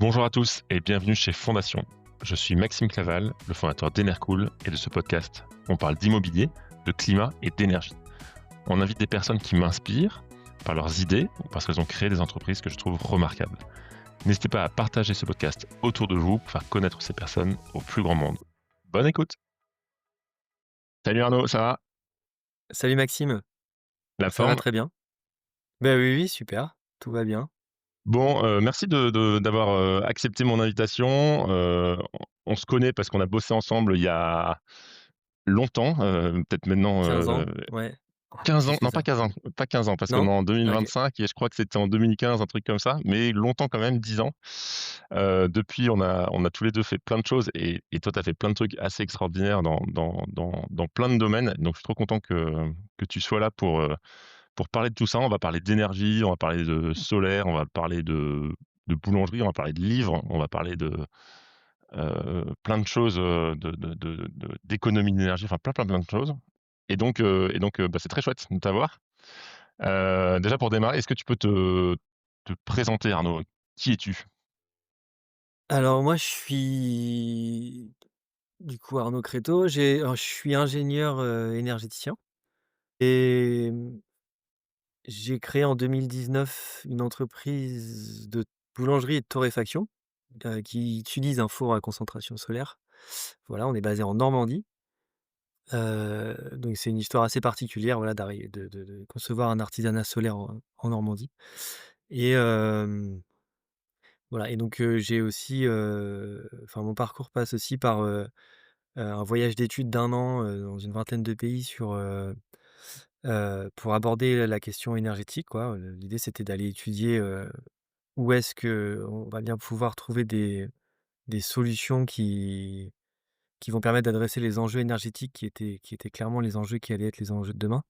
Bonjour à tous et bienvenue chez Fondation. Je suis Maxime Claval, le fondateur d'Enercool et de ce podcast. On parle d'immobilier, de climat et d'énergie. On invite des personnes qui m'inspirent par leurs idées ou parce qu'elles ont créé des entreprises que je trouve remarquables. N'hésitez pas à partager ce podcast autour de vous pour faire connaître ces personnes au plus grand monde. Bonne écoute. Salut Arnaud, ça va? Salut Maxime, La ça va forme? très bien. Ben oui, oui, super, tout va bien. Bon, merci d'avoir accepté mon invitation. On se connaît parce qu'on a bossé ensemble il y a longtemps, peut-être maintenant 15 ans? Ouais, 15 ans, plus que non pas ça. 15 ans, pas 15 ans parce qu'on est Non? en Ah OK. 2025 et je crois que c'était en 2015, un truc comme ça, mais longtemps quand même, 10 ans. Depuis on a tous les 2 fait plein de choses et toi tu as fait plein de trucs assez extraordinaires dans plein de domaines. Donc je suis trop content que tu sois là pour parler de tout ça. On va parler d'énergie, on va parler de solaire, on va parler de boulangerie, on va parler de livres, on va parler de, plein de choses, d'économie d'énergie, enfin plein de choses. Bah, c'est très chouette de t'avoir. Déjà pour démarrer, est-ce que tu peux te présenter Arnaud? Qui es-tu? Alors moi, je suis du coup Arnaud Créteau, alors je suis ingénieur, énergéticien et j'ai créé en 2019 une entreprise de boulangerie et de torréfaction, qui utilise un four à concentration solaire. Voilà, on est basé en Normandie, donc c'est une histoire assez particulière, voilà, de concevoir un artisanat solaire en Normandie. Et voilà, et donc j'ai aussi, enfin mon parcours passe aussi par, un voyage d'études d'1 an, dans une vingtaine de pays pour aborder la question énergétique, quoi. L'idée c'était d'aller étudier, où est-ce qu'on va bien pouvoir trouver des solutions qui vont permettre d'adresser les enjeux énergétiques qui étaient clairement les enjeux qui allaient être les enjeux de demain.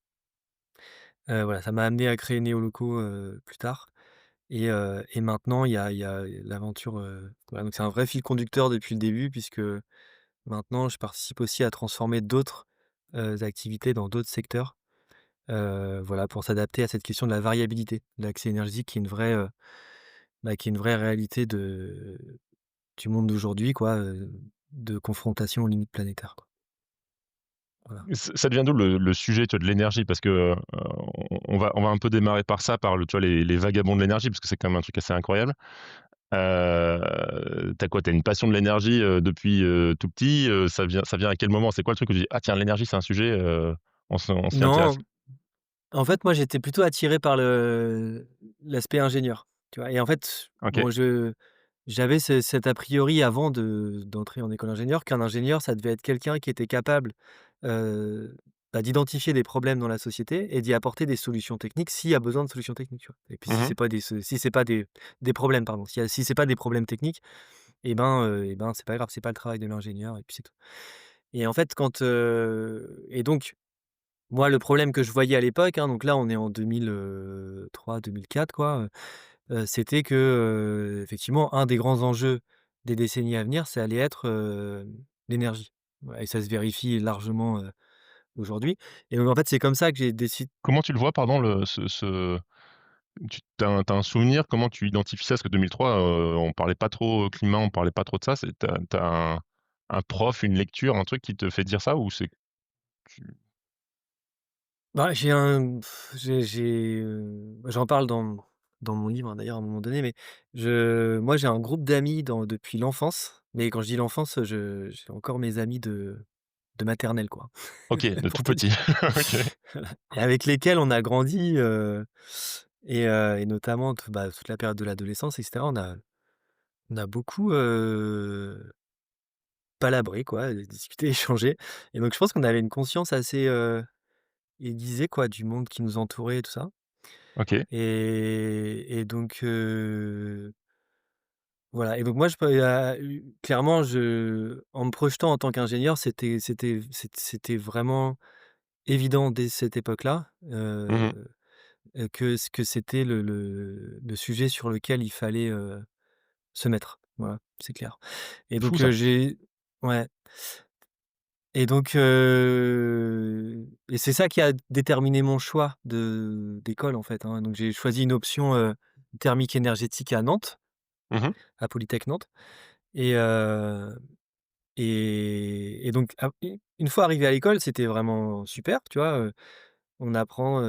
Voilà, ça m'a amené à créer Néoloco, plus tard. Et maintenant il y a l'aventure, voilà, donc c'est un vrai fil conducteur depuis le début puisque maintenant je participe aussi à transformer d'autres, activités dans d'autres secteurs, voilà, pour s'adapter à cette question de la variabilité de l'accès énergétique qui est une vraie, qui est une vraie réalité du monde d'aujourd'hui, quoi, de confrontation aux limites planétaires, quoi. Voilà. Ça devient d'où le sujet, tu vois, de l'énergie? Parce que, on va un peu démarrer par ça, par tu vois, les vagabonds de l'énergie, parce que c'est quand même un truc assez incroyable. Tu quoi? Tu une passion de l'énergie, depuis, tout petit? Ça vient à quel moment? C'est quoi le truc où tu dis: «Ah tiens, l'énergie, c'est un sujet, on s'y intéresse»? Non, en fait, moi j'étais plutôt attiré par l'aspect ingénieur, tu vois? Et en fait, OK. bon, j'avais cet a priori avant d'entrer en école d'ingénieur, qu'un ingénieur, ça devait être quelqu'un qui était capable, heu, d'identifier des problèmes dans la société et d'y apporter des solutions techniques s'il y a besoin de solutions techniques, tu vois? Et puis si Mmh. c'est pas si c'est pas des problèmes, pardon, si c'est pas des problèmes techniques, et ben, c'est pas grave, c'est pas le travail de l'ingénieur et puis c'est tout. Et en fait, et donc moi, le problème que je voyais à l'époque, hein, donc là, on est en 2003-2004, quoi, c'était que, effectivement, un des grands enjeux des décennies à venir, ça allait être, l'énergie. Ouais, et ça se vérifie largement, aujourd'hui. Et donc en fait, c'est comme ça que j'ai décidé. Comment tu le vois, pardon, le ce tu as un souvenir? Comment tu identifies ça? Parce que 2003, on parlait pas trop climat, on parlait pas trop de ça. Tu as un prof, une lecture, un truc qui te fait dire ça ou c'est tu Bah, j'en parle dans mon livre, hein, d'ailleurs, à un moment donné, mais moi, j'ai un groupe d'amis depuis l'enfance, mais quand je dis l'enfance, j'ai encore mes amis de maternelle, quoi, OK, de pour tout te petit. dire. OK. Voilà, et avec lesquels on a grandi, et notamment toute la période de l'adolescence et cetera. On a beaucoup, palabré, quoi, discuté, échangé, et donc je pense qu'on avait une conscience assez, aiguisée, quoi, du monde qui nous entourait et tout ça. OK. Et donc voilà, et donc moi je peux clairement, en me projetant en tant qu'ingénieur, c'était vraiment évident dès cette époque-là, Mmh. que c'était le sujet sur lequel il fallait, se mettre. Voilà, c'est clair. Et C'est fou donc ça. j'ai ouais, et donc et c'est ça qui a déterminé mon choix d'école, en fait, hein. Donc j'ai choisi une option, thermique énergétique à Nantes. Mmh. à Polytech Nantes et heu et donc une fois arrivé à l'école, c'était vraiment super, tu vois? On apprend,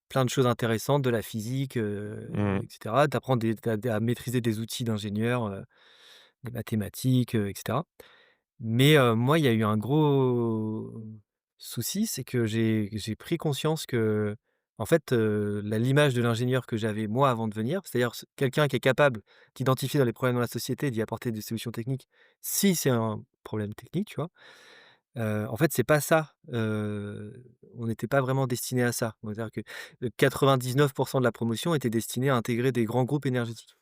plein de choses intéressantes, de la physique, Mmh. et cetera. Tu apprends à maîtriser des outils d'ingénieur, des mathématiques, et cetera. Mais moi, il y a eu un gros souci, c'est que j'ai pris conscience que, en fait, l'image de l'ingénieur que j'avais moi avant de venir, c'est-à-dire quelqu'un qui est capable d'identifier dans les problèmes dans la société et d'y apporter des solutions techniques, si c'est un problème technique, tu vois? En fait, c'est pas ça, on n'était pas vraiment destiné à ça. On va dire que, 99 de la promotion était destinée à intégrer des grands groupes énergétiques.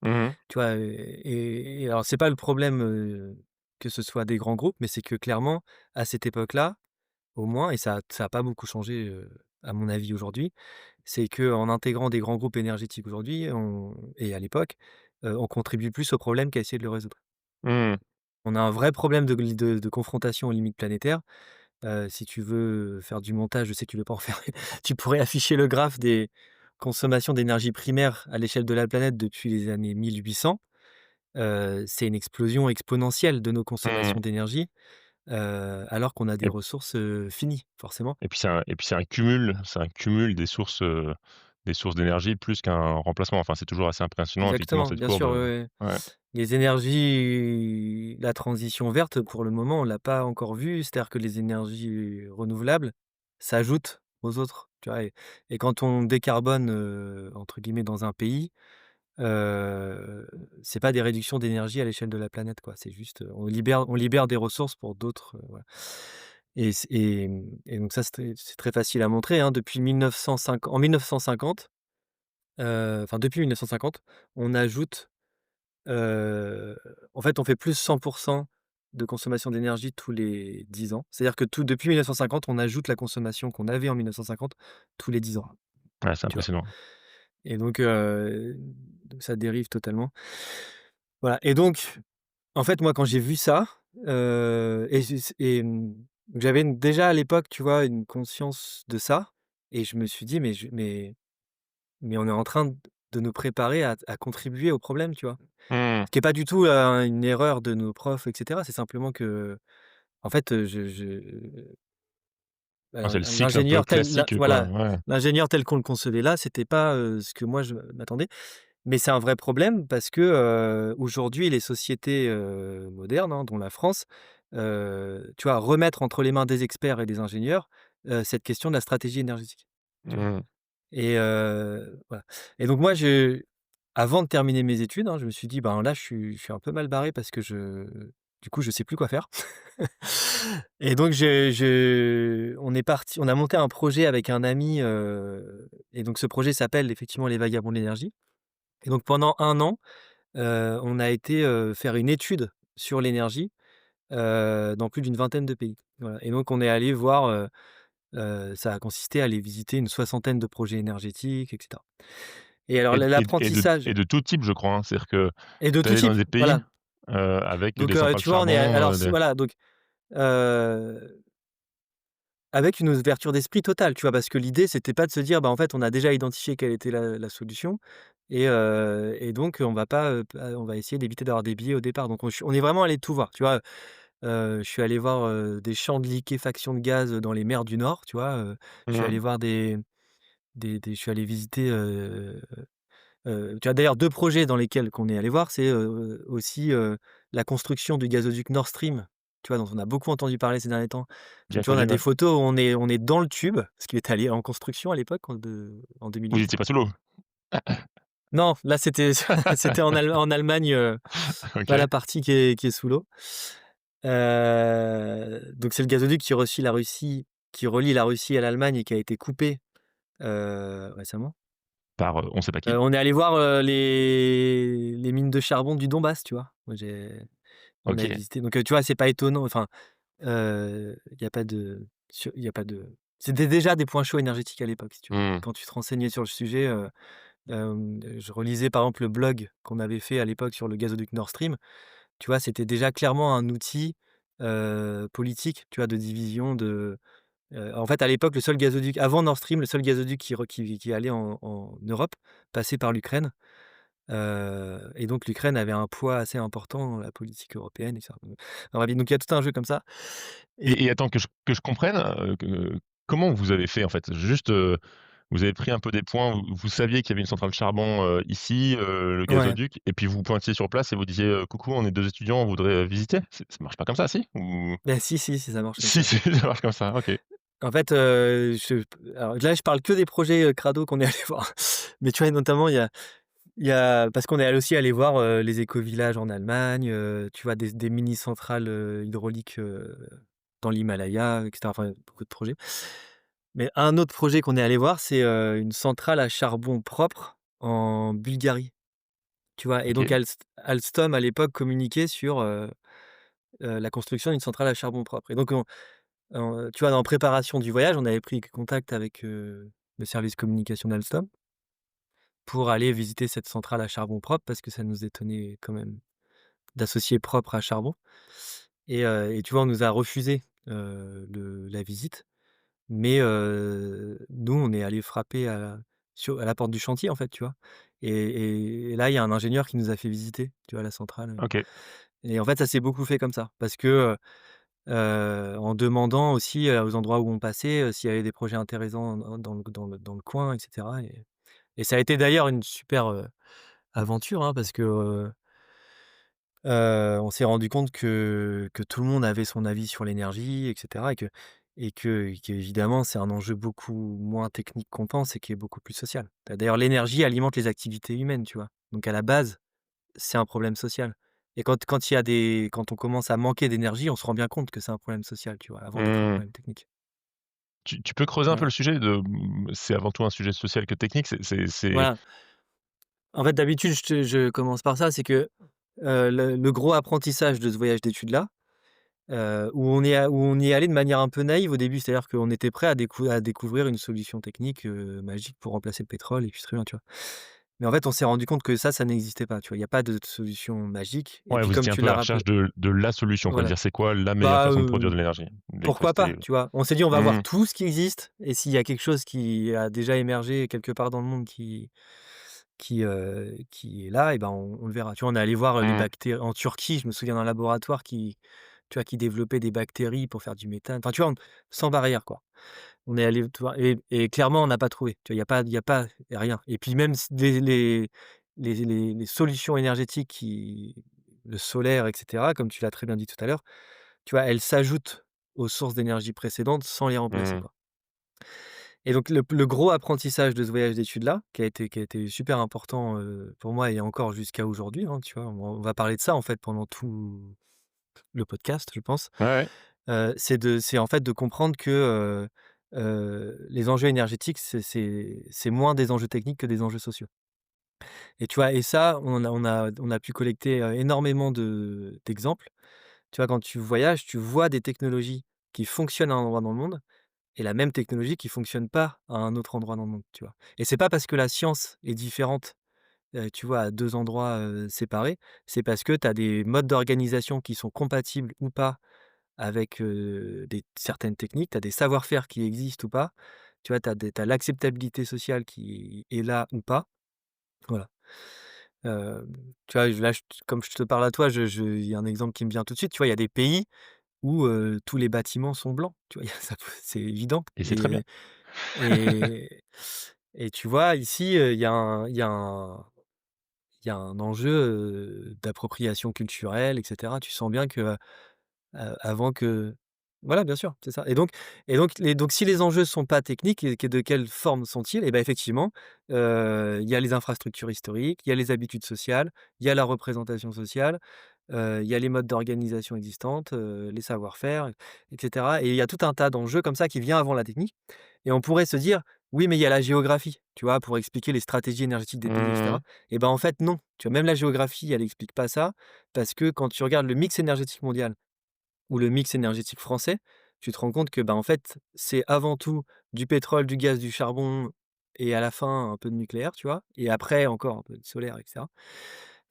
Mmh. Tu vois? Et alors c'est pas le problème, que ce soit des grands groupes, mais c'est que clairement, à cette époque-là, au moins et ça a pas beaucoup changé, à mon avis aujourd'hui, c'est qu'en intégrant des grands groupes énergétiques aujourd'hui, on et à l'époque, on contribue plus au problème qu'à essayer de le résoudre. Mmh. On a un vrai problème de confrontation aux limites planétaires. Si tu veux faire du montage, je sais que tu veux pas en faire, tu pourrais afficher le graphe des consommations d'énergie primaire à l'échelle de la planète depuis les années 1800. C'est une explosion exponentielle de nos Mmh. consommations d'énergie, alors qu'on a des Et ressources, finies, forcément. c'est un cumul des sources d'énergie plus qu'un remplacement. Enfin, c'est toujours assez impressionnant effectivement Exactement, cette bien courbe, sûr, ouais, ouais. ouais. Les énergies la transition verte, pour le moment, on l'a pas encore vue. C'est-à-dire que les énergies renouvelables s'ajoutent aux autres, tu vois? Et quand on «décarbone», entre guillemets, dans un pays, heu, c'est pas des réductions d'énergie à l'échelle de la planète, quoi. C'est juste, on libère des ressources pour d'autres, voilà. Et donc ça, c'est très facile à montrer, hein. Depuis 1950, enfin depuis 1950, on ajoute, heu, en fait, on fait plus 100 de consommation d'énergie tous les 10 ans. C'est-à-dire que depuis 1950, on ajoute la consommation qu'on avait en 1950 tous les 10 ans, Ouais, c'est tu vois? impressionnant. Et donc ça dérive totalement. Voilà et donc en fait, moi, quand j'ai vu ça, j'avais déjà à l'époque, tu vois, une conscience de ça et je me suis dit: «Mais on est en train de nous préparer à contribuer au problème», tu vois? Mmh. Ce qui est pas du tout, une erreur de nos profs et cetera. C'est simplement que, en fait, Ah, c'est le cycle un peu l'ingénieur tel la classique, quoi, voilà, ouais. l'ingénieur tel qu'on le concevait là, c'était pas, ce que moi je m'attendais. Mais c'est un vrai problème parce que, aujourd'hui les sociétés, modernes, hein, dont la France, tu vois, remettre entre les mains des experts et des ingénieurs, cette question de la stratégie énergétique, tu vois? Mmh. Voilà et donc moi avant de terminer mes études, hein, je me suis dit: «Ben, là, je suis un peu mal barré parce que du coup, je sais plus quoi faire». Et donc on a monté un projet avec un ami, et donc ce projet s'appelle effectivement Les Vagabonds de l'énergie et donc pendant 1 an, on a été, faire une étude sur l'énergie, dans plus d'une vingtaine de pays. Voilà et donc on est allé voir, ça a consisté à aller visiter une soixantaine de projets énergétiques et cetera et alors l'apprentissage Et de tout type, je crois, hein. C'est-à-dire que et de tu es tout allé dans type, des pays, voilà. avec Donc des centrales tu vois, on est charbon, alors des voilà donc, heu, avec une ouverture d'esprit totale, tu vois? Parce que l'idée, c'était pas de se dire: «Bah, en fait, on a déjà identifié quelle était la solution et donc on va pas, on va essayer d'éviter d'avoir des biais au départ». Donc on est vraiment allé tout voir, tu vois? Je suis allé voir, des champs de liquéfaction de gaz, dans les mers du Nord, tu vois? Je suis mmh, allé voir je suis allé visiter, tu as d'ailleurs 2 projets dans lesquels qu'on est allé voir, c'est, aussi, la construction du gazoduc Nord Stream, tu vois? Dont on a beaucoup entendu parler ces derniers temps. Tu bien vois, on a connu, des ouais. photos où on est dans le tube, parce qu'il était allé en construction à l'époque, en Vous 2008. étiez pas sous l'eau? Non, là c'était c'était en Allemagne, pas OK, la partie qui est sous l'eau. Donc c'est le gazoduc qui relie la Russie à l'Allemagne et qui a été coupé, récemment. par, on sait pas qui. On est allé voir, les mines de charbon du Donbass, tu vois? On a OK. visité donc tu vois, c'est pas étonnant, enfin, il y a pas de c'était déjà des points chauds énergétiques à l'époque, si tu veux. Mmh. Quand tu te renseignais sur le sujet, je relisais par exemple le blog qu'on avait fait à l'époque sur le gazoduc Nord Stream. Tu vois, c'était déjà clairement un outil, politique, tu vois, de division en fait, à l'époque, le seul gazoduc avant Nord Stream, le seul gazoduc qui allait en Europe, passait par l'Ukraine. Et donc l'Ukraine avait un poids assez important dans la politique européenne et cetera. Bref, donc il y a tout un jeu comme ça et Et attends que je comprenne, comment vous avez fait en fait? Juste, vous avez pris un peu des points, vous saviez qu'il y avait une centrale charbon, ici, le ouais, gazoduc et puis vous vous pointiez sur place et vous disiez: «Coucou, on est 2 étudiants, on voudrait, visiter». Ça marche pas comme ça, si? Ou bah, si, si, si, ça marche comme si, ça. si, ça marche comme ça, OK. En fait, alors là, je parle que des projets, crado qu'on est allé voir. Mais tu vois, notamment, il y a parce qu'on est aussi allé voir, les écovillages en Allemagne, tu vois, des mini centrales, hydrauliques, dans l'Himalaya et cetera, enfin, beaucoup de projets. Mais un autre projet qu'on est allé voir, c'est, une centrale à charbon propre en Bulgarie, tu vois? Et donc OK, Alstom, à l'époque, communiquait sur, la construction d'une centrale à charbon propre et donc tu vois, en préparation du voyage, on avait pris contact avec, le service communication d'Alstom pour aller visiter cette centrale à charbon propre parce que ça nous étonnait quand même d'associer propre à charbon et tu vois, on nous a refusé, le la visite, mais nous, on est allés frapper à la porte du chantier, en fait, tu vois? Et là, il y a un ingénieur qui nous a fait visiter, tu vois, la centrale, OK. et en fait, ça s'est beaucoup fait comme ça parce que, en demandant aussi, aux endroits où on passait, s'il y avait des projets intéressants dans le coin et cetera et ça a été d'ailleurs une super, aventure, hein, parce que, on s'est rendu compte que tout le monde avait son avis sur l'énergie et cetera et qu'évidemment, c'est un enjeu beaucoup moins technique qu'on pense et qui est beaucoup plus social. D'ailleurs, l'énergie alimente les activités humaines, tu vois? Donc à la base, c'est un problème social et quand on commence à manquer d'énergie, on se rend bien compte que c'est un problème social, tu vois? Avant d'être un Mmh. problème technique. Tu peux creuser un peu Voilà. le sujet c'est avant tout un sujet social que technique, c'est Voilà. En fait, d'habitude, je commence par ça, c'est que, le gros apprentissage de ce voyage d'études-là, où on y est allé de manière un peu naïve au début, c'est-à-dire qu'on était prêt à découvrir une solution technique, magique pour remplacer le pétrole et puis c'est très bien, tu vois? Mais en fait, on s'est rendu compte que ça n'existait pas, tu vois? Il y a pas de solution magique et ouais, puis vous comme étiez un tu peu à l'as la rappelé recherche de la solution quoi, voilà. dire c'est quoi la meilleure Bah, façon de produire de l'énergie, de pourquoi l'électricité, pas, tu vois? On s'est dit: «On va voir mmh, tout ce qui existe et s'il y a quelque chose qui a déjà émergé quelque part dans le monde qui est là et ben, on le verra». Tu vois, on est allé voir, les mmh, bactéries en Turquie, je me souviens d'un laboratoire tu vois, qui développait des bactéries pour faire du méthane. Enfin, tu vois, sans barrière, quoi. On est allé, tu vois? Et clairement, on n'a pas trouvé. Tu vois, il y a rien et puis même s les solutions énergétiques le solaire et cetera, comme tu l'as très bien dit tout à l'heure, tu vois, elles s'ajoutent aux sources d'énergie précédentes sans les remplacer, mmh. quoi. Et donc le gros apprentissage de ce voyage d'études-là, qui a été super important, pour moi et encore jusqu'à aujourd'hui, hein, tu vois? On va parler de ça, en fait, pendant tout le podcast, je pense. Ouais, ouais. C'est en fait de comprendre que, les enjeux énergétiques, c'est moins des enjeux techniques que des enjeux sociaux. Et tu vois? Et ça, on a pu collecter, énormément d'exemples. Tu vois? Quand tu voyages, tu vois des technologies qui fonctionnent à un endroit dans le monde et la même technologie qui fonctionne pas à un autre endroit dans le monde, tu vois? Et c'est pas parce que la science est différente, tu vois, à 2 endroits, séparés, c'est parce que tu as des modes d'organisation qui sont compatibles ou pas avec, certaines techniques, tu as des savoir-faire qui existent ou pas, tu vois? Tu as l'acceptabilité sociale qui est là ou pas, voilà. Tu vois, là, comme je te parle à toi, il y a un exemple qui me vient tout de suite, tu vois? Il y a des pays où, tous les bâtiments sont blancs, tu vois? C'est évident Et c'est très bien. et et tu vois, ici, il y a un enjeu, d'appropriation culturelle et cetera. Tu sens bien que, avant que voilà, bien sûr, c'est ça et donc si les enjeux sont pas techniques et que de quelle forme sont-ils? Et ben effectivement, il y a les infrastructures historiques, il y a les habitudes sociales, il y a la représentation sociale, il y a les modes d'organisation existantes, les savoir-faire et cetera et il y a tout un tas d'enjeux comme ça qui vient avant la technique et on pourrait se dire: «Oui, mais il y a la géographie», tu vois? Pour expliquer les stratégies énergétiques des pays et cetera Mmh, et ben, en fait, non. Tu vois? Même la géographie, elle explique pas ça parce que quand tu regardes le mix énergétique mondial ou le mix énergétique français, tu te rends compte que, bah, en fait, c'est avant tout du pétrole, du gaz, du charbon et à la fin un peu de nucléaire, tu vois? Et après encore un peu de solaire et cetera.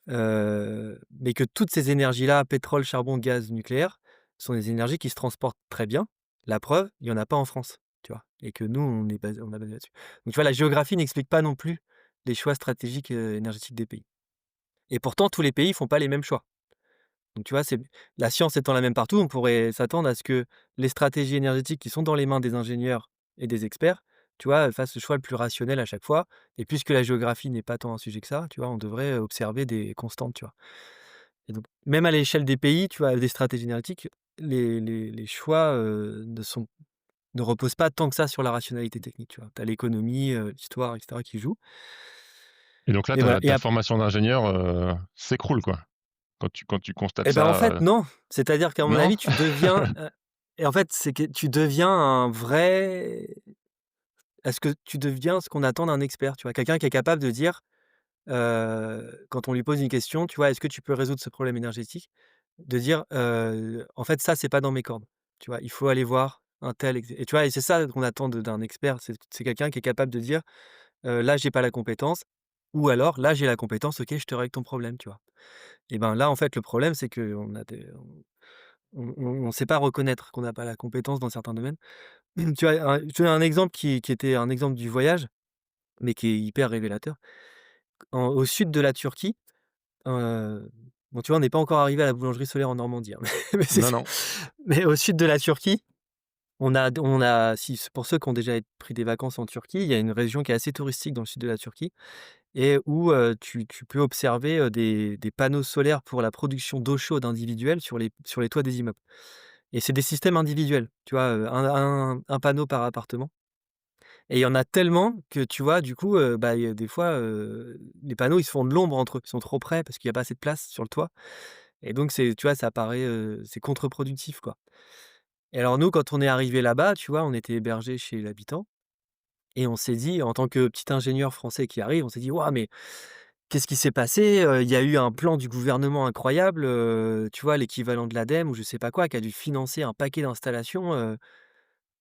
Mais que toutes ces énergies-là, pétrole, charbon, gaz, nucléaire, sont des énergies qui se transportent très bien. La preuve, il y en a pas en France, tu vois? Et que nous, on a basé là-dessus. Donc tu vois, la géographie n'explique pas non plus les choix stratégiques, énergétiques des pays. et pourtant tous les pays font pas les mêmes choix. Donc tu vois, c'est la science étant la même partout, on pourrait s'attendre à ce que les stratégies énergétiques qui sont dans les mains des ingénieurs et des experts, tu vois, fassent le choix le plus rationnel à chaque fois. Et puisque la géographie n'est pas tant un sujet que ça, tu vois, on devrait observer des constantes, tu vois? Et donc même à l'échelle des pays, tu vois, des stratégies énergétiques, les choix, ne reposent pas tant que ça sur la rationalité technique, tu vois? Tu as l'économie, l'histoire et cetera qui jouent. Et donc là, Et voilà, et ta formation d'ingénieur, s'écroule, quoi, quand tu constates et ben, en ça, fait, non. C'est-à-dire qu'à mon non? avis, tu deviens, et en fait, c'est que tu deviens un vrai est-ce que tu deviens ce qu'on attend d'un expert, tu vois? Quelqu'un qui est capable de dire, quand on lui pose une question, tu vois: «Est-ce que tu peux résoudre ce problème énergétique?» De dire, «En fait, ça, c'est pas dans mes cordes». Tu vois? «Il faut aller voir un tel» et tu vois? Et c'est ça qu'on attend d'un expert, c'est quelqu'un qui est capable de dire, «Là, j'ai pas la compétence» ou alors: «Là, j'ai la compétence, OK, je te règle ton problème», tu vois? Et ben, là, en fait, le problème, c'est qu'on a des on sait pas reconnaître qu'on n'a pas la compétence dans certains domaines. Tu vois, je te donne un exemple qui était un exemple du voyage, mais qui est hyper révélateur. Au sud de la Turquie, bon, tu vois, on n'est pas encore arrivé à la boulangerie solaire en Normandie, hein, mais Non, non. mais au sud de la Turquie, si c'est pour ceux qui ont déjà pris des vacances en Turquie, il y a une région qui est assez touristique dans le sud de la Turquie et où, tu peux observer, des panneaux solaires pour la production d'eau chaude individuelle sur les toits des immeubles. Et c'est des systèmes individuels, tu vois? Un panneau par appartement et il y en a tellement que, tu vois, du coup, bah, il y a des fois, les panneaux, ils se font de l'ombre entre eux. Ils sont trop près parce qu'il y a pas assez de place sur le toit et donc tu vois, ça paraît, c'est contre-productif, quoi. Et alors nous, quand on est arrivé là-bas, tu vois, on était hébergés chez l'habitant et on s'est dit, en tant que petit ingénieur français qui arrive, on s'est dit: «Waouh, mais qu'est-ce qui s'est passé?» Il y a eu un plan du gouvernement incroyable, tu vois, l'équivalent de l'ADEME ou je sais pas quoi, qui a dû financer un paquet d'installations,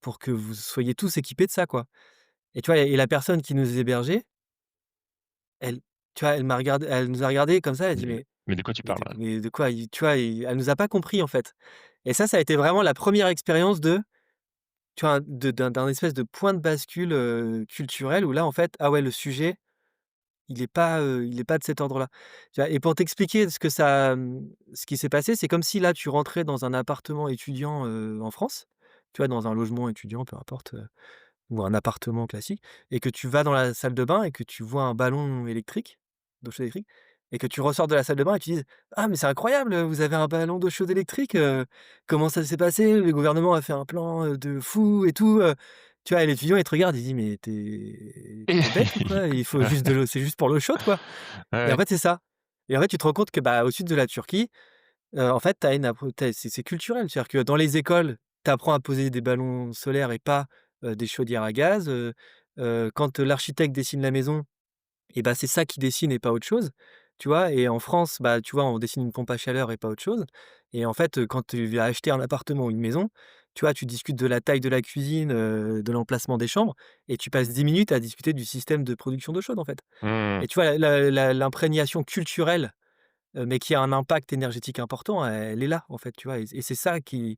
pour que vous soyez tous équipés de ça, quoi. Et tu vois? Et la personne qui nous hébergeait, elle tu vois? Elle nous a regardé comme ça, elle a dit: Mais mais de quoi tu parles, là? Mais de quoi?» Tu vois? Elle nous a pas compris, en fait. Et ça a été vraiment la première expérience tu vois? D'un espèce de point de bascule, culturel où là, en fait, ah ouais, le sujet, il est pas de cet ordre-là. Tu vois? Et pour t'expliquer ce qui s'est passé, c'est comme si là, tu rentrais dans un appartement étudiant, en France, tu vois? Dans un logement étudiant, peu importe, ou un appartement classique et que tu vas dans la salle de bain et que tu vois un ballon électrique, d'eau chaude électrique et que tu ressors de la salle de bain et tu dises: «Ah mais c'est incroyable, vous avez un ballon d'eau chaude électrique, comment ça s'est passé? Le gouvernement a fait un plan, de fou et tout», tu vois? Et l'étudiant il te regarde, il dit: «Mais tu bête ou quoi? Il faut juste de l'eau, c'est juste pour l'eau chaude quoi». Ouais, Et en ouais. fait c'est ça. Et en fait tu te rends compte que, bah, au sud de la Turquie, en fait, tu as une appro tu c'est culturel. C'est-à-dire que dans les écoles, tu apprends à poser des ballons solaires et pas, des chaudières à gaz, quand, l'architecte dessine la maison et bah, c'est ça qu'il dessine et pas autre chose, tu vois? Et en France, bah, tu vois, on dessine une pompe à chaleur et pas autre chose. Et en fait, quand tu vas acheter un appartement ou une maison, tu vois, tu discutes de la taille de la cuisine, de l'emplacement des chambres et tu passes 10 minutes à discuter du système de production d'eau chaude, en fait. Mmh. Et tu vois, l'imprégnation culturelle, mais qui a un impact énergétique important, elle est là, en fait, tu vois? Et c'est ça qui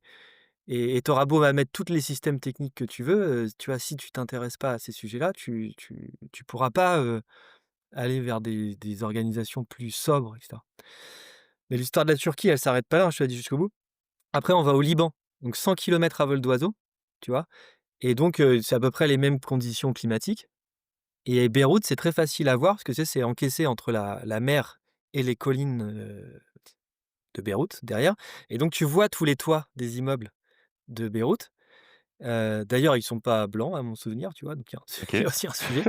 et tu auras beau à mettre tous les systèmes techniques que tu veux, tu vois, si tu t'intéresses pas à ces sujets-là, tu pourras pas, aller vers des organisations plus sobres et cetera. Mais l'histoire de la Turquie, elle s'arrête pas là, hein, je te la dis jusqu'au bout. Après, on va au Liban, donc 100 kilomètres à vol d'oiseau, tu vois? Et donc c'est à peu près les mêmes conditions climatiques et Beyrouth, c'est très facile à voir parce que tu sais, c'est encaissé entre la mer et les collines, de Beyrouth, derrière. Et donc tu vois tous les toits des immeubles de Beyrouth. D'ailleurs, ils sont pas blancs à mon souvenir, tu vois? Donc il y a il y OK. a aussi un sujet,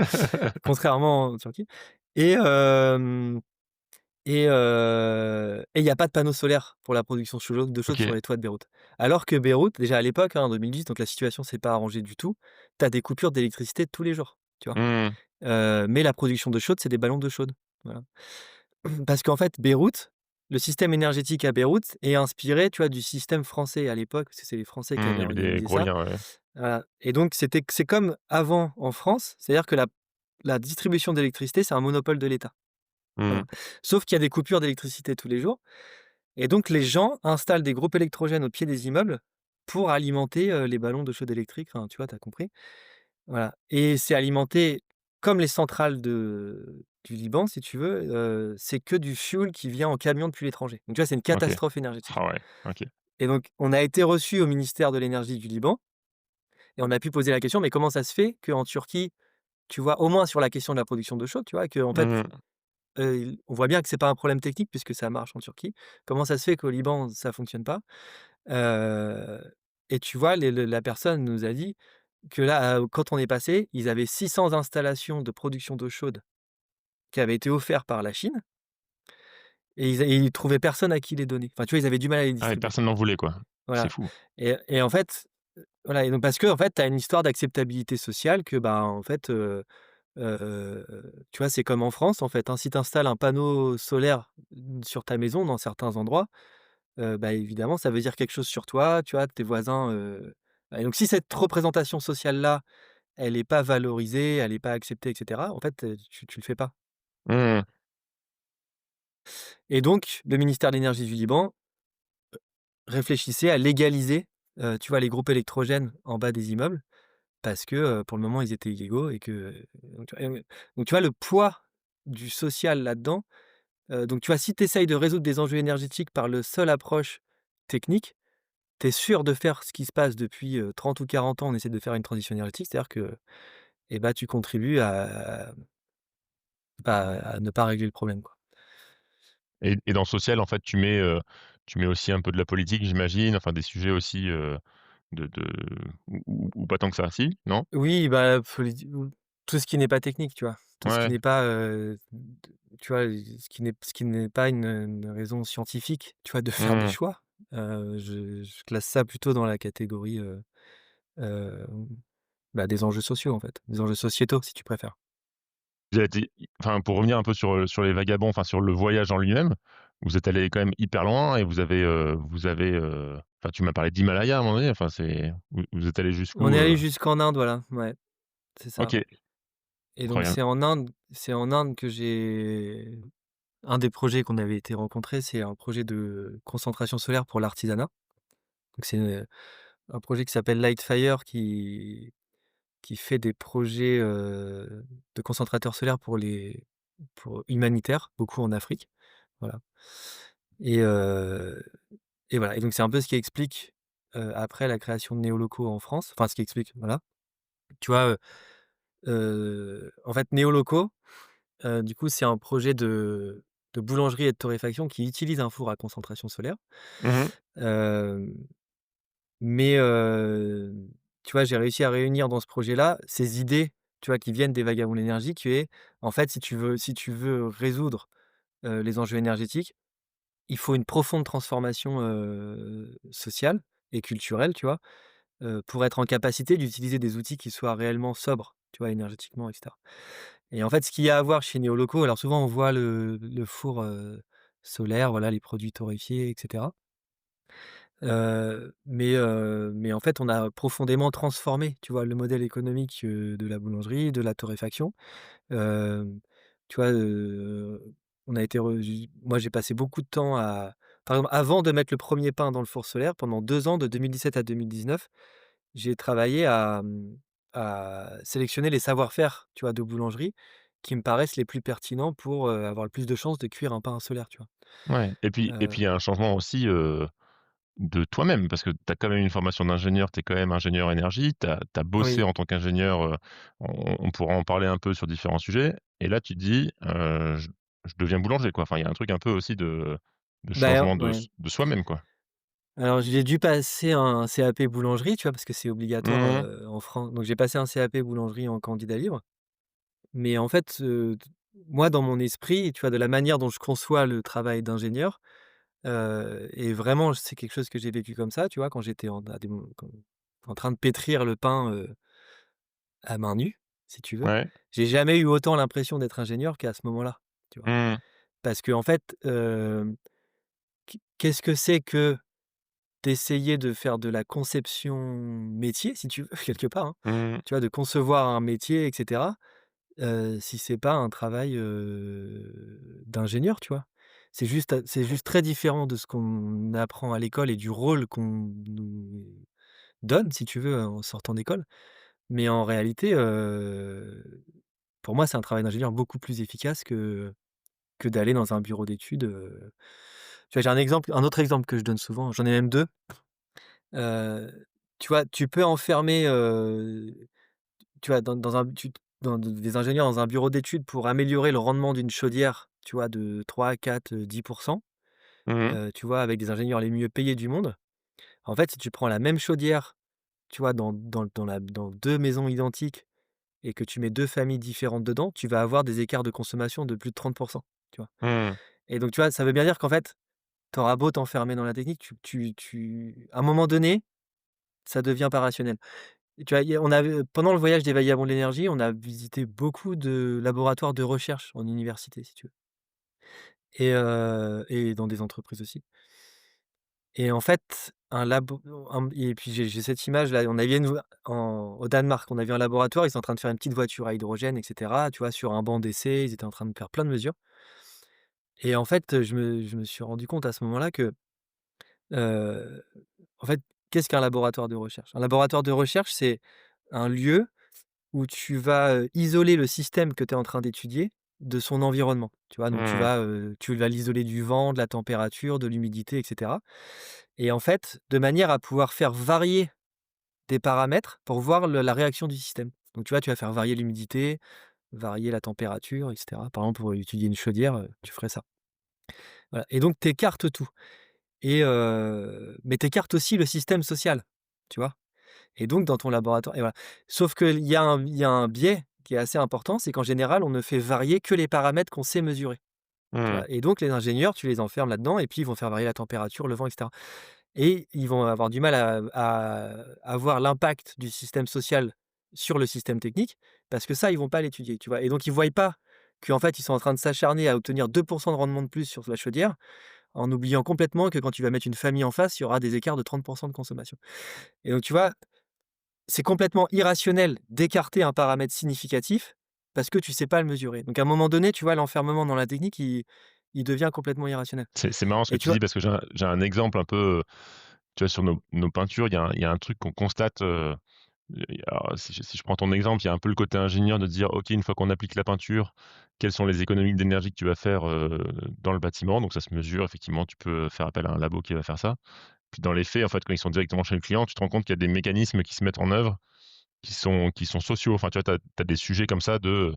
contrairement en Turquie. Et hem et il y a pas de panneaux solaires pour la production d'eau chaude sur OK. les toits de Beyrouth. Alors que Beyrouth, déjà à l'époque, hein, en 2010, donc la situation s'est pas arrangée du tout, tu as des coupures d'électricité tous les jours, tu vois? Mmh. Mais la production d'eau chaude, c'est des ballons d'eau chaude, voilà. Parce qu'en fait, Beyrouth, le système énergétique à Beyrouth est inspiré, tu vois, du système français à l'époque, parce que c'est les Français qui Mmh, il avaient y avait des organisé gros ça. liens, ouais. Voilà. Et donc c'est comme avant en France, c'est-à-dire que la distribution d'électricité, c'est un monopole de l'État. Voilà. Mmh. Sauf qu'il y a des coupures d'électricité tous les jours et donc les gens installent des groupes électrogènes au pied des immeubles pour alimenter, les ballons d'eau chaude électrique, enfin, tu vois, tu as compris. Voilà. Et c'est alimenté comme les centrales du Liban, si tu veux, c'est que du fioul qui vient en camion depuis l'étranger. Donc tu vois, c'est une OK. catastrophe énergétique Ah ouais, OK. et donc on a été reçus au ministère de l'énergie du Liban et on a pu poser la question: «Mais comment ça se fait qu'en Turquie, tu vois, au moins sur la question de la production d'eau chaude, tu vois, qu'en fait, Mmh. on voit bien que c'est pas un problème technique puisque ça marche en Turquie. Comment ça se fait qu'au Liban, ça fonctionne pas?» Heu et tu vois, les le la personne nous a dit que là, quand on est passé, ils avaient 600 installations de production d'eau chaude qui avaient été offertes par la Chine et ils trouvaient personne à qui les donner. Enfin, tu vois, ils avaient du mal à les Ah et distribuer. personne n'en voulait, quoi. C'est Voilà fou. et en fait, voilà et donc parce qu'en fait, tu as une histoire d'acceptabilité sociale que, bah, en fait, tu vois, c'est comme en France, en fait, hein. Si tu installes un panneau solaire, sur ta maison dans certains endroits, bah, évidemment, ça veut dire quelque chose sur toi, tu vois? Tes voisins, et donc si cette représentation sociale-là, elle est pas valorisée, elle est pas acceptée et cetera, en fait, tu le fais pas Mmh. et donc le ministère de l'énergie du Liban réfléchissait à légaliser, tu vois, les groupes électrogènes en bas des immeubles parce que, pour le moment, ils étaient illégaux et que, donc tu vois le poids du social là-dedans, donc tu vois, si tu essayes de résoudre des enjeux énergétiques par le seule approche technique, tu es sûr de faire ce qui se passe depuis, 30 ou 40 ans, on essaie de faire une transition énergétique, c'est-à-dire que, et bah, tu contribues à, bah, à ne pas régler le problème, quoi. Et dans le social, en fait, tu mets aussi un peu de la politique, j'imagine, enfin des sujets aussi, de ou pas tant que ça, si? Non? Oui, bah, tout ce qui n'est pas technique, tu vois? Tout ce qui Ouais. n'est pas, tu vois, ce qui n'est pas une raison scientifique, tu vois, de faire des Mmh. choix. Je classe ça plutôt dans la catégorie, hem, bah, des enjeux sociaux, en fait, des enjeux sociétaux, si tu préfères. Vous avez été enfin, pour revenir un peu sur les vagabonds, enfin, sur le voyage en lui-même, vous êtes allés quand même hyper loin et vous avez, enfin, tu m'as parlé d'Himalaya à un moment donné, enfin, c'est vous êtes allés On jusqu'où, est allé jusqu'en Inde, voilà, ouais, c'est ça OK, et donc incroyable. c'est en Inde que j'ai un des projets qu'on avait été rencontrer, c'est un projet de concentration solaire pour l'artisanat. Donc c'est, un projet qui s'appelle Lightfire qui fait des projets, de concentrateurs solaires pour humanitaires, beaucoup en Afrique, voilà et heu et voilà et donc c'est un peu ce qui explique, après la création de néolocaux en France, enfin ce qui explique, voilà. Tu vois, en fait néolocaux, du coup c'est un projet de boulangerie et de torréfaction qui utilise un four à concentration solaire. Mmh. Hem Mais tu vois, j'ai réussi à réunir dans ce projet-là ces idées, tu vois, qui viennent des vagabonds de l'énergie, qui est, en fait, si tu veux résoudre, les enjeux énergétiques, il faut une profonde transformation, sociale et culturelle, tu vois? Pour être en capacité d'utiliser des outils qui soient réellement sobres, tu vois, énergétiquement et cetera. Et en fait, ce qu'il y a à voir chez Néoloco, alors souvent on voit le four, solaire, voilà, les produits torréfiés et cetera. Mais en fait, on a profondément transformé, tu vois, le modèle économique, de la boulangerie, de la torréfaction. Hem, Tu vois, on a été re j moi, j'ai passé beaucoup de temps à par exemple, avant de mettre le premier pain dans le four solaire, pendant 2 ans, de 2017 à 2019, j'ai travaillé à sélectionner les savoir-faire, tu vois, de boulangerie qui me paraissent les plus pertinents pour, avoir le plus de chances de cuire un pain solaire, tu vois? Ouais et puis il y a un changement aussi, de toi-même parce que tu as quand même une formation d'ingénieur, tu es quand même ingénieur énergie, tu as bossé Oui. en tant qu'ingénieur, on pourra en parler un peu sur différents sujets et là tu te dis, je deviens boulanger, quoi». Enfin, il y a un truc un peu aussi de Bah, changement ouais. de soi-même, quoi. Alors j'ai dû passer un CAP boulangerie, tu vois? Parce que c'est obligatoire, Mmh. en France. Donc j'ai passé un CAP boulangerie en candidat libre. Mais en fait, t moi dans mon esprit, tu vois, de la manière dont je conçois le travail d'ingénieur, et vraiment c'est quelque chose que j'ai vécu comme ça, tu vois? Quand j'étais en train de pétrir le pain, à main nue, si tu veux. Ouais. J'ai jamais eu autant l'impression d'être ingénieur qu'à ce moment-là, tu vois? Mmh. Parce qu'en fait, qu'est-ce que c'est que d'essayer de faire de la conception métier, si tu veux, quelque part, hein. Mmh. Tu vois, de concevoir un métier et cetera, si c'est pas un travail, d'ingénieur, tu vois? C'est juste très différent de ce qu'on apprend à l'école et du rôle qu'on nous donne, si tu veux, en sortant d'école. Mais en réalité, pour moi, c'est un travail d'ingénieur beaucoup plus efficace que d'aller dans un bureau d'études, Tu vois, j'ai un autre exemple que je donne souvent, j'en ai même 2. Tu vois, tu peux enfermer, tu vois, dans des ingénieurs dans un bureau d'études pour améliorer le rendement d'une chaudière, tu vois, de 3, 4, 10. Mmh. Tu vois, avec des ingénieurs les mieux payés du monde. En fait, si tu prends la même chaudière, tu vois, dans 2 maisons identiques et que tu mets 2 familles différentes dedans, tu vas avoir des écarts de consommation de plus de 30, tu vois? Mmh. Et donc, tu vois, ça veut bien dire qu'en fait, tu auras beau t'enfermer dans la technique, à un moment donné, ça devient pas rationnel. Et tu vois, on avait pendant le voyage des Vagabonds de l'énergie, on a visité beaucoup de laboratoires de recherche en université, si tu veux, et dans des entreprises aussi. Et en fait, et puis j'ai cette image là, on avait une au Danemark, on avait un laboratoire, ils sont en train de faire une petite voiture à hydrogène et cetera, tu vois? Sur un banc d'essai, ils étaient en train de faire plein de mesures. Et en fait, je me suis rendu compte à ce moment-là que, heu, en fait, qu'est-ce qu'un laboratoire de recherche? Un laboratoire de recherche, c'est un lieu où tu vas, isoler le système que tu es en train d'étudier de son environnement. Tu vois? Donc Mmh. tu vas l'isoler du vent, de la température, de l'humidité et cetera. Et en fait, de manière à pouvoir faire varier des paramètres pour voir la réaction du système. Donc tu vois, tu vas faire varier l'humidité, varier la température et cetera. Par exemple, pour étudier une chaudière, tu ferais ça. Voilà, et donc tu écartes tout, mais tu écartes aussi le système social, tu vois? Et donc dans ton laboratoire et voilà. Sauf qu'il y a un biais qui est assez important, c'est qu'en général, on ne fait varier que les paramètres qu'on sait mesurer, tu vois? Mmh. Et donc les ingénieurs, tu les enfermes là-dedans et puis ils vont faire varier la température, le vent et cetera. Et ils vont avoir du mal à voir l'impact du système social sur le système technique, parce que ça, ils vont pas l'étudier, tu vois? Et donc ils voient pas qu'en fait, ils sont en train de s'acharner à obtenir 2 de rendement de plus sur la chaudière, en oubliant complètement que quand tu vas mettre une famille en face, il y aura des écarts de 30 de consommation. Et donc tu vois, c'est complètement irrationnel d'écarter un paramètre significatif parce que tu sais pas le mesurer. Donc à un moment donné, tu vois, l'enfermement dans la technique, il devient complètement irrationnel. C'est marrant ce que Et tu tu vois? dis parce que j'ai un exemple un peu, tu vois, sur nos peintures, il y a un truc qu'on constate, alors si je prends ton exemple, il y a un peu le côté ingénieur de dire: «OK, une fois qu'on applique la peinture, quelles sont les économies d'énergie que tu vas faire, dans le bâtiment?» Donc ça se mesure, effectivement, tu peux faire appel à un labo qui va faire ça. Puis dans les faits, en fait, quand ils sont directement chez le client, tu te rends compte qu'il y a des mécanismes qui se mettent en œuvre, qui sont sociaux. Enfin, tu vois, tu as des sujets comme ça de,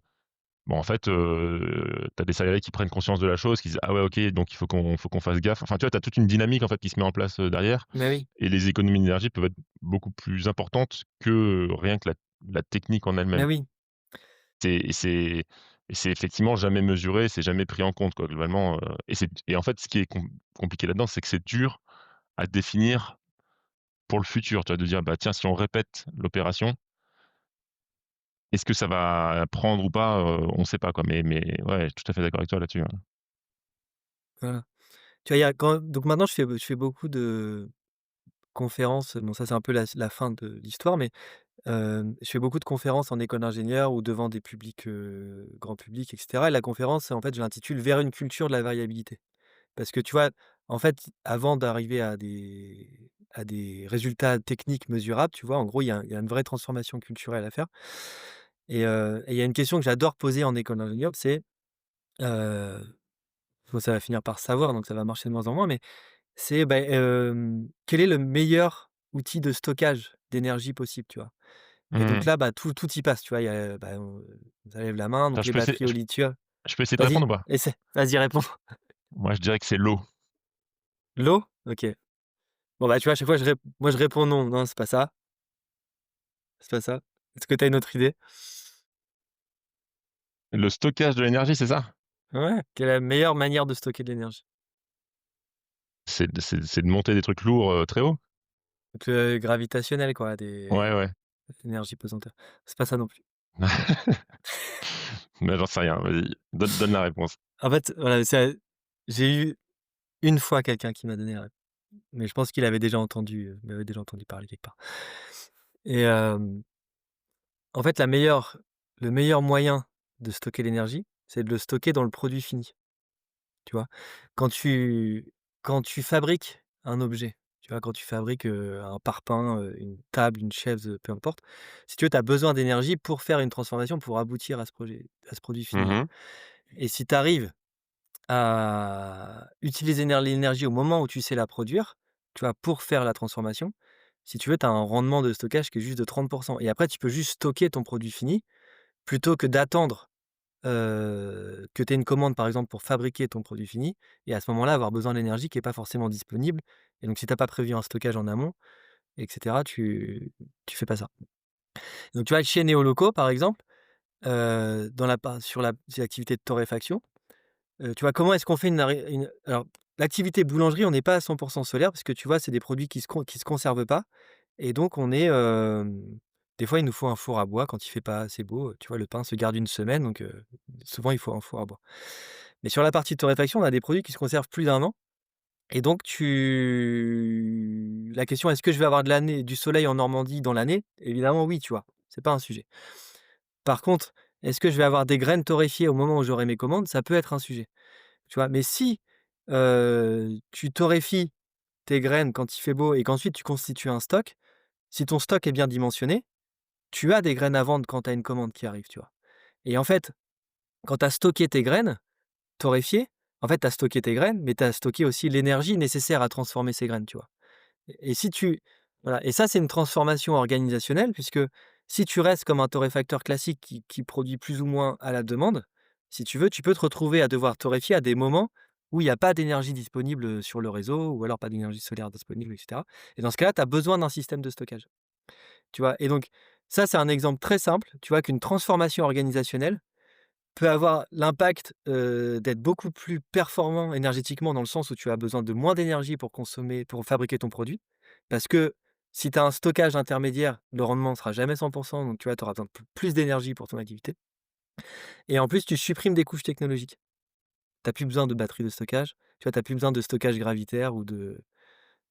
bon, en fait, tu as des salariés qui prennent conscience de la chose, qui disent: «Ah ouais, OK, donc il faut qu'on fasse gaffe». Enfin, tu vois, tu as toute une dynamique, en fait, qui se met en place, derrière, Mais oui, et les économies d'énergie peuvent être beaucoup plus importantes que rien que la technique en mais elle-même. oui, C'est et c'est et c'est effectivement jamais mesuré, c'est jamais pris en compte, quoi, globalement, et en fait, ce qui est compliqué là-dedans, c'est que c'est dur à définir pour le futur, tu vois? De dire: «Bah, tiens, si on répète l'opération, est-ce que ça va prendre ou pas?» On sait pas, quoi, mais ouais, je suis tout à fait d'accord avec toi là-dessus, ouais. voilà. Tu vois, il y a quand donc maintenant je fais beaucoup de conférences, bon ça c'est un peu la fin de l'histoire, mais je fais beaucoup de conférences en école d'ingénieur ou devant des publics, grand public et cetera, et la conférence, en fait, je l'intitule «Vers une culture de la variabilité». Parce que tu vois, en fait, avant d'arriver à des résultats techniques mesurables, tu vois, en gros, il y a une vraie transformation culturelle à faire. Et il y a une question que j'adore poser en école d'ingénieur, c'est, heu, bon ça va finir par savoir, donc ça va marcher de moins en moins, mais c'est, bah, quel est le meilleur outil de stockage d'énergie possible, tu vois? Et donc Mmh. là, bah, tout y passe, tu vois? Il y a, bah, ça lève la main, Attends, donc les batteries au lithium. je peux essayer de Vas-y, répondre ou pas? essaie, vas-y réponds. Moi, je dirais que c'est l'eau. L'eau? OK. Bon, bah, tu vois, à chaque fois je réponds non, non, c'est pas ça, c'est pas ça. Est-ce que tu as une autre idée? Le stockage de l'énergie, c'est ça? Ouais, quelle est la meilleure manière de stocker de l'énergie? C'est de monter des trucs lourds, très haut? Donc, gravitationnel quoi, Ouais, des ouais. énergies pesanteur. C'est pas ça non plus. Mais j'en sais rien, vas-y, donne la réponse. En fait, voilà, j'ai eu une fois quelqu'un qui m'a donné la réponse, mais je pense qu'il avait déjà entendu, m'avait déjà entendu parler quelque part. Et en fait, le meilleur moyen de stocker l'énergie, c'est de le stocker dans le produit fini, tu vois? Quand tu quand tu fabriques un objet, Tu vois, quand tu fabriques, un parpaing, une table, une chaise, peu importe, si tu veux, tu as besoin d'énergie pour faire une transformation, pour aboutir à ce produit fini-là. Mmh. Et si tu arrives à utiliser l'énergie au moment où tu sais la produire, tu vois, pour faire la transformation, si tu veux, tu as un rendement de stockage qui est juste de 30. Et après, tu peux juste stocker ton produit fini plutôt que d'attendre, que tu aies une commande, par exemple, pour fabriquer ton produit fini et à ce moment-là, avoir besoin d'énergie qui est pas forcément disponible et donc si tu as pas prévu un stockage en amont et cetera, tu fais pas ça. Donc tu vois, chez Néoloco, par exemple, dans la par sur l'activité de torréfaction, tu vois, comment est-ce qu'on fait une alors l'activité boulangerie, on n'est pas à 100 solaire parce que tu vois, c'est des produits qui se conservent pas et donc on est, des fois, il nous faut un four à bois quand il fait pas assez beau, tu vois, le pain se garde une semaine donc souvent il faut un four à bois. Mais sur la partie torréfaction, on a des produits qui se conservent plus d'1 an et donc la question: «Est-ce que je vais avoir du soleil en Normandie dans l'année?» Évidemment oui, tu vois? C'est pas un sujet. Par contre, est-ce que je vais avoir des graines torréfiées au moment où j'aurai mes commandes? Ça peut être un sujet. Tu vois? Mais si, tu torréfies tes graines quand il fait beau et qu'ensuite tu constitues un stock, si ton stock est bien dimensionné, tu as des graines à vendre quand tu as une commande qui arrive, tu vois? Et en fait, quand tu as stocké tes graines torréfiées, en fait, tu as stocké tes graines, mais tu as stocké aussi l'énergie nécessaire à transformer ces graines, tu vois? Et si tu voilà et ça, c'est une transformation organisationnelle puisque si tu restes comme un torréfacteur classique qui produit plus ou moins à la demande, si tu veux, tu peux te retrouver à devoir torréfier à des moments où il y a pas d'énergie disponible, sur le réseau ou alors pas d'énergie solaire disponible et cetera et dans ce cas-là, tu as besoin d'un système de stockage, tu vois? Et donc ça, c'est un exemple très simple, tu vois, qu'une transformation organisationnelle peut avoir l'impact, d'être beaucoup plus performant énergétiquement dans le sens où tu as besoin de moins d'énergie pour fabriquer ton produit. Parce que si tu as un stockage intermédiaire, le rendement ne sera jamais 100 donc tu vois, tu auras besoin de plus d'énergie pour ton activité et en plus tu supprimes des couches technologiques. Tu as plus besoin de batterie de stockage, tu vois, tu as plus besoin de stockage gravitaire ou de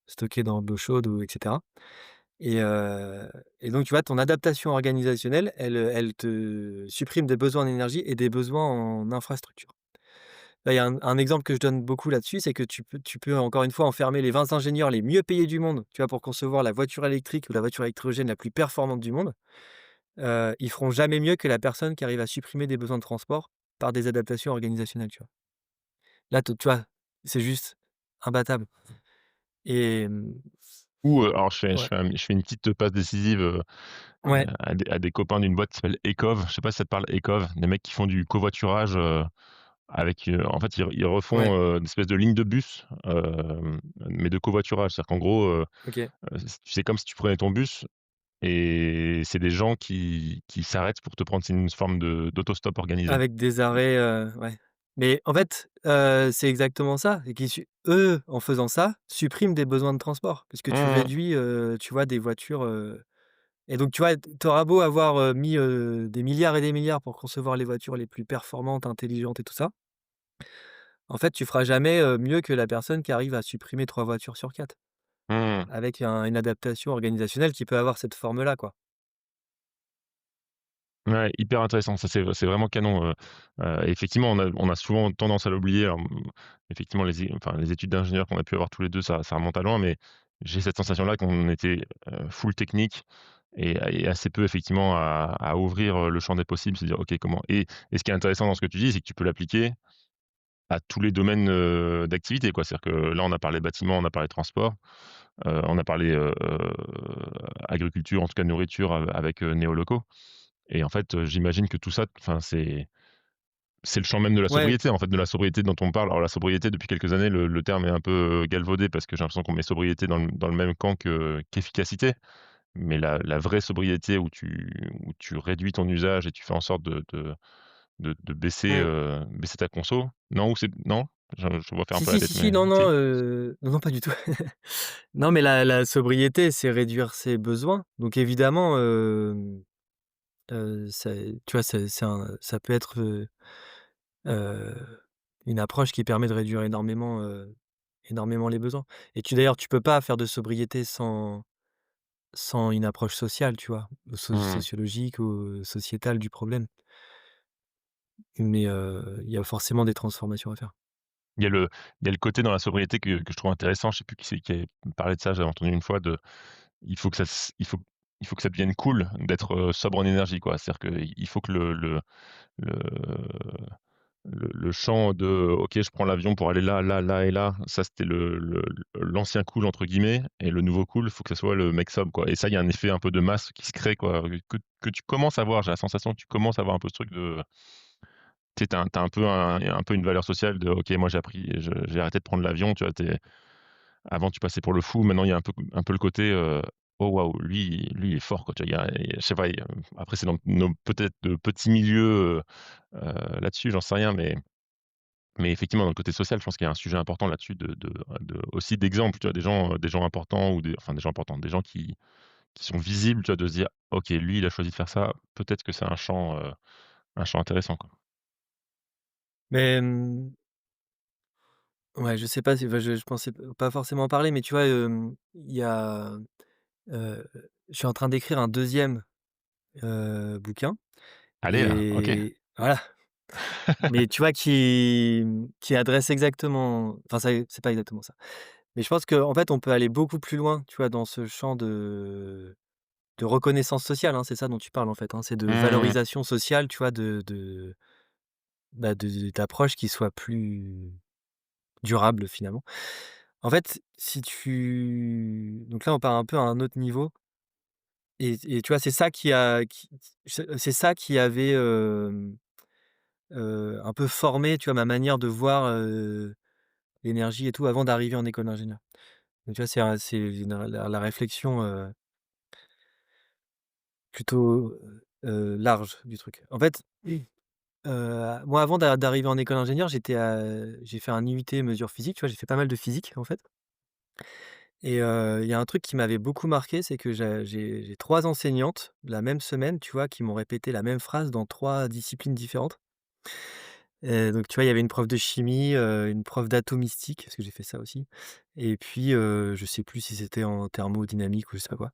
stocker dans de l'eau chaude ou et cetera et heu et donc tu vois, ton adaptation organisationnelle, elle te supprime des besoins en énergie et des besoins en infrastructure. Là, il y a un exemple que je donne beaucoup là-dessus, c'est que tu peux encore une fois enfermer les 20 ingénieurs les mieux payés du monde, tu vois, pour concevoir la voiture électrique ou la voiture électrogène la plus performante du monde. Ils feront jamais mieux que la personne qui arrive à supprimer des besoins de transport par des adaptations organisationnelles, tu vois? Là, tu vois, c'est juste imbattable et Ou, alors ouais, je fais une petite passe décisive, ouais, à des copains d'une boîte qui s'appelle Ecov. Je sais pas si ça te parle Ecov? Des mecs qui font du covoiturage, avec, en fait, ils ouais, refont, une espèce de ligne de bus, mais de covoiturage. C'est-à-dire qu'en gros, OK. c'est comme si tu prenais ton bus et c'est des gens qui s'arrêtent pour te prendre. C'est une forme de d'autostop organisé. Avec des arrêts, ouais. Mais en fait, c'est exactement ça et eux, en faisant ça, suppriment des besoins de transport puisque tu Mmh mh. réduis, tu vois, des voitures, et donc tu vois, tu auras beau avoir, mis, des milliards et des milliards pour concevoir les voitures les plus performantes, intelligentes et tout ça, en fait, tu feras jamais, mieux que la personne qui arrive à supprimer 3 voitures sur 4 Mmh. avec une adaptation organisationnelle qui peut avoir cette forme-là, quoi. Ouais, hyper intéressant. Ça, c'est vraiment canon, effectivement, on a souvent tendance à l'oublier. Alors, effectivement, les études d'ingénieur qu'on a pu avoir tous les 2, ça remonte à loin, mais j'ai cette sensation-là qu'on était, full technique et assez peu effectivement à ouvrir, le champ des possibles, se dire: «OK, comment» et ce qui est intéressant dans ce que tu dis, c'est que tu peux l'appliquer à tous les domaines, d'activité, quoi. C'est-à-dire que là, on a parlé bâtiment, on a parlé transport, on a parlé, agriculture, en tout cas nourriture, avec, Néolocaux. Et en fait, j'imagine que tout ça, enfin, c'est le champ même de la Ouais, sobriété, en fait, de la sobriété dont on parle. Alors la sobriété, depuis quelques années, le terme est un peu, galvaudé parce que j'ai l'impression qu'on met sobriété dans le même camp qu'efficacité. Mais la vraie sobriété où tu réduis ton usage et tu fais en sorte de baisser, ouais. baisser ta conso. Non, ou c'est non? Je vois faire un Si, peu la si, tête, si, si, mais non, si? non, non, non, pas du tout. Non, mais la sobriété, c'est réduire ses besoins. Donc évidemment, c'est tu vois, ça peut être, heu, une approche qui permet de réduire énormément les besoins. Et d'ailleurs, tu peux pas faire de sobriété sans une approche sociale, tu vois? Mmh. Sociologique ou sociétale du problème. Mais il y a forcément des transformations à faire. Il y a le il y a le côté dans la sobriété que je trouve intéressant. Je sais plus qui c'est qui avait parlé de ça, j'avais entendu une fois de il faut que ça s il faut que ça devienne cool d'être, sobre en énergie, quoi. C'est-à-dire qu'il faut que le le champ de «OK, je prends l'avion pour aller là, là, là et là», ça c'était «l'ancien cool» entre guillemets et le nouveau cool, il faut que ça soit le mec sobre, quoi et ça, il y a un effet un peu de masse qui se crée, quoi, que tu commences à voir. J'ai la sensation que tu commences à avoir un peu ce truc de tu sais, tu as un peu une valeur sociale de: «OK, moi j'ai arrêté de prendre l'avion», tu vois? Avant tu passais pour le fou, maintenant il y a un peu le côté, «Oh waouh, lui il est fort», quoi, tu vois? Il y a je sais pas, après c'est dans nos peut-être de petits milieux, là-dessus, j'en sais rien, mais effectivement, dans le côté social, je pense qu'il y a un sujet important là-dessus de aussi d'exemple, tu vois? Des gens importants ou des gens importants, des gens qui sont visibles, tu vois? De se dire: «OK, lui, il a choisi de faire ça, peut-être que c'est un champ intéressant, quoi». Mais, ouais, je sais pas si enfin, je pensais pas forcément en parler, mais tu vois, il y a, heu, je suis en train d'écrire un deuxième bouquin Allez là, OK. et voilà, mais tu vois qui adresse exactement enfin, c'est pas exactement ça. Mais je pense qu'en fait, on peut aller beaucoup plus loin, tu vois, dans ce champ de reconnaissance sociale, hein, c'est ça dont tu parles, en fait, hein? C'est de Mmh. valorisation sociale, tu vois, bah, d'approches qui soient plus durables, finalement. En fait, si tu donc là, on part un peu à un autre niveau et tu vois, c'est ça qui avait, un peu formé, tu vois, ma manière de voir, l'énergie et tout avant d'arriver en école d'ingénieur. Donc tu vois, c'est la réflexion, plutôt, large du truc. En fait, moi avant d'arriver en école d'ingénieur, j'ai fait un IUT mesures physiques, tu vois? J'ai fait pas mal de physique, en fait et il y a un truc qui m'avait beaucoup marqué, c'est que j'ai 3 enseignantes la même semaine, tu vois? Qui m'ont répété la même phrase dans 3 disciplines différentes. Donc tu vois, il y avait une prof de chimie, une prof d'atomistique, parce que j'ai fait ça aussi et puis, je sais plus si c'était en thermodynamique ou je sais pas quoi,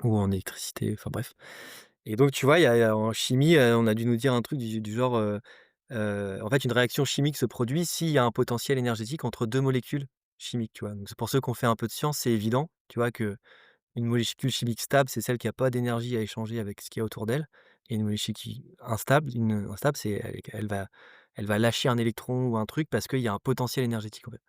ou en électricité, enfin bref et donc tu vois, il y a en chimie, on a dû nous dire un truc du genre, en fait, une réaction chimique se produit s'il y a un potentiel énergétique entre 2 molécules chimiques, tu vois? Donc c'est pour ceux qui ont fait un peu de sciences, c'est évident, tu vois, qu'une molécule chimique stable, c'est celle qui a pas d'énergie à échanger avec ce qu'il y a autour d'elle et une molécule qui instable, c'est elle va lâcher un électron ou un truc parce qu'il y a un potentiel énergétique, en fait.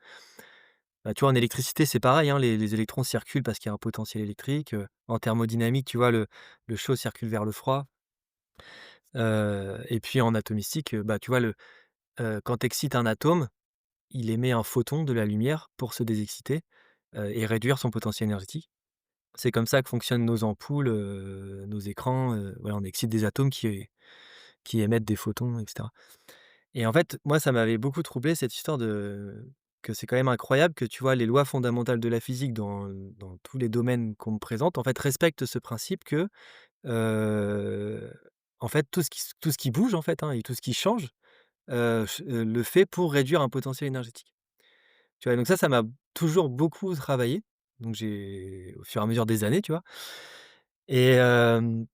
Bah, tu vois, en électricité, c'est pareil, hein, les électrons circulent parce qu'il y a un potentiel électrique, en thermodynamique, tu vois, le chaud circule vers le froid, et puis en atomistique, bah, tu vois, quand tu excites un atome, il émet un photon de la lumière pour se désexciter, et réduire son potentiel énergétique. C'est comme ça que fonctionnent nos ampoules, nos écrans, voilà, on excite des atomes qui émettent des photons et cetera et en fait, moi, ça m'avait beaucoup troublé cette histoire de que c'est quand même incroyable que, tu vois, les lois fondamentales de la physique dans tous les domaines qu'on me présente, en fait, respectent ce principe que, heu, en fait, tout ce qui bouge, en fait, hein, et tout ce qui change, le fait pour réduire un potentiel énergétique. Tu vois? Donc ça m'a toujours beaucoup travaillé, donc j'ai au fur et à mesure des années, tu vois? Et hem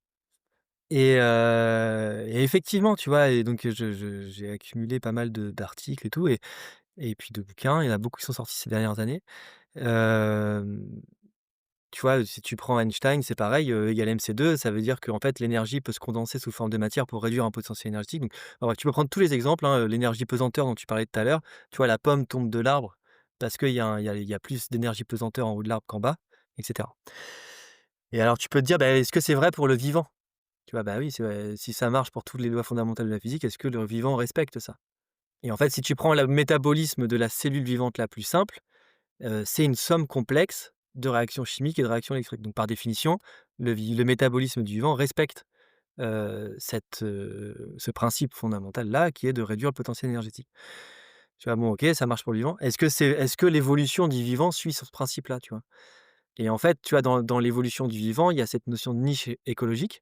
et effectivement, tu vois? Et donc j'ai accumulé pas mal d'articles et tout et puis de bouquins. Il y en a beaucoup qui sont sortis ces dernières années. Hem, Tu vois? Si tu prends Einstein, c'est pareil, E = mc2, ça veut dire qu'en fait l'énergie peut se condenser sous forme de matière pour réduire un potentiel énergétique. Donc alors tu peux prendre tous les exemples, hein, l'énergie pesanteur dont tu parlais tout à l'heure. Tu vois? La pomme tombe de l'arbre parce qu'il y a un il y a plus d'énergie pesanteur en haut de l'arbre qu'en bas et cetera. Et alors tu peux te dire: «Bah, est-ce que c'est vrai pour le vivant?» Tu vois? Bah, oui, c'est vrai, si ça marche pour toutes les lois fondamentales de la physique, est-ce que le vivant respecte ça? Et en fait, si tu prends le métabolisme de la cellule vivante la plus simple, c'est une somme complexe de réactions chimiques et de réactions électriques. Donc par définition, le métabolisme du vivant respecte, ce principe fondamental-là qui est de réduire le potentiel énergétique. Tu vois? Bon, OK, ça marche pour le vivant. Est-ce que l'évolution du vivant suit ce principe-là, tu vois? Et en fait, tu vois, dans l'évolution du vivant, il y a cette notion de niche écologique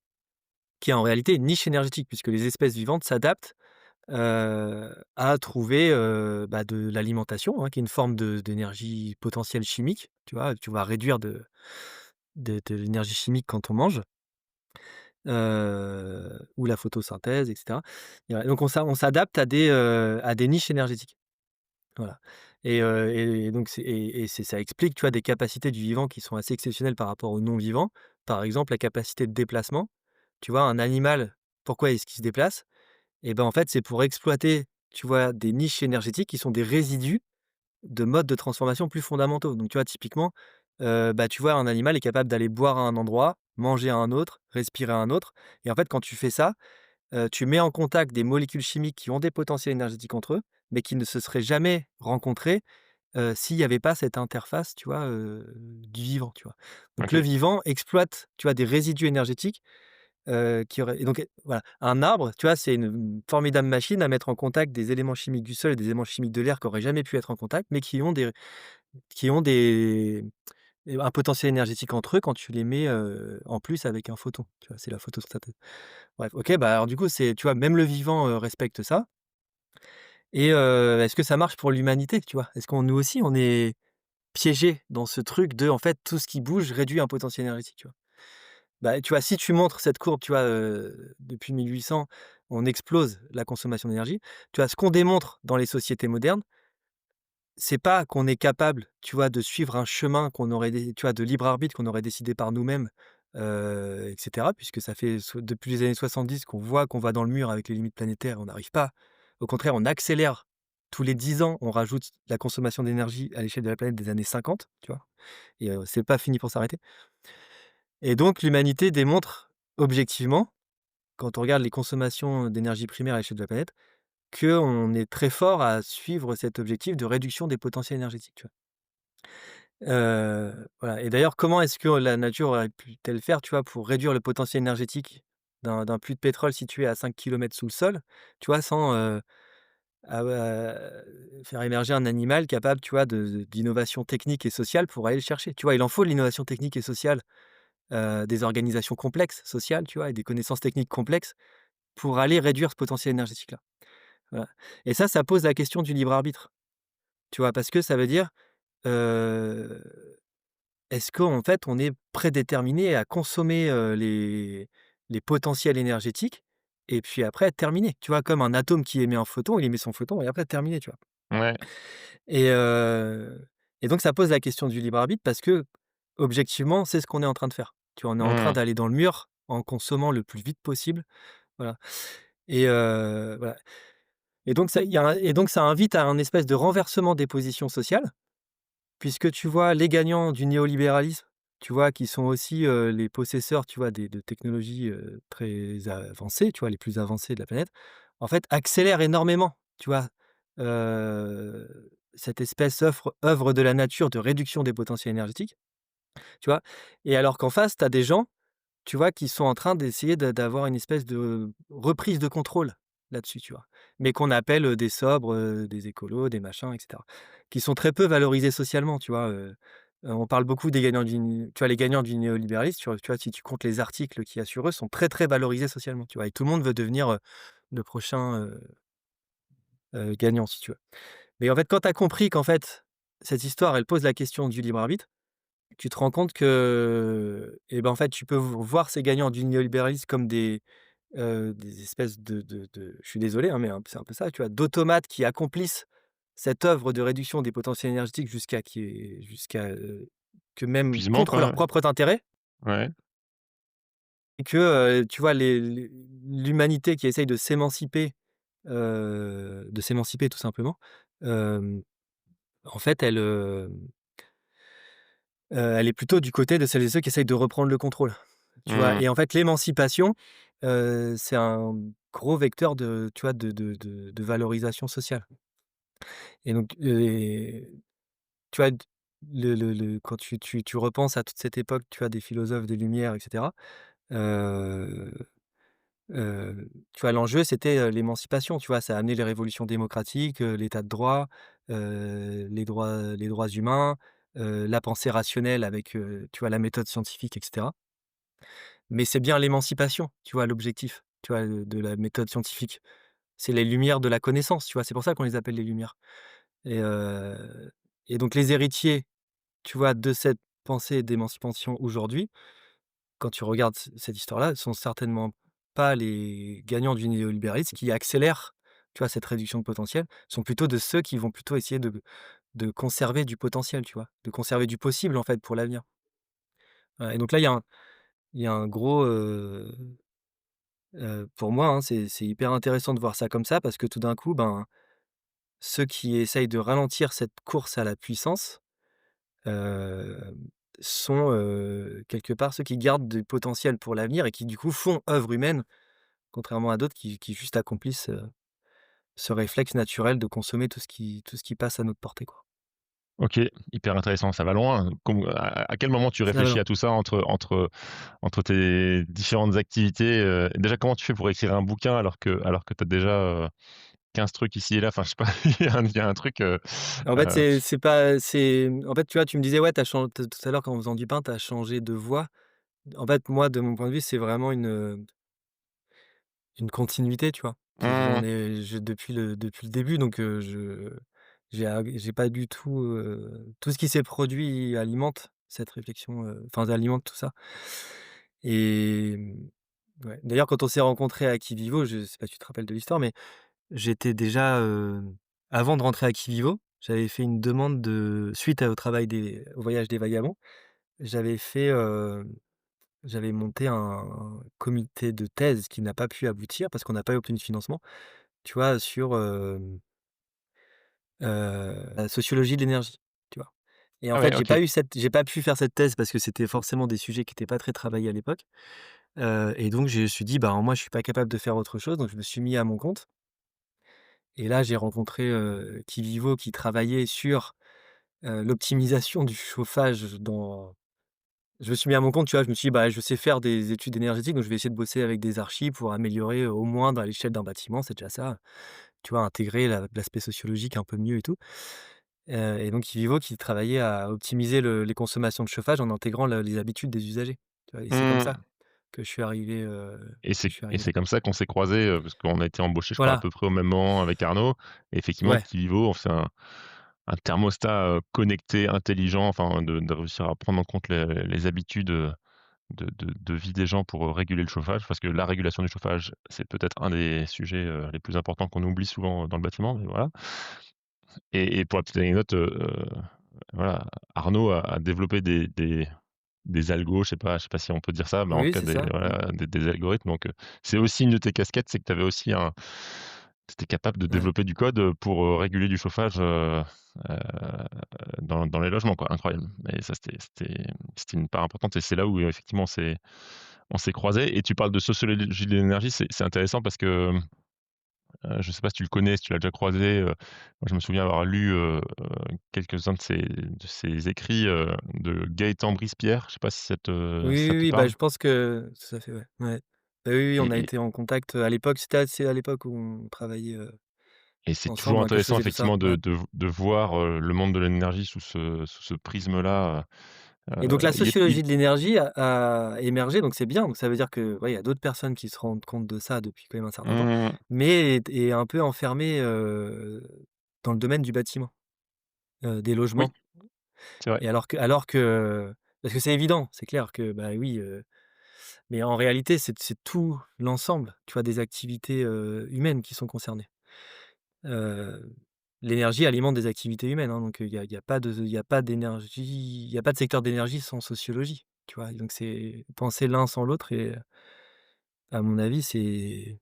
qui est en réalité une niche énergétique puisque les espèces vivantes s'adaptent, à trouver, bah, de l'alimentation, hein, qui est une forme d'énergie potentielle chimique, tu vois? Tu vas réduire de l'énergie chimique quand on mange, ou la photosynthèse et cetera. Et ouais, donc on s'adapte à des niches énergétiques. Voilà et donc c'est ça explique, tu vois, des capacités du vivant qui sont assez exceptionnelles par rapport au non-vivant. Par exemple, la capacité de déplacement. Tu vois, un animal, pourquoi est-ce qu'il se déplace? Et ben, en fait, c'est pour exploiter, tu vois, des niches énergétiques qui sont des résidus de modes de transformation plus fondamentaux. Donc, tu vois, typiquement, bah, tu vois, un animal est capable d'aller boire à un endroit, manger à un autre, respirer à un autre et en fait, quand tu fais ça, tu mets en contact des molécules chimiques qui ont des potentiels énergétiques entre eux, mais qui ne se seraient jamais rencontrées, s'il n'y avait pas cette interface, tu vois, du vivant, tu vois? Donc le OK. vivant exploite, tu vois, des résidus énergétiques, qui auraient et donc voilà, un arbre, tu vois, c'est une formidable machine à mettre en contact des éléments chimiques du sol et des éléments chimiques de l'air qui auraient jamais pu être en contact, mais qui ont un potentiel énergétique entre eux quand tu les mets, en plus avec un photon, tu vois? C'est la photosynthèse. Bref, OK, bah, alors du coup, c'est tu vois, même le vivant, respecte ça et est-ce que ça marche pour l'humanité, tu vois? Est-ce qu'on nous aussi, on est piégés dans ce truc de, en fait, tout ce qui bouge réduit un potentiel énergétique, tu vois? Bah, tu vois, si tu montres cette courbe, tu vois, depuis 1800, on explose la consommation d'énergie. Tu vois, ce qu'on démontre dans les sociétés modernes, c'est pas qu'on est capable, tu vois, de suivre un chemin qu'on aurait dé tu vois, de libre arbitre qu'on aurait décidé par nous-mêmes, et cetera, puisque ça fait depuis les années 70 qu'on voit qu'on va dans le mur avec les limites planétaires, on n'arrive pas. Au contraire, on accélère. Tous les 10 ans, on rajoute la consommation d'énergie à l'échelle de la planète des années 50, tu vois? Et c'est pas fini pour s'arrêter et donc l'humanité démontre objectivement, quand on regarde les consommations d'énergie primaire à l'échelle de la planète, qu'on est très fort à suivre cet objectif de réduction des potentiels énergétiques, tu vois? Voilà et d'ailleurs, comment est-ce que la nature aurait pu-t-elle faire, tu vois, pour réduire le potentiel énergétique d'un puits de pétrole situé à 5 kilomètres sous le sol, tu vois, sans, faire émerger un animal capable, tu vois, d'innovation technique et sociale pour aller le chercher, tu vois? Il en faut de l'innovation technique et sociale, des organisations complexes, sociales, tu vois? Et des connaissances techniques complexes pour aller réduire ce potentiel énergétique-là. Voilà et ça pose la question du libre arbitre, tu vois? Parce que ça veut dire, heu est-ce qu'en fait, on est prédéterminé à consommer, les potentiels énergétiques et puis après terminé? Tu vois? Comme un atome qui émet un photon, il émet son photon et après terminé, tu vois? Ouais. Et donc ça pose la question du libre arbitre parce que objectivement, c'est ce qu'on est en train de faire. Tu vois? On est en train Mmh. d'aller dans le mur en consommant le plus vite possible, voilà et voilà et donc ça il y a un et donc ça invite à un espèce de renversement des positions sociales. Puisque tu vois les gagnants du néolibéralisme, tu vois, qui sont aussi, les possesseurs, tu vois, des de technologies, très avancées, tu vois, les plus avancées de la planète, en fait, accélèrent énormément, tu vois, cette espèce œuvre de la nature de réduction des potentiels énergétiques, tu vois? Et alors qu'en face, tu as des gens tu vois, qui sont en train d'essayer d'avoir une espèce de reprise de contrôle là-dessus, tu vois? Mais qu'on appelle, des sobres, des écolos, des machins et cetera. Qui sont très peu valorisés socialement, tu vois? On parle beaucoup des gagnants tu vois, les gagnants du néolibéralisme, tu vois, si tu comptes les articles qu'il y a sur eux, sont très, très valorisés socialement, tu vois? Et tout le monde veut devenir, le prochain, gagnant, si tu veux. Mais en fait, quand tu as compris qu'en fait, cette histoire, elle pose la question du libre arbitre, tu te rends compte que, et ben, en fait, tu peux voir ces gagnants du néolibéralisme comme des espèces de je suis désolé, hein, mais c'est un peu ça, tu vois? D'automates qui accomplissent cette œuvre de réduction des potentiels énergétiques jusqu'à, que même Épuisement, contre leurs quoi. propres intérêts Ouais. et que, tu vois, l'humanité qui essaye de s'émanciper tout simplement, hem, en fait, elle est plutôt du côté de celles et ceux qui essayent de reprendre le contrôle, tu vois? Mmh. Et en fait, l'émancipation, c'est un gros vecteur de tu vois, de valorisation sociale et donc tu vois, quand tu repenses à toute cette époque, tu vois, des philosophes des Lumières et cetera, heu tu vois, l'enjeu, c'était, l'émancipation, tu vois? Ça a amené les révolutions démocratiques, l'état de droit, les droits humains, la pensée rationnelle avec, tu vois, la méthode scientifique et cetera. Mais c'est bien l'émancipation, tu vois, l'objectif, tu vois, de la méthode scientifique. C'est les lumières de la connaissance, tu vois? C'est pour ça qu'on les appelle les lumières et donc les héritiers, tu vois, de cette pensée d'émancipation aujourd'hui, quand tu regardes cette histoire-là, sont certainement pas les gagnants du néolibéralisme qui accélèrent, tu vois, cette réduction de potentiel, sont plutôt de ceux qui vont plutôt essayer de conserver du potentiel, tu vois? De conserver du possible, en fait, pour l'avenir. Voilà et donc là, il y a un gros, pour moi, hein, c'est hyper intéressant de voir ça comme ça parce que tout d'un coup, ben, ceux qui essayent de ralentir cette course à la puissance, hem, sont, quelque part ceux qui gardent du potentiel pour l'avenir et qui du coup font œuvre humaine, contrairement à d'autres qui juste accomplissent, ce réflexe naturel de consommer tout ce qui passe à notre portée, quoi. OK, hyper intéressant, ça va loin. À quel moment tu Ça va réfléchis loin. à tout ça entre tes différentes activités, déjà comment tu fais pour écrire un bouquin alors que tu as déjà, 15 trucs ici et là? Enfin je sais pas, il y a un truc, En fait, heu c'est pas c'est en fait, tu vois, tu me disais: «Ouais, tu as chan tout à l'heure quand en faisant du pain, tu as changé de voix». En fait, moi, de mon point de vue, c'est vraiment une continuité, tu vois? mmh, Depuis le début, donc j'ai pas du tout, tout ce qui s'est produit alimente cette réflexion, enfin alimente tout ça et ouais. D'ailleurs, quand on s'est rencontrés à Kivivo, je sais pas si tu te rappelles de l'histoire, mais j'étais déjà, avant de rentrer à Kivivo, j'avais fait une demande de suite au voyage des vagabonds, j'avais fait, j'avais monté un comité de thèse qui n'a pas pu aboutir parce qu'on n'a pas obtenu de financement, tu vois? Sur, la sociologie de l'énergie, tu vois? Et en ah fait, ouais, OK. j'ai pas pu faire cette thèse parce que c'était forcément des sujets qui étaient pas très travaillés à l'époque, et donc je me suis dit: «Bah, moi, je suis pas capable de faire autre chose», donc je me suis mis à mon compte et là, j'ai rencontré, Kivivo qui travaillait sur, l'optimisation du chauffage dans je me suis mis à mon compte, tu vois? Je me suis dit: «Bah, je sais faire des études énergétiques, donc je vais essayer de bosser avec des archis pour améliorer, au moins dans l'échelle d'un bâtiment, c'est déjà ça». Tu vois? Intégrer l'aspect sociologique un peu mieux et tout, et donc Vivo qui travaillait à optimiser les consommations de chauffage en intégrant les habitudes des usagers, tu vois? Et c'est comme ça Mmh. que je suis arrivé, Et que c'est je suis et arrivé là. c'est comme ça qu'on s'est croisés, parce qu'on a été embauchés, je crois, à Voilà, peu près au même moment avec Arnaud. Et effectivement, ouais, Kivivo, c'est un thermostat, connecté, intelligent, enfin de réussir à prendre en compte les habitudes, de vie des gens pour, réguler le chauffage. Parce que la régulation du chauffage, c'est peut-être un des sujets, les plus importants qu'on oublie souvent dans le bâtiment, mais voilà. Et pour la petite anecdote, voilà, Arnaud a développé des algos, je sais pas si on peut dire ça, mais en tout oui, cas c'est ça, mmh, des algorithmes. Donc, c'est aussi une de tes casquettes, c'est que tu étais capable de ouais. développer du code, pour, réguler du chauffage, heu, dans les logements, quoi. Incroyable. Et ça, c'était une part importante et c'est là où effectivement on s'est croisés. Et tu parles de sociologie de l'énergie, c'est intéressant parce que, je sais pas si tu le connais, si tu l'as déjà croisé. Moi je me souviens avoir lu, quelques-uns de ses écrits, de Gaëtan Brispierre. Je sais pas si Oui, si ça oui, te oui, bah, parle? je pense que tout à fait, ouais, ouais. Bah, oui, oui, on a Et été en contact, à l'époque, c'est à l'époque où on travaillait, c'est ensemble, toujours hein, que je intéressant faisais tout ça, effectivement de ouais. de de voir, le monde de l'énergie sous ce prisme-là. Et donc la Il sociologie de l'énergie a émergé, donc c'est bien. Donc ça veut dire que, ouais, il y a d'autres personnes qui se rendent compte de ça depuis quand même un certain temps, mmh, mais est un peu enfermée, dans le domaine du bâtiment, des oui, logements c'est vrai. et alors que parce que c'est évident, c'est clair que, bah, oui, mais en réalité, c'est tout l'ensemble, tu vois, des activités, humaines qui sont concernées. Heu, L'énergie alimente des activités humaines, hein, donc il y a pas d'énergie il y a pas de secteur d'énergie sans sociologie, tu vois? Donc c'est penser l'un sans l'autre et à mon avis, c'est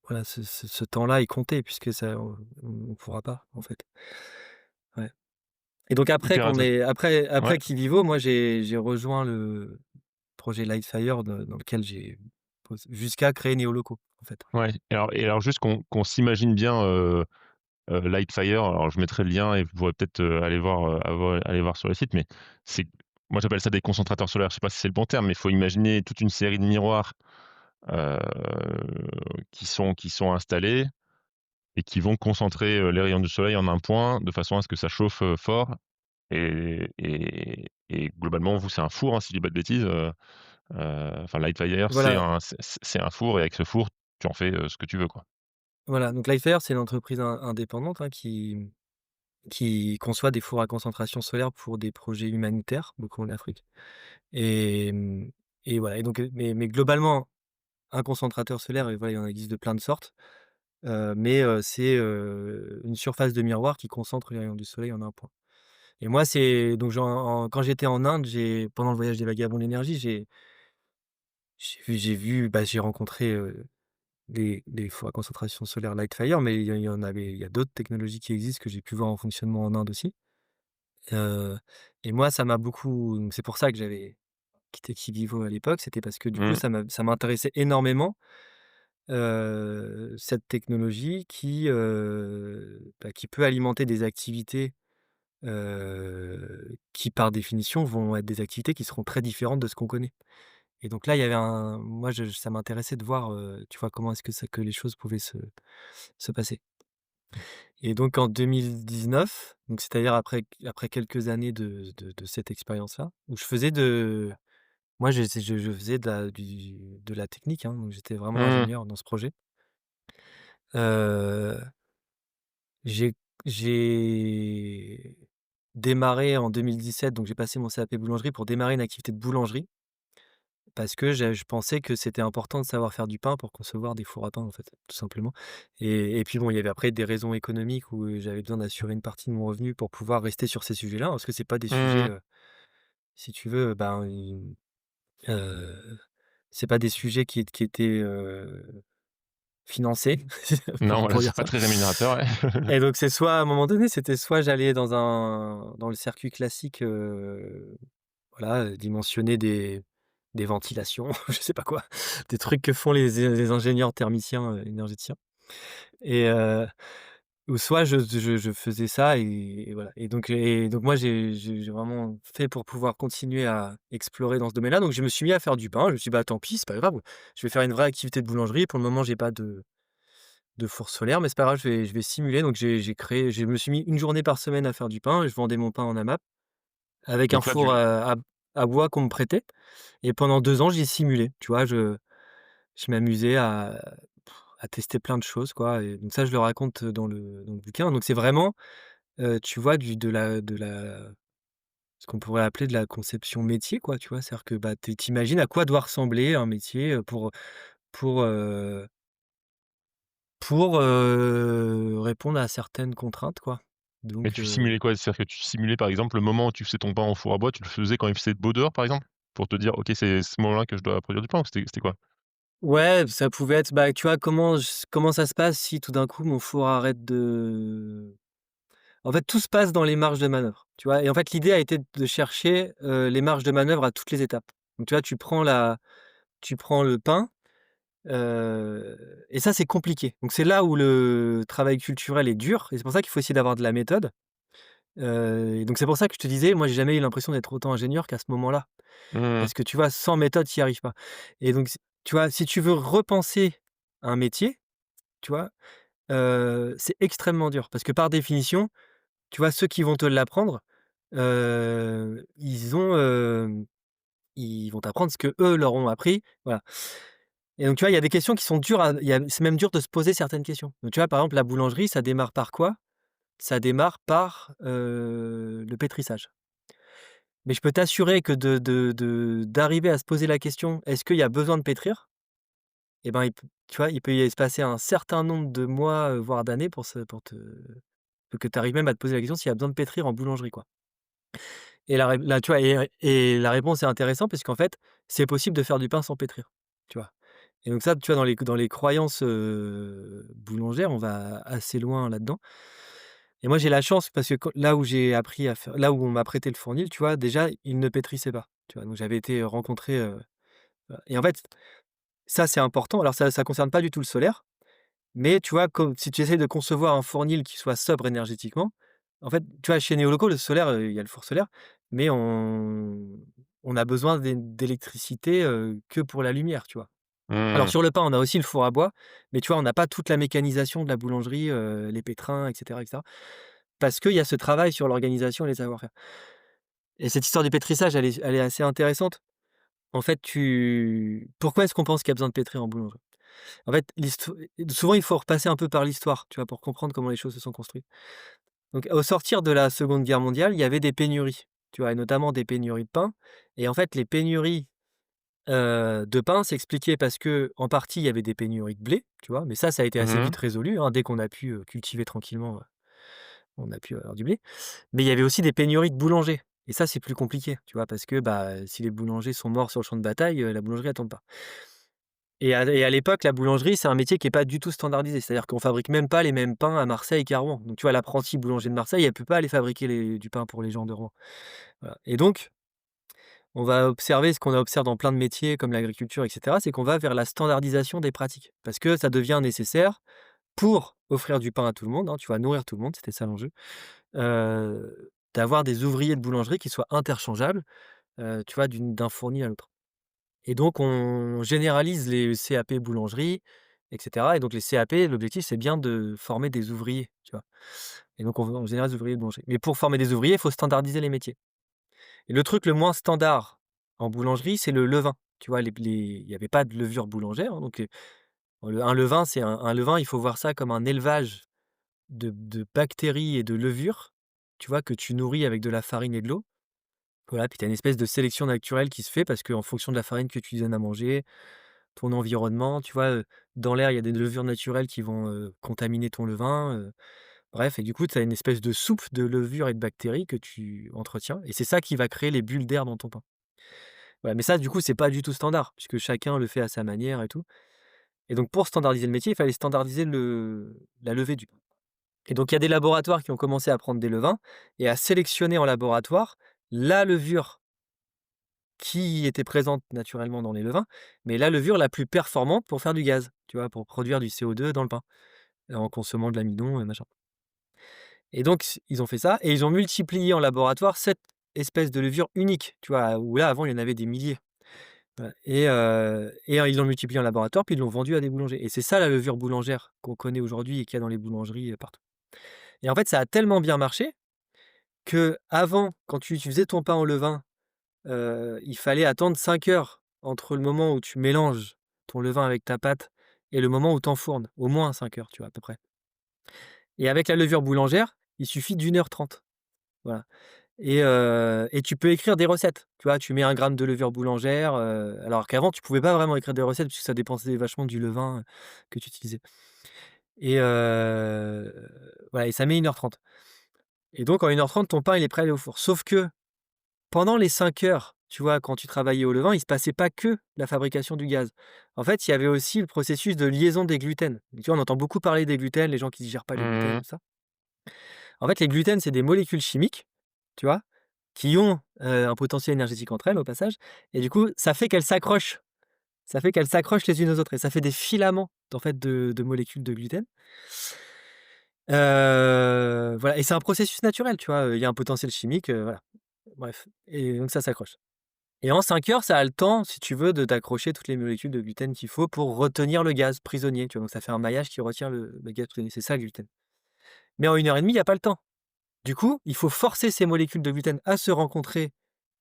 voilà, ce temps-là est compté puisque ça on pourra pas, en fait. Ouais et donc après Hyper qu'on intéressant. est Ouais, après Kivivo, moi j'ai rejoint le projet Lightfire dans lequel j'ai posé jusqu'à créer Néoloco, en fait. ouais. Et alors juste qu'on s'imagine bien, Lightfire. Alors je mettrai le lien et vous pourrez peut-être, aller voir sur le site. Mais c'est moi j'appelle ça des concentrateurs solaires. Je sais pas si c'est le bon terme, mais il faut imaginer toute une série de miroirs, heu, qui sont installés et qui vont concentrer, les rayons du soleil en un point, de façon à ce que ça chauffe, fort. Et globalement, vous, c'est un four, hein, si je dis pas de bêtises. Enfin Lightfire, c'est Voilà, un four, et avec ce four, tu en fais, ce que tu veux, quoi. voilà, donc Lightfire, c'est l'entreprise indépendante, hein, qui conçoit des fours à concentration solaire pour des projets humanitaires, beaucoup en Afrique et et voilà et donc mais globalement, un concentrateur solaire et voilà, il en existe de plein de sortes. mais c'est, une surface de miroir qui concentre les rayons du soleil en un point. Et moi, c'est donc quand j'étais en Inde, pendant le voyage des vagabonds de l'énergie, j'ai rencontré, les fours à concentration solaire Lightfire, mais il y a d'autres technologies qui existent que j'ai pu voir en fonctionnement en Inde aussi. Heu et moi, ça m'a beaucoup donc c'est pour ça que j'avais quitté Kivivo à l'époque, c'était parce que du coup, Mmh. ça m'intéressait énormément, cette technologie qui peut alimenter des activités, qui par définition vont être des activités qui seront très différentes de ce qu'on connaît. Et donc là, il y avait un moi je ça m'intéressait de voir, tu vois, comment est-ce que les choses pouvaient se passer. Et donc en 2019, donc c'est-à-dire après quelques années de cette expérience-là, où je faisais de la technique, hein, donc j'étais vraiment Mmh. ingénieur dans ce projet. Heu, j'ai j'ai démarré en 2017, donc j'ai passé mon CAP boulangerie pour démarrer une activité de boulangerie parce que je pensais que c'était important de savoir faire du pain pour concevoir des fours à pain, en fait, tout simplement. Et puis bon, il y avait après des raisons économiques où j'avais besoin d'assurer une partie de mon revenu pour pouvoir rester sur ces sujets-là, parce que c'est pas des sujets, Mmh. si tu veux, c'est pas des sujets qui étaient, financés, Non, voilà, pour c'est dire pas ça. très rémunérateur, ouais. Et donc c'est soit à un moment donné, c'était soit j'allais dans le circuit classique, voilà, dimensionner des ventilations, je sais pas quoi, des trucs que font les ingénieurs thermiciens, énergéticiens. Et ou soit je faisais ça et voilà. Et donc moi j'ai vraiment fait pour pouvoir continuer à explorer dans ce domaine-là. Donc je me suis mis à faire du pain. Je me suis dit: «Bah, tant pis, c'est pas grave, je vais faire une vraie activité de boulangerie. Pour le moment, j'ai pas de four solaire, mais c'est pas grave, je vais simuler». Donc je me suis mis une journée par semaine à faire du pain et je vendais mon pain en AMAP avec un Donc là, four, tu à bois qu'on me prêtait. Et pendant 2 ans, j'ai simulé, tu vois? Je m'amusais à tester plein de choses, quoi. Et donc ça, je le raconte dans le bouquin. Donc c'est vraiment, tu vois, du de la ce qu'on pourrait appeler de la conception métier, quoi, tu vois? C'est-à-dire que, bah, tu à quoi doit ressembler un métier, pour, heu répondre à certaines contraintes, quoi. mais Donc tu simulais quoi? C'est-à-dire que tu simulais, par exemple, le moment où tu faisais ton pain au four à bois, tu le faisais quand il faisait beau dehors, par exemple? Pour te dire: «OK, c'est ce moment-là que je dois produire du pain» ou c'était quoi? ouais, ça pouvait être, bah, tu vois, comment ça se passe si tout d'un coup mon four arrête en fait, tout se passe dans les marges de manœuvre, tu vois? Et en fait, l'idée a été de chercher, les marges de manœuvre à toutes les étapes. Donc tu vois, tu prends le pain, et ça, c'est compliqué. Donc c'est là où le travail culturel est dur et c'est pour ça qu'il faut essayer d'avoir de la méthode. Et donc c'est pour ça que je te disais, moi, j'ai jamais eu l'impression d'être autant ingénieur qu'à ce moment-là. Mmh. Parce que tu vois, sans méthode, tu y arrives pas. Et donc tu vois, si tu veux repenser un métier, tu vois, c'est extrêmement dur parce que par définition, tu vois, ceux qui vont te l'apprendre, ils vont t'apprendre ce que eux leur ont appris, voilà. Et donc tu vois, il y a des questions qui sont dures à il y a c'est même dur de se poser certaines questions. Donc tu vois, par exemple, la boulangerie, ça démarre par quoi? Ça démarre par, le pétrissage. Mais je peux t'assurer que d'arriver à se poser la question: «Est-ce qu'il y a besoin de pétrir?» Et ben, tu vois, il peut y se passer un certain nombre de mois, voire d'années pour que tu arrives même à te poser la question s'il y a besoin de pétrir en boulangerie, quoi. Et tu vois, et la réponse est intéressante parce qu'en fait, c'est possible de faire du pain sans pétrir, tu vois? Et donc ça, tu vois, dans les croyances, boulangères, on va assez loin là-dedans. Et moi, j'ai la chance parce que là où j'ai appris à faire là où on m'a prêté le fournil, tu vois, déjà, il ne pétrissait pas, tu vois? Donc j'avais été rencontrer, et en fait, ça, c'est important. Alors ça concerne pas du tout le solaire, mais tu vois, comme si tu essaies de concevoir un fournil qui soit sobre énergétiquement, en fait, tu vois, chez Neoloco, le solaire, il y a le four solaire, mais on a besoin d'électricité, que pour la lumière, tu vois? Alors Mmh. sur le pain, on a aussi le four à bois, mais tu vois, on n'a pas toute la mécanisation de la boulangerie, les pétrins et cetera. Parce qu'il y a ce travail sur l'organisation et les savoir-faire. Et cette histoire du pétrissage, elle est assez intéressante. En fait, pourquoi est-ce qu'on pense qu'il y a besoin de pétrir en boulangerie? En fait, souvent, il faut repasser un peu par l'histoire, tu vois, pour comprendre comment les choses se sont construites. Donc au sortir de la Seconde Guerre mondiale, il y avait des pénuries, tu vois? Et notamment des pénuries de pain. Et en fait, les pénuries, de pain s'expliquait parce que en partie, il y avait des pénuries de blé, tu vois? Mais ça a été assez Mmh. vite résolu, hein. Dès qu'on a pu, cultiver tranquillement, on a pu avoir du blé. Mais il y avait aussi des pénuries de boulangers et ça, c'est plus compliqué, tu vois? Parce que, bah, si les boulangers sont morts sur le champ de bataille, la boulangerie, elle tourne pas. Et à l'époque, la boulangerie, c'est un métier qui est pas du tout standardisé. C'est-à-dire qu'on fabrique même pas les mêmes pains à Marseille qu'à Rouen. Donc tu vois, l'apprenti boulanger de Marseille, elle peut pas aller fabriquer du pain pour les gens de Rouen. Voilà et donc on va observer ce qu'on observe dans plein de métiers comme l'agriculture et cetera, c'est qu'on va vers la standardisation des pratiques. Parce que ça devient nécessaire pour offrir du pain à tout le monde, hein, tu vois? Nourrir tout le monde, c'était ça l'enjeu, d'avoir des ouvriers de boulangerie qui soient interchangeables, tu vois? D'un fournil à l'autre. Et donc on généralise les CAP boulangerie et cetera et donc les CAP, l'objectif, c'est bien de former des ouvriers, tu vois? Et donc on généralise des ouvriers de boulangerie. Mais pour former des ouvriers, il faut standardiser les métiers. Et le truc le moins standard en boulangerie, c'est le levain. Tu vois? Il y avait pas de levure boulangère, hein, donc un levain, un levain, il faut voir ça comme un élevage de bactéries et de levures, tu vois? Que tu nourris avec de la farine et de l'eau. Voilà, puis tu as une espèce de sélection naturelle qui se fait parce qu'en fonction de la farine que tu lui donnes à manger, ton environnement, tu vois? Dans l'air, il y a des levures naturelles qui vont, contaminer ton levain, bref et du coup, tu as une espèce de soupe de levures et de bactéries que tu entretiens et c'est ça qui va créer les bulles d'air dans ton pain. Ouais, mais ça, du coup, c'est pas du tout standard puisque chacun le fait à sa manière et tout et donc pour standardiser le métier, il fallait standardiser la levée du pain et donc il y a des laboratoires qui ont commencé à prendre des levains et à sélectionner en laboratoire la levure qui était présente naturellement dans les levains, mais la levure la plus performante pour faire du gaz, tu vois? Pour produire du CO2 dans le pain, en consommant de l'amidon et machin et donc ils ont fait ça et ils ont multiplié en laboratoire cette espèce de levure unique, tu vois? Où là, avant, il y en avait des milliers. Voilà et ils l'ont multiplié en laboratoire, puis ils l'ont vendu à des boulangers et c'est ça la levure boulangère qu'on connaît aujourd'hui et qu'il y a dans les boulangeries, partout et en fait, ça a tellement bien marché qu'avant, quand tu faisais ton pain au levain, il fallait attendre 5 heures entre le moment où tu mélanges ton levain avec ta pâte et le moment où tu enfournes. Au moins 5 heures, tu vois, à peu près et avec la levure boulangère, il suffit d'1 h 30. Voilà et tu peux écrire des recettes. Tu vois? Tu mets 1 gramme de levure boulangère, alors qu'avant tu pouvais pas vraiment écrire des recettes puisque ça dépendait vachement du levain, que tu utilisais et voilà et ça met 1 h 30 et donc en 1 h 30 ton pain il est prêt à aller au four. Sauf que pendant les 5 heures, tu vois, quand tu travaillais au levain, il se passait pas que la fabrication du gaz. En fait, il y avait aussi le processus de liaison des gluten. Tu vois, on entend beaucoup parler des gluten, les gens qui digèrent pas les gluten, Mmh. tout ça. En fait, les gluten, c'est des molécules chimiques, tu vois, qui ont, un potentiel énergétique entre elles, au passage et du coup, ça fait qu'elles s'accrochent. Ça fait qu'elles s'accrochent les unes aux autres et ça fait des filaments, en fait, de molécules de gluten. Voilà et c'est un processus naturel, tu vois? Il y a un potentiel chimique, voilà. Bref et donc ça s'accroche. Et en 5 heures, ça a le temps, si tu veux, de t'accrocher toutes les molécules de gluten qu'il faut pour retenir le gaz prisonnier, tu vois? Donc ça fait un maillage qui retient le gaz prisonnier, c'est ça le gluten. Mais en 1 h 30, il y a pas le temps. Du coup, il faut forcer ces molécules de gluten à se rencontrer,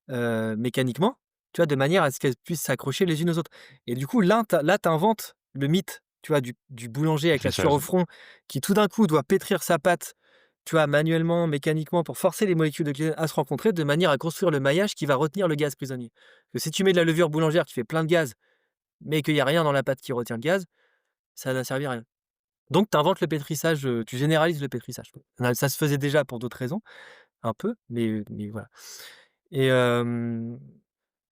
mécaniquement, tu vois? De manière à ce qu'elles puissent s'accrocher les unes aux autres. Et du coup, là, tu inventes le mythe, tu vois? Du boulanger avec la sueur au Pétrissage. front qui tout d'un coup doit pétrir sa pâte, tu vois? Manuellement, mécaniquement pour forcer les molécules de gluten à se rencontrer de manière à construire le maillage qui va retenir le gaz prisonnier. Que si tu mets de la levure boulangère qui fait plein de gaz, mais qu'il y a rien dans la pâte qui retient le gaz, ça n'a servi à rien. Donc tu inventes le pétrissage, tu généralises le pétrissage, quoi. Ça se faisait déjà pour d'autres raisons, un peu, mais voilà. Et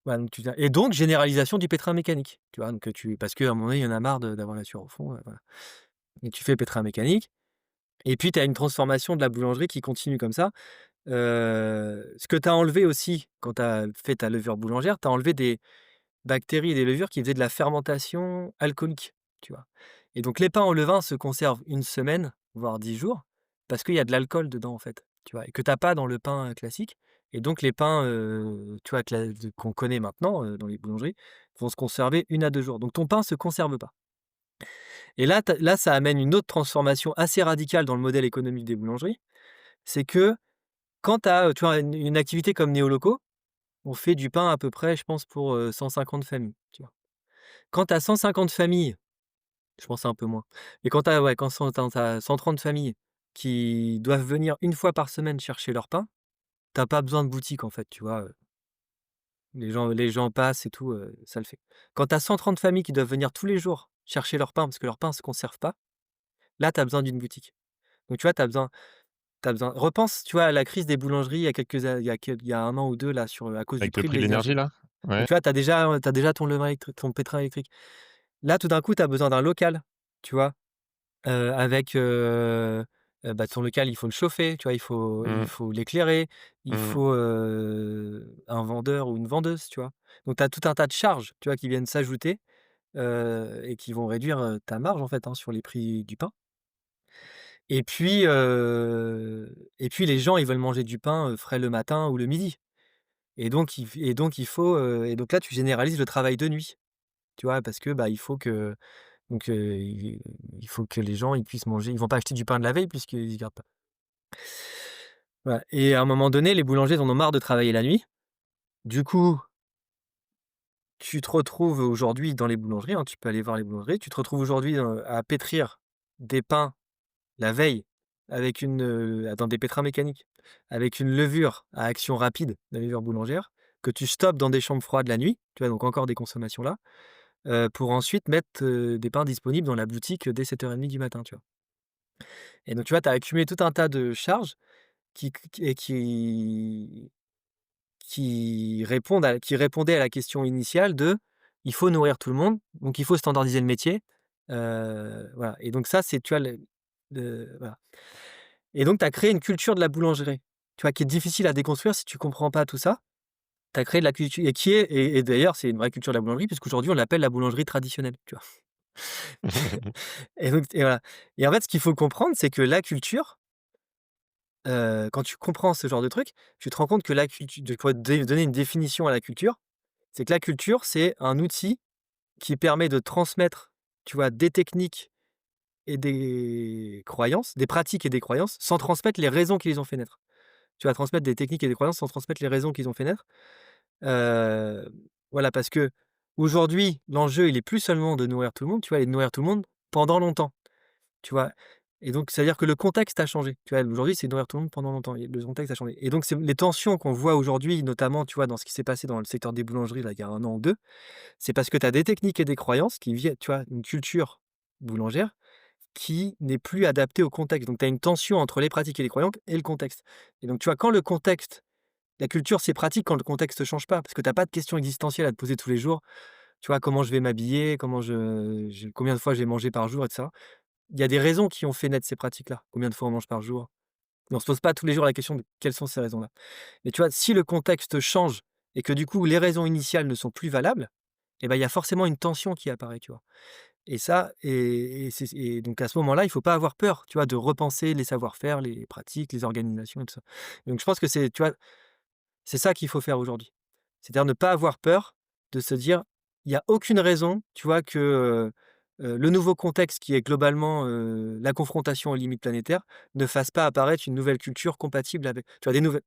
voilà, donc et donc généralisation du pétrin mécanique, tu vois? Donc parce qu'à un moment donné, il y en a marre d'avoir la sueur au fond, voilà. Et tu fais pétrin mécanique et puis tu as une transformation de la boulangerie qui continue comme ça. Ce que tu as enlevé aussi quand tu as fait ta levure boulangère, tu as enlevé des bactéries et des levures qui faisaient de la fermentation alcoolique, tu vois? Et donc les pains au levain se conservent 1 semaine, voire 10 jours, parce qu'il y a de l'alcool dedans, en fait, tu vois? Et que tu as pas dans le pain, classique et donc les pains, tu vois, qu'on connaît maintenant, dans les boulangeries, vont se conserver 1 à 2 jours. Donc ton pain se conserve pas et là, ça amène une autre transformation assez radicale dans le modèle économique des boulangeries. C'est que quand tu as, tu vois, une activité comme Néolocaux, on fait du pain à peu près, je pense, pour, 150 familles, tu vois? Quand tu as 150 familles, je pense un peu moins, mais quand tu as ouais, quand tu as 130 familles qui doivent venir 1 fois par semaine chercher leur pain, tu as pas besoin de boutique en fait, tu vois? Les gens passent et tout, ça le fait. Quand tu as 130 familles qui doivent venir tous les jours chercher leur pain parce que leur pain se conserve pas, là, tu as besoin d'une boutique. Donc tu vois, tu as besoin repense, tu vois, à la crise des boulangeries il y a quelques a il y a 1 an ou 2 là à cause du Avec le prix de prix de l'énergie l'énergie. là? Donc Ouais. tu vois, tu as déjà ton levain électrique, ton pétrin électrique. Là, tout d'un coup, tu as besoin d'un local, tu vois? Avec, bah, ton local, il faut le chauffer, tu vois? Il Mmh. faut l'éclairer, il Mmh. faut, un vendeur ou une vendeuse, tu vois? Donc tu as tout un tas de charges, tu vois, qui viennent s'ajouter, et qui vont réduire, ta marge, en fait, hein, sur les prix du pain. Et puis les gens, ils veulent manger du pain, frais le matin ou le midi. Et donc il faut, et donc là, tu généralises le travail de nuit, tu vois? Parce que, bah, il faut que les gens, ils puissent manger, ils vont pas acheter du pain de la veille puisqu'ils gardent pas. Voilà, et à un moment donné, les boulangers, ils en ont marre de travailler la nuit. Du coup, tu te retrouves aujourd'hui dans les boulangeries, hein, tu peux aller voir les boulangeries, tu te retrouves aujourd'hui, à pétrir des pains la veille avec dans des pétrins mécaniques, avec une levure à action rapide, la levure boulangère, que tu stoppes dans des chambres froides la nuit, tu vois? Donc encore des consommations là, pour ensuite mettre, des pains disponibles dans la boutique dès 7:30 du matin, tu vois? Et donc tu vois, tu as accumulé tout un tas de charges qui répondaient à la question initiale de: «Il faut nourrir tout le monde, donc il faut standardiser le métier». Voilà, et donc ça, c'est, tu vois, voilà, et donc tu as créé une culture de la boulangerie, tu vois, qui est difficile à déconstruire si tu comprends pas tout ça. Tu as créé de la culture et qui est et d'ailleurs, c'est une vraie culture de la boulangerie puisqu'aujourd'hui on l'appelle la boulangerie traditionnelle, tu vois? Et voilà, et en fait, ce qu'il faut comprendre, c'est que la culture, quand tu comprends ce genre de truc, tu te rends compte que la culture, pour donner une définition à la culture, c'est que la culture, c'est un outil qui permet de transmettre, tu vois, des techniques et des croyances, des pratiques et des croyances, sans transmettre les raisons qui les ont fait naître. Tu vas transmettre des techniques et des croyances sans transmettre les raisons qu'ils ont fait naître. Heu, voilà, parce qu'aujourd'hui, l'enjeu, il est plus seulement de nourrir tout le monde, tu vois? Et de nourrir tout le monde pendant longtemps. Tu vois? Et donc, c'est-à-dire que le contexte a changé. Tu vois? Aujourd'hui, c'est nourrir tout le monde pendant longtemps et le contexte a changé, et donc c'est les tensions qu'on voit aujourd'hui, notamment, tu vois, dans ce qui s'est passé dans le secteur des boulangeries, là, il y a 1 an ou 2, c'est parce que tu as des techniques et des croyances qui viennent, tu vois, une culture boulangère qui n'est plus adaptée au contexte. Donc tu as une tension entre les pratiques et les croyances et le contexte, et donc tu vois, quand le contexte la culture, c'est pratique quand le contexte ne change pas, parce que tu as pas de questions existentielles à te poser tous les jours. Tu vois? Comment je vais m'habiller? Combien de fois je vais manger par jour et cetera. Il y a des raisons qui ont fait naître ces pratiques-là. Combien de fois on mange par jour? Mais on se pose pas tous les jours la question de quelles sont ces raisons-là. Mais tu vois, si le contexte change et que du coup les raisons initiales ne sont plus valables, et ben, il y a forcément une tension qui apparaît, tu vois? Et donc à ce moment-là, il faut pas avoir peur, tu vois, de repenser les savoir-faire, les pratiques, les organisations et tout ça. Donc je pense que c'est, tu vois, c'est ça qu'il faut faire aujourd'hui. C'est-à-dire ne pas avoir peur de se dire: «Il y a aucune raison», tu vois, que, le nouveau contexte qui est globalement, la confrontation aux limites planétaires, ne fasse pas apparaître une nouvelle culture compatible avec, tu vois,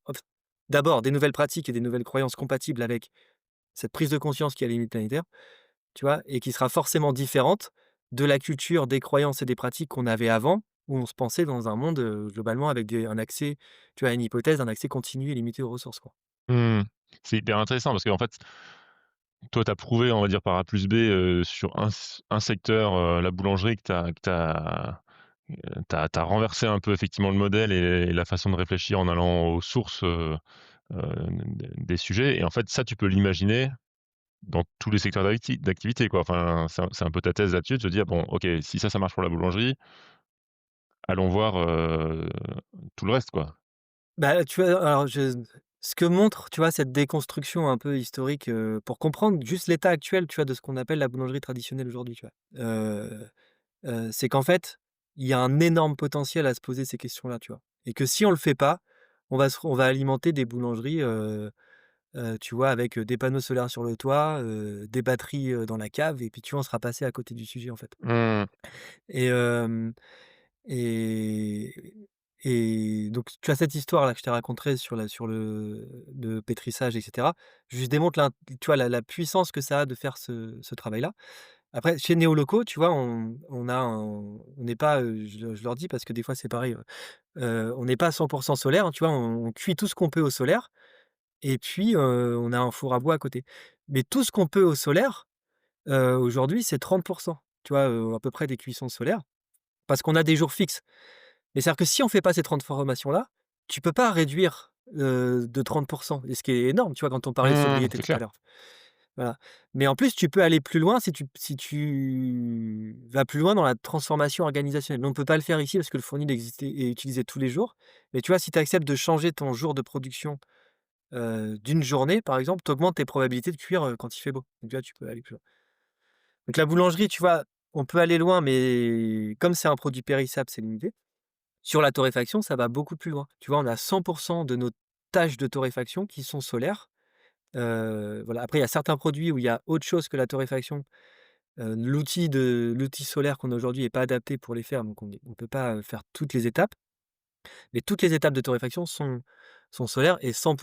d'abord des nouvelles pratiques et des nouvelles croyances compatibles avec cette prise de conscience qui est les limites planétaires, tu vois? Et qui sera forcément différente de la culture, des croyances et des pratiques qu'on avait avant, où on se pensait dans un monde, globalement avec un accès, tu vois, à une hypothèse d'un accès continu et limité aux ressources, quoi. Mmh. C'est hyper intéressant parce qu'en fait, toi, tu as prouvé, on va dire par A plus B, sur un secteur, la boulangerie, que tu as renversé un peu effectivement le modèle et la façon de réfléchir en allant aux sources, des sujets, et en fait, ça, tu peux l'imaginer dans tous les secteurs d'activité, quoi. Enfin, c'est un peu ta thèse là-dessus, de se dire: «Bon, OK, si ça marche pour la boulangerie, allons voir, tout le reste, quoi». Bah, tu vois, alors ce que montre, tu vois, cette déconstruction un peu historique, pour comprendre juste l'état actuel, tu vois, de ce qu'on appelle la boulangerie traditionnelle aujourd'hui, tu vois? C'est qu'en fait, il y a un énorme potentiel à se poser ces questions-là, tu vois? Et que si on le fait pas, on va alimenter des boulangeries, tu vois, avec, des panneaux solaires sur le toit, des batteries, dans la cave, et puis, tu vois, on sera passé à côté du sujet, en fait. Mmh. Et hem Et donc tu as cette histoire-là que je t'ai racontée sur le pétrissage et cetera. Je démontre tu vois, la puissance que ça a de faire ce travail-là. Après chez Néoloco, tu vois, on n'est pas, je leur dis parce que des fois c'est pareil, on n'est pas à 100 solaire, tu vois? On cuit tout ce qu'on peut au solaire, et puis, on a un four à bois à côté. Mais tout ce qu'on peut au solaire, aujourd'hui, c'est 30, tu vois, à peu près des cuissons solaires, parce qu'on a des jours fixes. Mais c'est-à-dire que si on fait pas ces transformations-là, tu peux pas réduire, de 30, et ce qui est énorme, tu vois? Quand on parlait de sobriété C'est tout à clair. l'heure. Voilà. Mais en plus, tu peux aller plus loin si tu vas plus loin dans la transformation organisationnelle. Mais on ne peut pas le faire ici parce que le fournil existait et est utilisé tous les jours. Mais tu vois, si tu acceptes de changer ton jour de production, d'une journée, par exemple, tu augmentes tes probabilités de cuire, quand il fait beau. Donc tu vois, tu peux aller plus loin. Donc la boulangerie, tu vois, on peut aller loin, mais comme c'est un produit périssable, c'est limité. Sur la torréfaction, ça va beaucoup plus loin. Tu vois, on a 100 de nos tâches de torréfaction qui sont solaires. Voilà. Après, il y a certains produits où il y a autre chose que la torréfaction. L'outil solaire qu'on a aujourd'hui est pas adapté pour les faire, donc on peut pas, faire toutes les étapes. Mais toutes les étapes de torréfaction sont solaires et 100,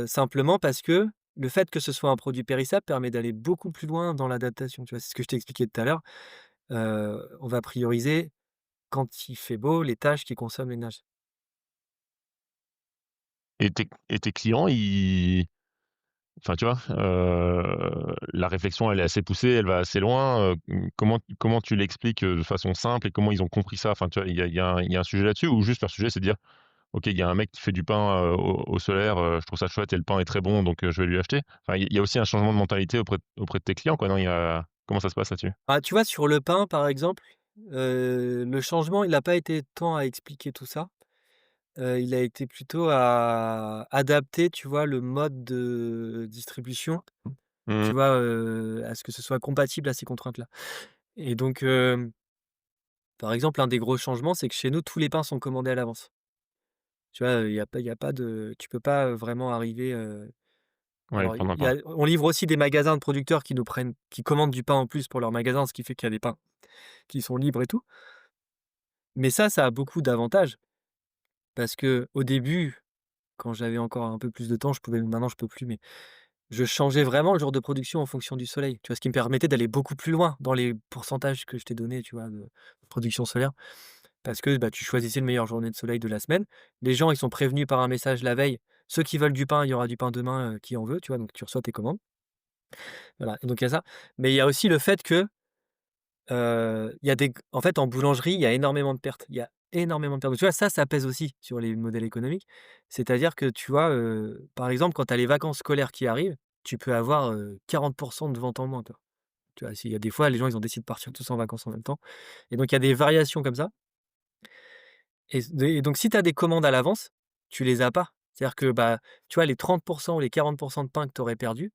simplement parce que le fait que ce soit un produit périssable permet d'aller beaucoup plus loin dans l'adaptation, tu vois? C'est ce que je t'ai expliqué tout à l'heure. On va prioriser, quand il fait beau, les tâches qui consomment l'énergie. Et tes clients, ils enfin, tu vois, la réflexion, elle est assez poussée, elle va assez loin, comment tu l'expliques, de façon simple et comment ils ont compris ça? Enfin, tu vois, il y a un sujet là-dessus ou juste leur sujet, c'est de dire: «OK, il y a un mec qui fait du pain, au solaire, je trouve ça chouette et le pain est très bon donc je vais lui acheter». Enfin, il y a aussi un changement de mentalité auprès de tes clients, quoi, non? Comment ça se passe là-dessus? Ah, tu vois, sur le pain, par exemple, le changement, il n'a pas été tant à expliquer tout ça. Il a été plutôt à adapter, tu vois, le mode de distribution, tu Mmh. vois, à ce que ce soit compatible à ces contraintes-là. Et donc, par exemple, un des gros changements, c'est que chez nous, tous les pains sont commandés à l'avance. Tu vois, il y a pas de tu peux pas, vraiment arriver, Ouais, alors prendre un il y pain. a on livre aussi des magasins de producteurs qui commandent du pain en plus pour leur magasin, ce qui fait qu'il y a des pains qui sont libres et tout. Mais ça a beaucoup d'avantages parce qu'au début, quand j'avais encore un peu plus de temps, je pouvais, maintenant je peux plus, mais je changeais vraiment le jour de production en fonction du soleil, tu vois? Ce qui me permettait d'aller beaucoup plus loin dans les pourcentages que je t'ai donnés, tu vois, de production solaire. Parce que, bah, tu choisissais le meilleure journée de soleil de la semaine. Les gens, ils sont prévenus par un message la veille. Ceux qui veulent du pain, il y aura du pain demain, qui en veut, tu vois? Donc tu reçois tes commandes. Voilà, et donc il y a ça. Mais il y a aussi le fait que, il y a des en fait, en boulangerie, il y a énormément de pertes. Il y a énormément de pertes. Donc tu vois, ça pèse aussi sur les modèles économiques. C'est-à-dire que, tu vois, par exemple, quand tu as les vacances scolaires qui arrivent, tu peux avoir, 40 de vente en moins, toi. Tu vois? S'il y a des fois, les gens, ils ont décidé de partir tous en vacances en même temps, et donc il y a des variations comme ça. Et donc si tu as des commandes à l'avance, tu les as pas. C'est-à-dire que, bah, tu vois, les 30 ou les 40 de pain que tu aurais perdus,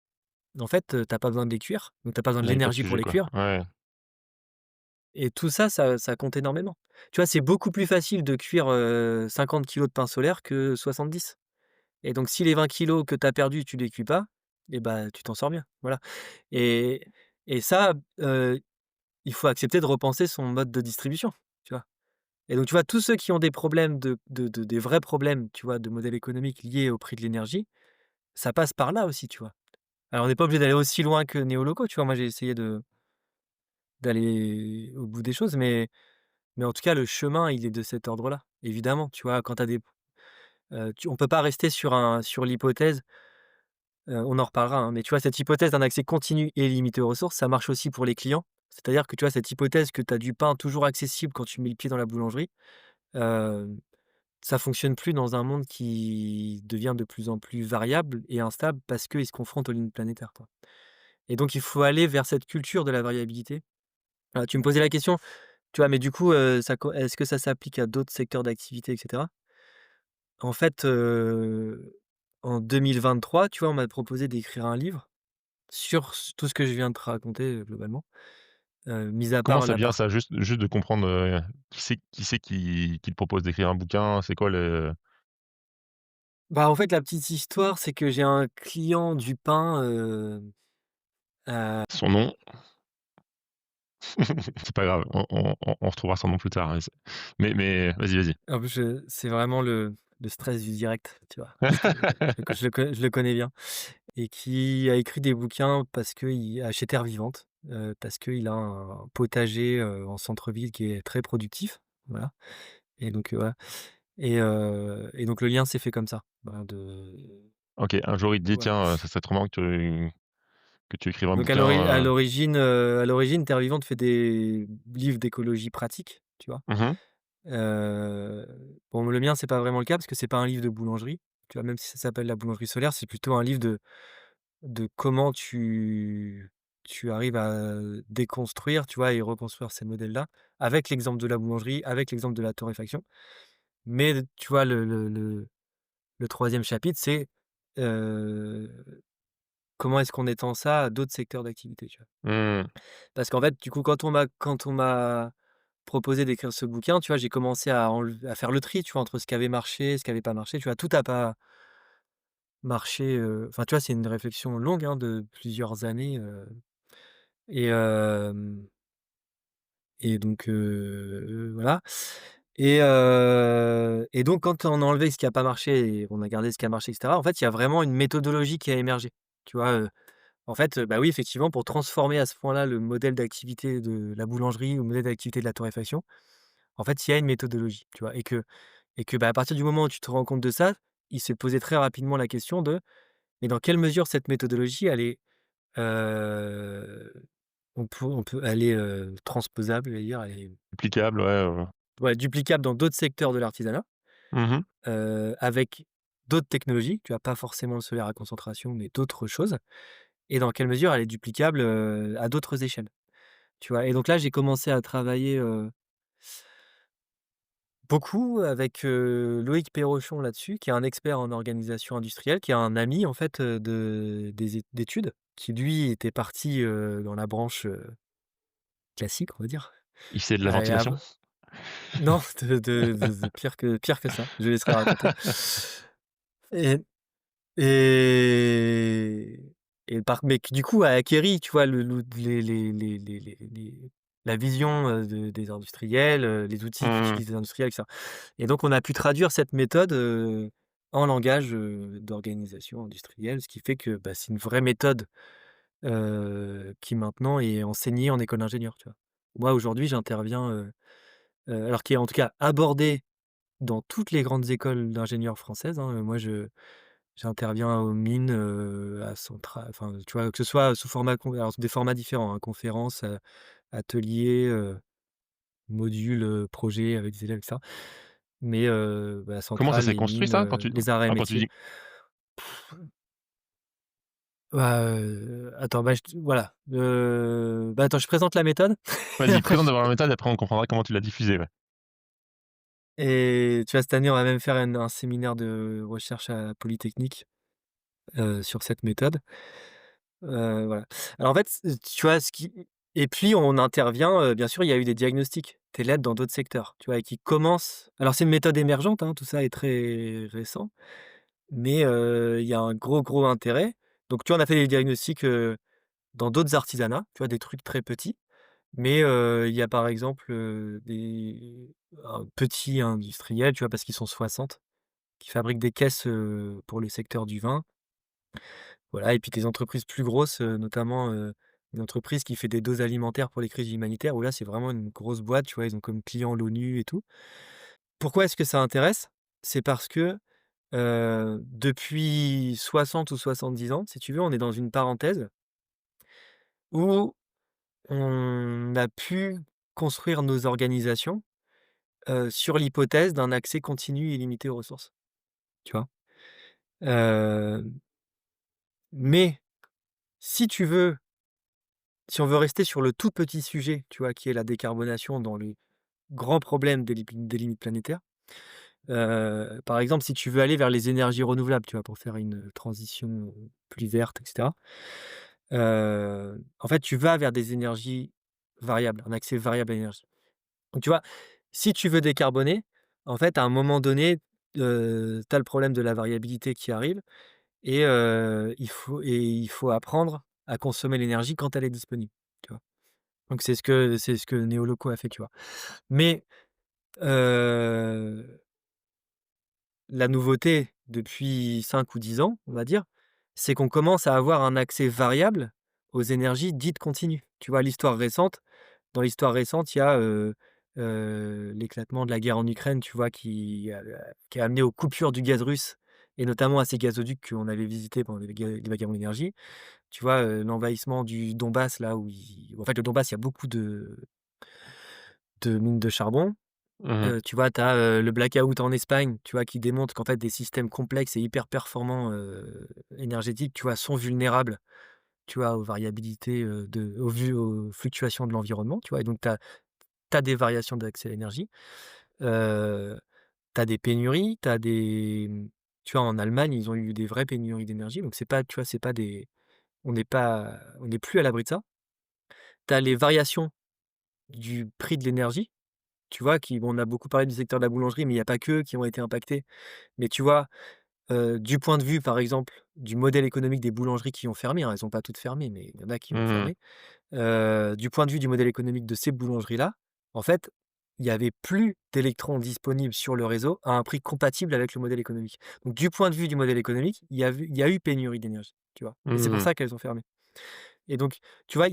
en fait, tu pas besoin de les cuire, donc tu pas besoin de Ouais, pas de l'énergie pour sujet, les quoi. cuire, Ouais. et tout ça, ça compte énormément. Tu vois, c'est beaucoup plus facile de cuire, 50 kilogrammes de pain solaire que 70, et donc si les 20 kilogrammes que tu as perdus, tu les cuis pas, et bah, tu t'en sors bien, voilà. Et ça, il faut accepter de repenser son mode de distribution, tu vois? Et donc, tu vois, tous ceux qui ont des problèmes des vrais problèmes, tu vois, de modèle économique liés au prix de l'énergie, ça passe par là aussi, tu vois? Alors, on n'est pas obligé d'aller aussi loin que néolocaux, tu vois? Moi, j'ai essayé d'aller au bout des choses, mais en tout cas, le chemin, il est de cet ordre-là. Évidemment, tu vois, quand tu as des tu on peut pas rester sur l'hypothèse, on en reparlera, hein, mais tu vois, cette hypothèse d'un accès continu et illimité aux ressources, ça marche aussi pour les clients. C'est-à-dire que, tu vois, cette hypothèse que tu as du pain toujours accessible quand tu mets le pied dans la boulangerie, heu ça fonctionne plus dans un monde qui devient de plus en plus variable et instable parce qu'il se confronte aux limites planétaires, quoi. Et donc il faut aller vers cette culture de la variabilité. Tu me posais la question, tu vois? Mais du coup, est-ce que ça s'applique à d'autres secteurs d'activité et cetera? En fait, en 2023, tu vois, on m'a proposé d'écrire un livre sur tout ce que je viens de te raconter, globalement, mis à Comment part ça la vient part. ça? Juste de comprendre, qui te propose d'écrire un bouquin? C'est quoi le Bah, en fait, la petite histoire, c'est que j'ai un client du pain, heu son nom? C'est pas grave, on retrouvera son nom plus tard, mais vas-y, vas-y. En plus, c'est vraiment le stress du direct, tu vois? Parce que je le connais bien, et qui a écrit des bouquins parce qu'il chez Terre Vivante, parce qu'il a un potager, en centre-ville qui est très productif, voilà. Et donc, voilà, et donc le lien s'est fait comme ça, voilà, OK, un jour il te dit: Voilà. «Tiens, ça serait trop marrant que tu écrives un Donc bouquin», à l'origine, Terre Vivante fait des livres d'écologie pratique, tu vois? Mmh. Heu, bon, le mien, c'est pas vraiment le cas parce que c'est pas un livre de boulangerie, tu vois? Même si ça s'appelle la boulangerie solaire, c'est plutôt un livre de comment tu arrives à déconstruire, tu vois? Et reconstruire ces modèles-là, avec l'exemple de la boulangerie, avec l'exemple de la torréfaction. Mais tu vois, le 3e chapitre, c'est, heu, comment est-ce qu'on étend ça à d'autres secteurs d'activité, tu vois? Mmh. Parce qu'en fait, du coup, quand on m'a proposé d'écrire ce bouquin, tu vois, j'ai commencé à faire le tri, tu vois, entre ce qui avait marché, ce qui avait pas marché, tu vois? Tout a pas marché, enfin, tu vois, c'est une réflexion longue, hein, de plusieurs années, et hem et donc voilà, et donc quand on a enlevé ce qui a pas marché et on a gardé ce qui a marché et cetera, en fait, il y a vraiment une méthodologie qui a émergé, tu vois? En fait, bah, oui, effectivement, pour transformer à ce point-là le modèle d'activité de la boulangerie ou le modèle d'activité de la torréfaction, en fait, il y a une méthodologie, tu vois? Et que, bah, à partir du moment où tu te rends compte de ça, il s'est posé très rapidement la question de: «Mais dans quelle mesure cette méthodologie, elle est, heu, on peut elle est, transposable, j'allais dire, elle est, Applicable, ouais, ouais, duplicable dans d'autres secteurs de l'artisanat, mmh. avec d'autres technologies», tu vois? Pas forcément le solaire à concentration, mais d'autres choses, et dans quelle mesure elle est duplicable, à d'autres échelles, tu vois? Et donc là, j'ai commencé à travailler, beaucoup avec, Loïc Perrochon là-dessus, qui est un expert en organisation industrielle, qui est un ami en fait, d'études, qui lui était parti, dans la branche, classique, on va dire. Il fait de la Et ventilation? av Non, de pire que ça, je laisserai raconter. Et et mais qui du coup a acquéri, tu vois, le la vision, des industriels, les outils Mmh. qu'utilisent les industriels et cetera. Et donc on a pu traduire cette méthode, en langage, d'organisation industrielle, ce qui fait que, bah, c'est une vraie méthode, qui maintenant est enseignée en école d'ingénieur, tu vois? Moi aujourd'hui j'interviens, alors qui est en tout cas abordée dans toutes les grandes écoles d'ingénieurs françaises, hein. Moi j'interviens aux mines, à Centra enfin, tu vois? Que ce soit sous format alors des formats différents, hein, conférences, ateliers, modules, projets avec des élèves et cetera. Mais bah, Comment ça Centrale, s'est les construit mines, ça quand tu les arts et quand tu métiers. dis Bah, attends, bah, voilà, bah, attends, je présente la méthode et vas-y, après présente je d'abord la méthode et après on comprendra comment tu l'as diffusée, ouais. et tu vois, cette année, on va même faire un séminaire de recherche à Polytechnique, sur cette méthode. Voilà. Alors en fait, tu vois, ce qui et puis on intervient, bien sûr, il y a eu des diagnostics TELED dans d'autres secteurs, tu vois? Et qui commencent alors c'est une méthode émergente, hein, tout ça est très récent, mais il y a un gros, gros intérêt. Donc tu vois, on a fait des diagnostics, dans d'autres artisanats, tu vois? Des trucs très petits, mais il y a par exemple, un petit industriel, tu vois? Parce qu'ils sont 60, qui fabriquent des caisses, pour le secteur du vin. Voilà, et puis des entreprises plus grosses, notamment, une entreprise qui fait des doses alimentaires pour les crises humanitaires, où là, c'est vraiment une grosse boîte, tu vois? Ils ont comme client l'ONU et tout. Pourquoi est-ce que ça intéresse? C'est parce que, depuis 60 ou 70 ans, si tu veux, on est dans une parenthèse où on a pu construire nos organisations, sur l'hypothèse d'un accès continu et illimité aux ressources, tu vois? Heu, mais si tu veux Si on veut rester sur le tout petit sujet, tu vois, qui est la décarbonation dans les grands problèmes des limites planétaires, par exemple, si tu veux aller vers les énergies renouvelables, tu vois, pour faire une transition, plus verte et cetera, en fait, tu vas vers des énergies variables, un accès variable à l'énergie. Donc tu vois, si tu veux décarboner, en fait, à un moment donné, tu as le problème de la variabilité qui arrive, et il faut apprendre à consommer l'énergie quand elle est disponible, tu vois? Donc c'est ce que Néoloco a fait, tu vois? Mais, heu, la nouveauté depuis 5 ou 10 ans, on va dire, c'est qu'on commence à avoir un accès variable aux énergies dites continues. Tu vois? Dans l'histoire récente, il y a, l'éclatement de la guerre en Ukraine, tu vois? Qui a amené aux coupures du gaz russe et notamment à ces gazoducs qu'on avait visités pendant les Vagabonds de l'énergie. Tu vois, l'envahissement du Donbass là où il en fait, le Donbass, il y a beaucoup de mines de charbon. Mmh. Tu vois, tu as, le blackout en Espagne, tu vois, qui démontre qu'en fait des systèmes complexes et hyper performants, énergétiques, tu vois, sont vulnérables, tu vois, aux variabilités, aux fluctuations de l'environnement, tu vois? Et donc tu as des variations d'accès à l'énergie. Heu, Tu as des pénuries, tu as des tu vois, en Allemagne, ils ont eu des vraies pénuries d'énergie, donc c'est pas, tu vois, c'est pas des on n'est plus à l'abri de ça. Tu as les variations du prix de l'énergie, tu vois, qui bon, on a beaucoup parlé du secteur de la boulangerie, mais il y a pas qu'eux qui ont été impactés. Mais tu vois, du point de vue, par exemple, du modèle économique des boulangeries qui ont fermé, hein, elles ont pas toutes fermé, mais il y en a qui ont Mmh. fermé. Du point de vue du modèle économique de ces boulangeries-là, en fait, il y avait plus d'électrons disponibles sur le réseau à un prix compatible avec le modèle économique. Donc du point de vue du modèle économique, il y a eu pénurie d'énergie, tu vois? Et c'est pour Mmh. ça qu'elles ont fermé. Et donc, tu vois,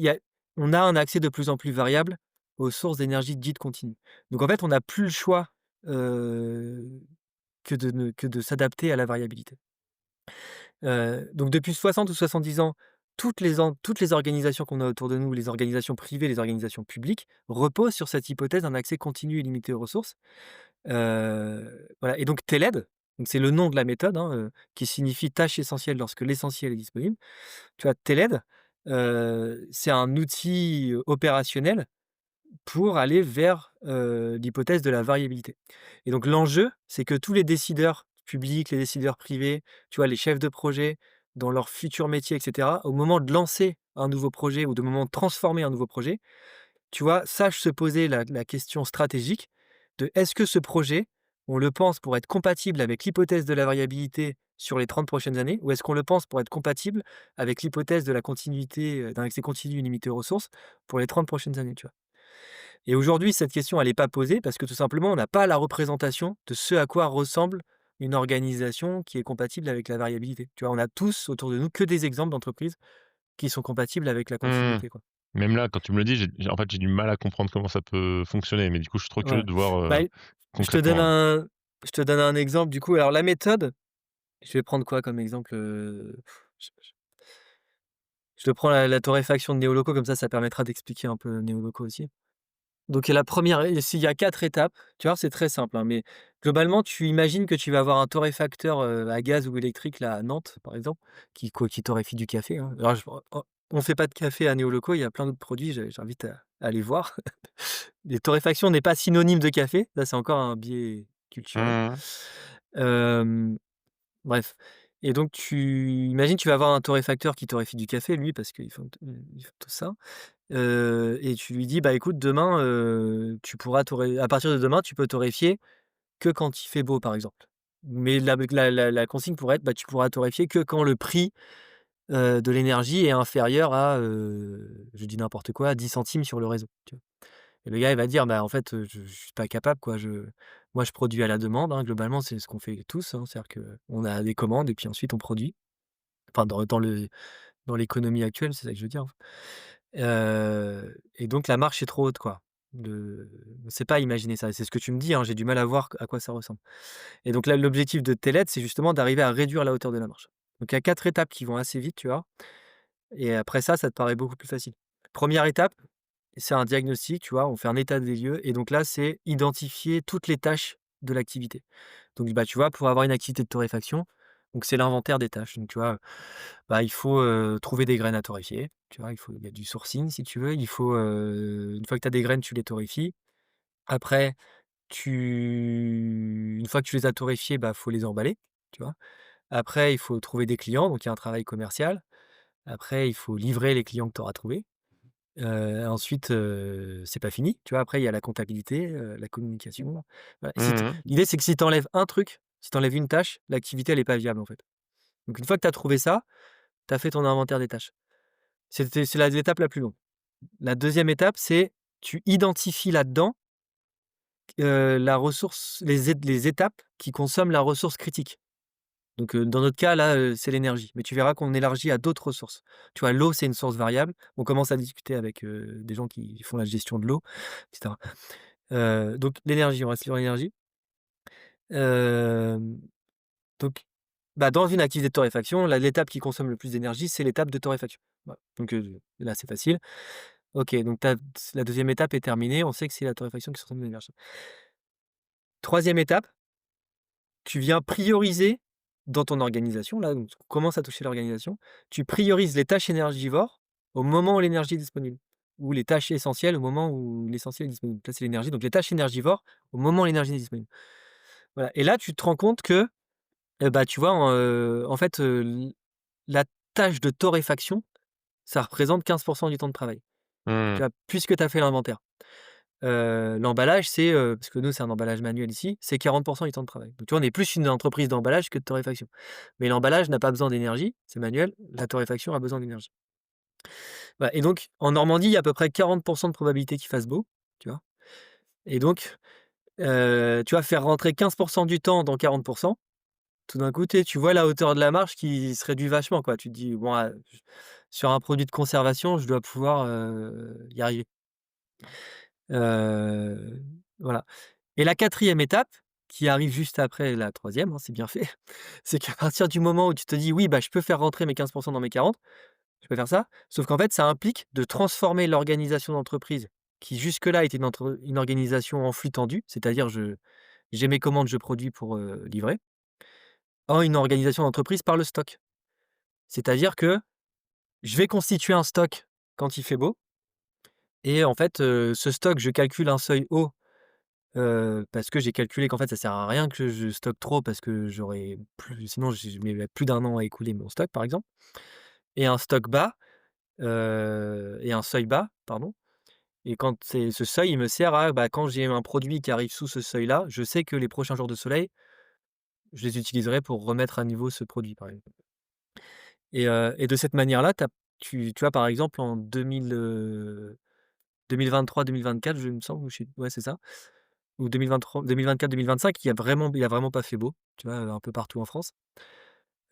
on a un accès de plus en plus variable aux sources d'énergie dites continues. Donc en fait, on n'a plus le choix, heu, que de s'adapter à la variabilité. Donc depuis 60 ou 70 ans, toutes les organisations qu'on a autour de nous, les organisations privées, les organisations publiques, reposent sur cette hypothèse d'un accès continu et limité aux ressources. Voilà, et donc TELED, donc c'est le nom de la méthode, hein, qui signifie tâche essentielle lorsque l'essentiel est disponible. Tu vois, TELED, c'est un outil, opérationnel pour aller vers, l'hypothèse de la variabilité. Et donc l'enjeu, c'est que tous les décideurs publics, les décideurs privés, tu vois, les chefs de projet dans leur futur métier et cetera, au moment de lancer un nouveau projet ou de moment de transformer un nouveau projet, tu vois, sachent se poser la question stratégique de: «Est-ce que ce projet, on le pense pour être compatible avec l'hypothèse de la variabilité sur les 30 prochaines années? Ou est-ce qu'on le pense pour être compatible avec l'hypothèse de la continuité, d'un accès continu et limité aux ressources pour les 30 prochaines années?» Tu vois? Et aujourd'hui, cette question, elle est pas posée parce que tout simplement, on n'a pas la représentation de ce à quoi ressemble une organisation qui est compatible avec la variabilité. Tu vois? On a tous autour de nous que des exemples d'entreprises qui sont compatibles avec la Mmh. continuité, quoi. Même là, quand tu me le dis, en fait, j'ai du mal à comprendre comment ça peut fonctionner, mais du coup, je suis trop curieux Ouais. de voir, Bah, je te donne concrètement, ouais. un je te donne un exemple du coup. Alors la méthode, je vais prendre quoi comme exemple? Je te prends la torréfaction de néolocaux, comme ça permettra d'expliquer un peu néolocaux aussi. Donc la première, s'il y a 4 étapes, tu vois? C'est très simple, hein, mais globalement, tu imagines que tu vas avoir un torréfacteur, à gaz ou électrique là à Nantes, par exemple, qui torréfie du café, hein. Alors on fait pas de café à Néoloco, il y a plein d'autres produits, j'invite à aller voir. Les torréfaction n'est pas synonyme de café, ça c'est encore un biais culturel. Mmh. Hem, Bref, et donc tu vas avoir un torréfacteur qui torréfie du café lui parce qu'il faut tout ça. Et tu lui dis: «Bah, écoute, demain, tu pourras torré à partir de demain, tu peux torréfier que quand il fait beau», par exemple. Mais la consigne pourrait être: «Bah, tu pourras torréfier que quand le prix, de l'énergie est inférieur à, je dis n'importe quoi, 10 centimes sur le réseau», tu vois? Et le gars, il va dire: «Bah, en fait, je suis pas capable, quoi. Moi, je produis à la demande, hein». Globalement, c'est ce qu'on fait tous, hein. C'est-à-dire qu'on a des commandes et puis ensuite on produit. Enfin, dans l'économie actuelle, c'est ça que je veux dire. Et donc la marche est trop haute, quoi. De On sait pas imaginer ça. C'est ce que tu me dis, hein, j'ai du mal à voir à quoi ça ressemble. Et donc là, l'objectif de tes c'est justement d'arriver à réduire la hauteur de la marche. Donc il y a 4 étapes qui vont assez vite, tu vois? Et après ça te paraît beaucoup plus facile. Première étape, c'est un diagnostic, tu vois? On fait un état des lieux et donc là, c'est identifier toutes les tâches de l'activité. Donc bah, tu vois, pour avoir une activité de torréfaction, donc c'est l'inventaire des tâches. Donc tu vois, bah, il faut, trouver des graines à torréfier, tu vois? Il y a du sourcing si tu veux. Il faut, une fois que tu as des graines, tu les torréfies. Après, une fois que tu les as torréfiées, bah, faut les emballer, tu vois? Après, il faut trouver des clients, donc il y a un travail commercial. Après, il faut livrer les clients que tu auras trouvés. Ensuite, c'est pas fini, tu vois? Après, il y a la comptabilité, la communication. Voilà, si t Mmh. l'idée, c'est que si tu enlèves un truc, si tu enlèves une tâche, l'activité, elle est pas viable, en fait. Donc une fois que tu as trouvé ça, tu as fait ton inventaire des tâches. C'est l'étape la plus longue. La deuxième étape, c'est tu identifies là-dedans, la ressource les étapes qui consomment la ressource critique. Donc, dans notre cas là, c'est l'énergie, mais tu verras qu'on élargit à d'autres ressources. Tu vois, l'eau, c'est une source variable. On commence à discuter avec, des gens qui font la gestion de l'eau et cetera. Donc l'énergie, on reste sur l'énergie. Hem, donc Bah, dans une activité de torréfaction, l'étape qui consomme le plus d'énergie, c'est l'étape de torréfaction. Voilà, donc là, c'est facile. OK, donc la deuxième étape est terminée, on sait que c'est la torréfaction qui consomme de l'énergie. Troisième étape, tu viens prioriser dans ton organisation, là, donc on commence à toucher l'organisation, tu priorises les tâches énergivores au moment où l'énergie est disponible ou les tâches essentielles au moment où l'essentiel est disponible. Là, c'est l'énergie, donc les tâches énergivores au moment où l'énergie est disponible. Voilà, et là, tu te rends compte que, bah, tu vois, en fait, la tâche de torréfaction, ça représente 15 du temps de travail. Tu Mmh. vois? Puisque tu as fait l'inventaire. L'emballage, parce que nous, c'est un emballage manuel ici, c'est 40 du temps de travail. Donc tu vois, on est plus une entreprise d'emballage que de torréfaction. Mais l'emballage n'a pas besoin d'énergie, c'est manuel. La torréfaction a besoin d'énergie. Voilà, et donc en Normandie, il y a à peu près 40 de probabilité qu'il fasse beau, tu vois? Et donc, tu vas faire rentrer 15 du temps dans 40. Tout d'un coup, tu vois la hauteur de la marge qui se réduit vachement, quoi. Tu te dis: «Bon, sur un produit de conservation, je dois pouvoir, y arriver». Heu, voilà. Et la quatrième étape, qui arrive juste après la troisième, hein, c'est bien fait, c'est qu'à partir du moment où tu te dis: «Oui, bah, je peux faire rentrer mes 15 dans mes 40, je peux faire ça». Sauf qu'en fait, ça implique de transformer l'organisation d'entreprise qui jusque-là était une organisation en flux tendu, c'est-à-dire j'ai mes commandes, je produis pour, livrer, en une organisation d'entreprise par le stock. C'est-à-dire que je vais constituer un stock quand il fait beau et en fait, ce stock, je calcule un seuil haut. Parce que j'ai calculé qu'en fait, ça sert à rien que je stocke trop parce que j'aurais plus sinon je mets plus d'un an à écouler mon stock, par exemple, et un stock bas, et un seuil bas, pardon, et quand c'est ce seuil, il me sert à, bah, quand j'ai un produit qui arrive sous ce seuil-là, je sais que les prochains jours de soleil, je les utiliserai pour remettre à niveau ce produit, par exemple, et de cette manière-là, tu vois, par exemple, en 2023-2024, je il me semble, ou je sais ouais, c'est ça. Ou 2023-2024-2025, il a vraiment pas fait beau, tu vois? Un peu partout en France.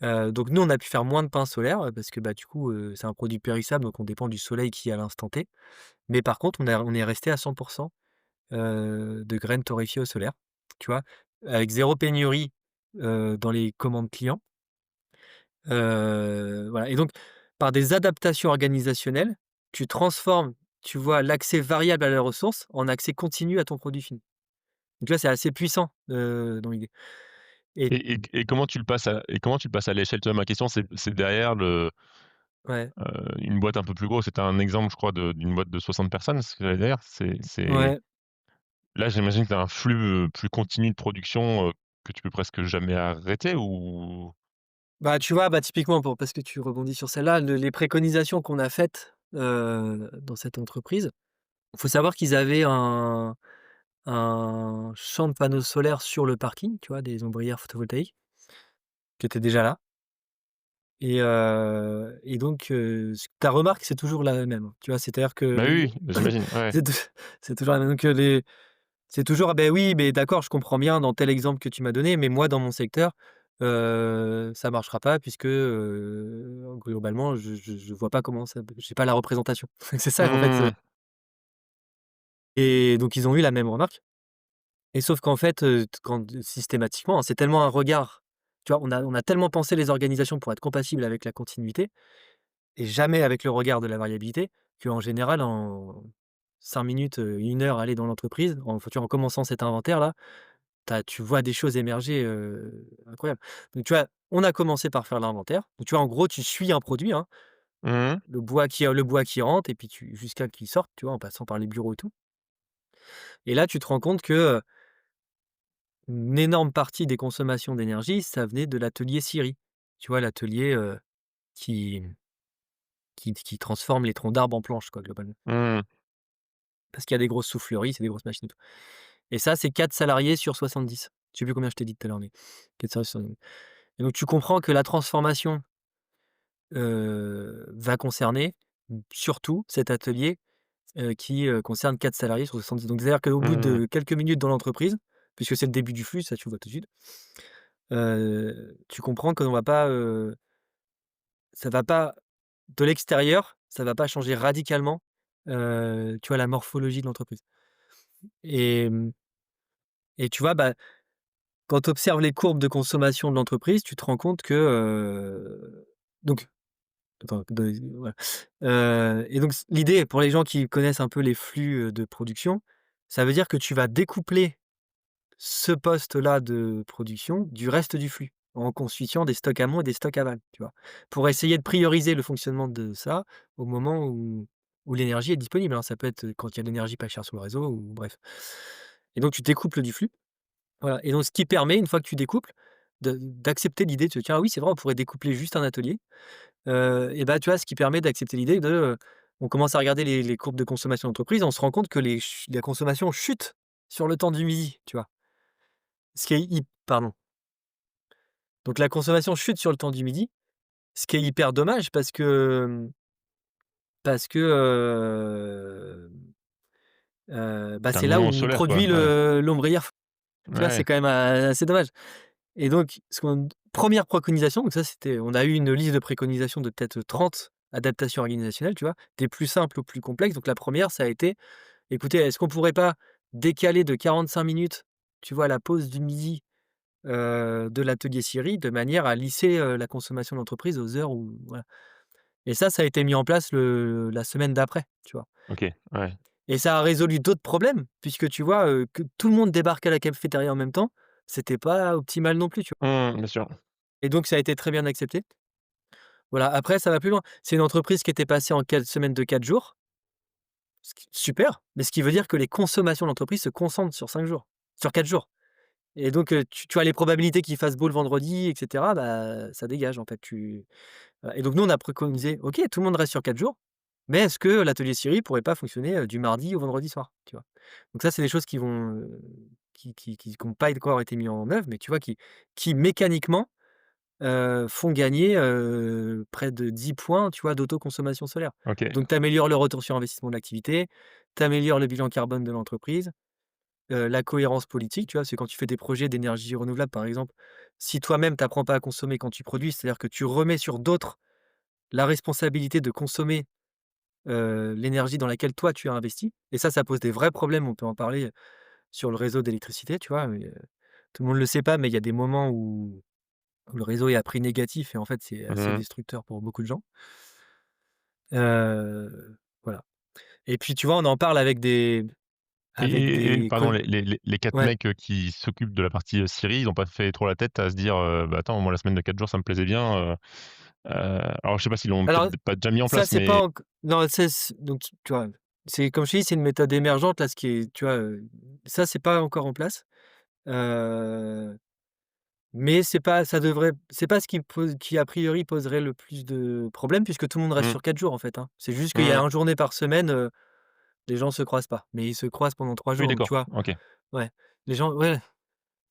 Donc nous, on a pu faire moins de pain solaire, parce que, bah, du coup, c'est un produit périssable, donc on dépend du soleil qui est à l'instant T. Mais par contre, on est resté à 100 de graines torréfiées au solaire, tu vois? Avec zéro pénurie, dans les commandes clients. Voilà, et donc par des adaptations organisationnelles, tu transformes, tu vois, l'accès variable à la ressource en accès continu à ton produit fini. Donc là, c'est assez puissant, dans l'idée, et Et comment tu le passes à l'échelle? Tu vois, ma question, c'est derrière ouais, une boîte un peu plus grosse. C'était un exemple, je crois, d'une boîte de 60 personnes, ce que j'allais dire. ouais. Là, j'imagine que tu as un flux, plus continu de production, que tu peux presque jamais arrêter ou? Bah, tu vois, bah, typiquement parce que tu rebondis sur celle-là, les préconisations qu'on a faites, dans cette entreprise, il faut savoir qu'ils avaient un champ de panneaux solaires sur le parking, tu vois? Des ombrières photovoltaïques qui étaient déjà là, et donc ta remarque, c'est toujours la même, tu vois? C'est-à-dire que Bah, oui, oui, j'imagine, ouais. c'est tou c'est toujours la même, donc c'est toujours: «Ah beh, oui, mais d'accord, je comprends bien dans tel exemple que tu m'as donné, mais moi dans mon secteur, ça marchera pas puisque, globalement je vois pas comment ça peut j'ai pas la représentation». C'est ça en fait, Mmh. et donc ils ont eu la même remarque, et sauf qu'en fait, systématiquement, hein, c'est tellement un regard, tu vois? On a tellement pensé les organisations pour être compatibles avec la continuité et jamais avec le regard de la variabilité, qu'en général en 5 minutes, 1 heure, allez, dans l'entreprise, tu vois, en commençant cet inventaire-là, tu vois des choses émerger, incroyables. Donc tu vois, on a commencé par faire l'inventaire. Donc tu vois, en gros, tu suis un produit, hein, Mmh. le bois qui rentre et puis jusqu'à qu'il sorte, tu vois, en passant par les bureaux et tout. Et là, tu te rends compte que, une énorme partie des consommations d'énergie, ça venait de l'atelier scierie. Tu vois, l'atelier, qui qui transforme les troncs d'arbres en planches, quoi, globalement. Mmh. Parce qu'il y a des grosses souffleries, c'est des grosses machines et tout. Et ça, c'est 4 salariés sur 70. Je sais plus combien je t'ai dit tout à l'heure, mais 4 salariés sur 70. Et donc tu comprends que la transformation va concerner, surtout cet atelier, qui, concerne 4 salariés sur 70. Donc c'est-à-dire qu'au bout Mmh. de quelques minutes dans l'entreprise, puisque c'est le début du flux, ça tu le vois tout de suite, tu comprends qu'on va pas, ça va pas de l'extérieur, ça va pas changer radicalement, tu vois, la morphologie de l'entreprise. Et tu vois, bah, quand tu observes les courbes de consommation de l'entreprise, tu te rends compte que, donc attends, voilà, et donc l'idée pour les gens qui connaissent un peu les flux, de production, ça veut dire que tu vas découpler ce poste-là de production du reste du flux, en constituant des stocks amont et des stocks aval, tu vois? Pour essayer de prioriser le fonctionnement de ça au moment où l'énergie est disponible, hein. Ça peut être, quand il y a de l'énergie pas chère sur le réseau ou bref, et donc tu découples du flux, voilà, et donc ce qui permet, une fois que tu découples, d'accepter l'idée de se dire: «Ah oui, c'est vrai, on pourrait découpler juste un atelier». Et bah, tu vois, ce qui permet d'accepter l'idée de, on commence à regarder les courbes de consommation d'entreprise, on se rend compte que la consommation chute sur le temps du midi, tu vois? Ce qui est hy Pardon. Donc la consommation chute sur le temps du midi, ce qui est hyper dommage parce que, bah, Tu c'est là mouvement où on solaire, quoi, produit ouais. l'ombrière, tu vois? C'est Ouais, quand même, assez dommage, et donc ce qu'on 1re préconisation, donc ça c'était, on a eu une liste de préconisations de peut-être 30 adaptations organisationnelles, tu vois? Des plus simples aux plus complexes. Donc la première, ça a été: «Écoutez, est-ce qu'on pourrait pas décaler de 45 minutes, tu vois, la pause du midi, de l'atelier scierie, de manière à lisser, la consommation de l'entreprise aux heures où», voilà, et ça a été mis en place la semaine d'après, tu vois? OK, ouais. Et ça a résolu d'autres problèmes puisque tu vois, que tout le monde débarque à la cafétéria en même temps, c'était pas optimal non plus, tu vois? Bien sûr. Et donc ça a été très bien accepté. Voilà, après ça va plus loin. C'est une entreprise qui était passée en semaine de 4 jours, ce qui super, mais ce qui veut dire que les consommations de l'entreprise se concentrent sur 5 jours, sur 4 jours, et donc tu as les probabilités qu'il fasse beau le vendredi et cetera, bah, ça dégage en fait, et donc nous on a préconisé: «OK, tout le monde reste sur 4 jours, mais est-ce que l'atelier scierie pourrait pas fonctionner, du mardi au vendredi soir?» Tu vois? Donc ça, c'est des choses qui vont, qui ont pas encore été mis en œuvre, mais tu vois, qui mécaniquement, font gagner, près de 10 points, tu vois, d'autoconsommation solaire. OK. Donc tu améliores le retour sur investissement de l'activité, tu améliores le bilan carbone de l'entreprise, la cohérence politique, tu vois? C'est quand tu fais des projets d'énergie renouvelable, par exemple, si toi-même tu apprends pas à consommer quand tu produis, c'est-à-dire que tu remets sur d'autres la responsabilité de consommer, l'énergie dans laquelle toi tu as investi, et ça pose des vrais problèmes. On peut en parler sur le réseau d'électricité, tu vois? Tout le monde le sait pas, mais il y a des moments où le réseau est à prix négatif et en fait, c'est assez Mmh. destructeur pour beaucoup de gens. Voilà, et puis, tu vois, on en parle avec Et des pardon, coll les 4 ouais. mecs, qui s'occupent de la partie, scierie, ils ont pas fait trop la tête à se dire: «Bah, attends, moi la semaine de 4 jours ça me plaisait bien», alors je sais pas s'ils l'ont Alors peut-être pas déjà mis en ça, place, c'est pas mais enc non, donc tu vois, c'est comme je t'ai dit, c'est une méthode émergente là, ce qui est, tu vois, ça, c'est pas encore en place, heu, mais c'est pas ce qui a priori poserait le plus de problèmes puisque tout le monde reste mmh, sur 4 jours en fait, hein. C'est juste qu'il y a mmh. 1 journée par semaine, les gens se croisent pas, mais ils se croisent pendant 3 Oui, jours, donc tu d'accord, vois? OK. Ouais, les gens, ouais,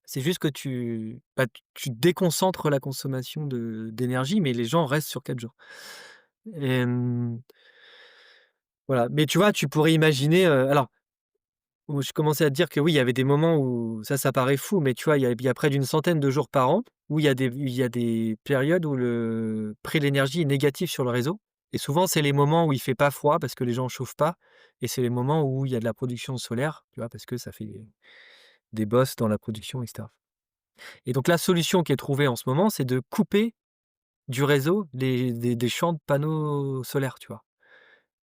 c'est juste que tu déconcentres la consommation d'énergie, mais les gens restent sur 4 jours. Hem, voilà, mais tu vois, tu pourrais imaginer, alors, où je commençais à te dire que oui, il y avait des moments où ça paraît fou, mais tu vois, il y a près d'une centaine de jours par an où il y a des périodes où le prix de l'énergie est négatif sur le réseau, et souvent, c'est les moments où il fait pas froid parce que les gens chauffent pas, et c'est les moments où il y a de la production solaire, tu vois? Parce que ça fait des bosses dans la production et cetera. Et donc la solution qui est trouvée en ce moment, c'est de couper du réseau des champs de panneaux solaires, tu vois?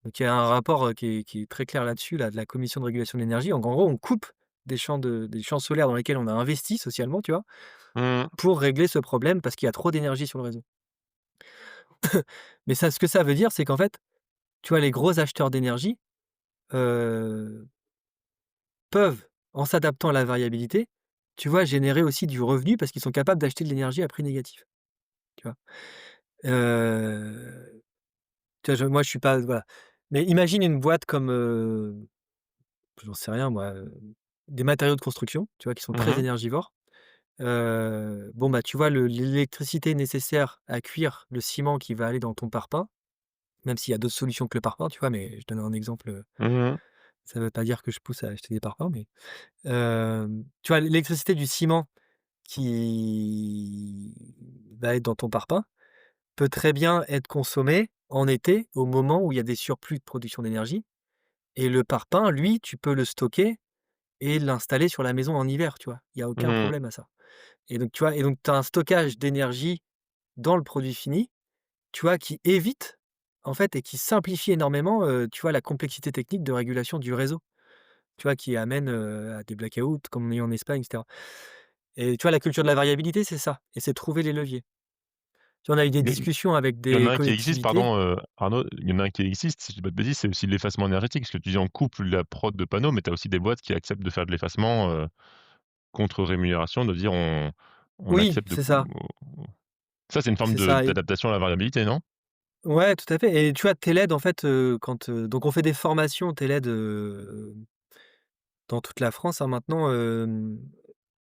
Donc il y a un rapport, qui est très clair là-dessus, là, de la Commission de régulation de l'énergie. En gros, on coupe des champs solaires dans lesquels on a investi socialement, tu vois? Mmh. Pour régler ce problème parce qu'il y a trop d'énergie sur le réseau. Mais ça, ce que ça veut dire, c'est qu'en fait, tu vois, les gros acheteurs d'énergie, heu, peuvent, en s'adaptant à la variabilité, tu vois, générer aussi du revenu parce qu'ils sont capables d'acheter de l'énergie à prix négatif, tu vois? Heu Tu vois, moi, je suis pas, voilà. Mais imagine une boîte comme, j'en sais rien moi, des matériaux de construction, tu vois, qui sont très Mmh. énergivores. Bon, bah, tu vois, l'électricité nécessaire à cuire le ciment qui va aller dans ton parpaing, même s'il y a d'autres solutions que le parpaing, tu vois? Mais je donne un exemple, Mmh. ça veut pas dire que je pousse à acheter des parpaings, mais, tu vois, l'électricité du ciment qui va être dans ton parpaing peut très bien être consommée en été, au moment où il y a des surplus de production d'énergie. Et le parpaing, lui, tu peux le stocker et l'installer sur la maison en hiver, tu vois? Il y a aucun Mmh. problème à ça. Et donc tu vois? Et donc tu as un stockage d'énergie dans le produit fini, tu vois? Qui évite, en fait et qui simplifie énormément, tu vois? La complexité technique de régulation du réseau. Tu vois? Qui amène, à des blackouts comme on a eu en Espagne et cetera. Et tu vois? La culture de la variabilité, c'est ça et c'est trouver les leviers. Tu vois? On a eu des Mais discussions avec il y en des a un qui existe, collectivités. pardon, Arnaud, il y en a un qui existe, si je dis pas de bêtises, c'est aussi l'effacement énergétique. Parce que tu dis on coupe la prod de panneaux, mais tu as aussi des boîtes qui acceptent de faire de l'effacement, contre rémunération, de dire on Oui, accepte de c'est ça, ça c'est une forme c'est de ça et d'adaptation à la variabilité, non? ouais, tout à fait et tu vois? TELED en fait, quand, donc on fait des formations TELED, dans toute la France, hein, maintenant,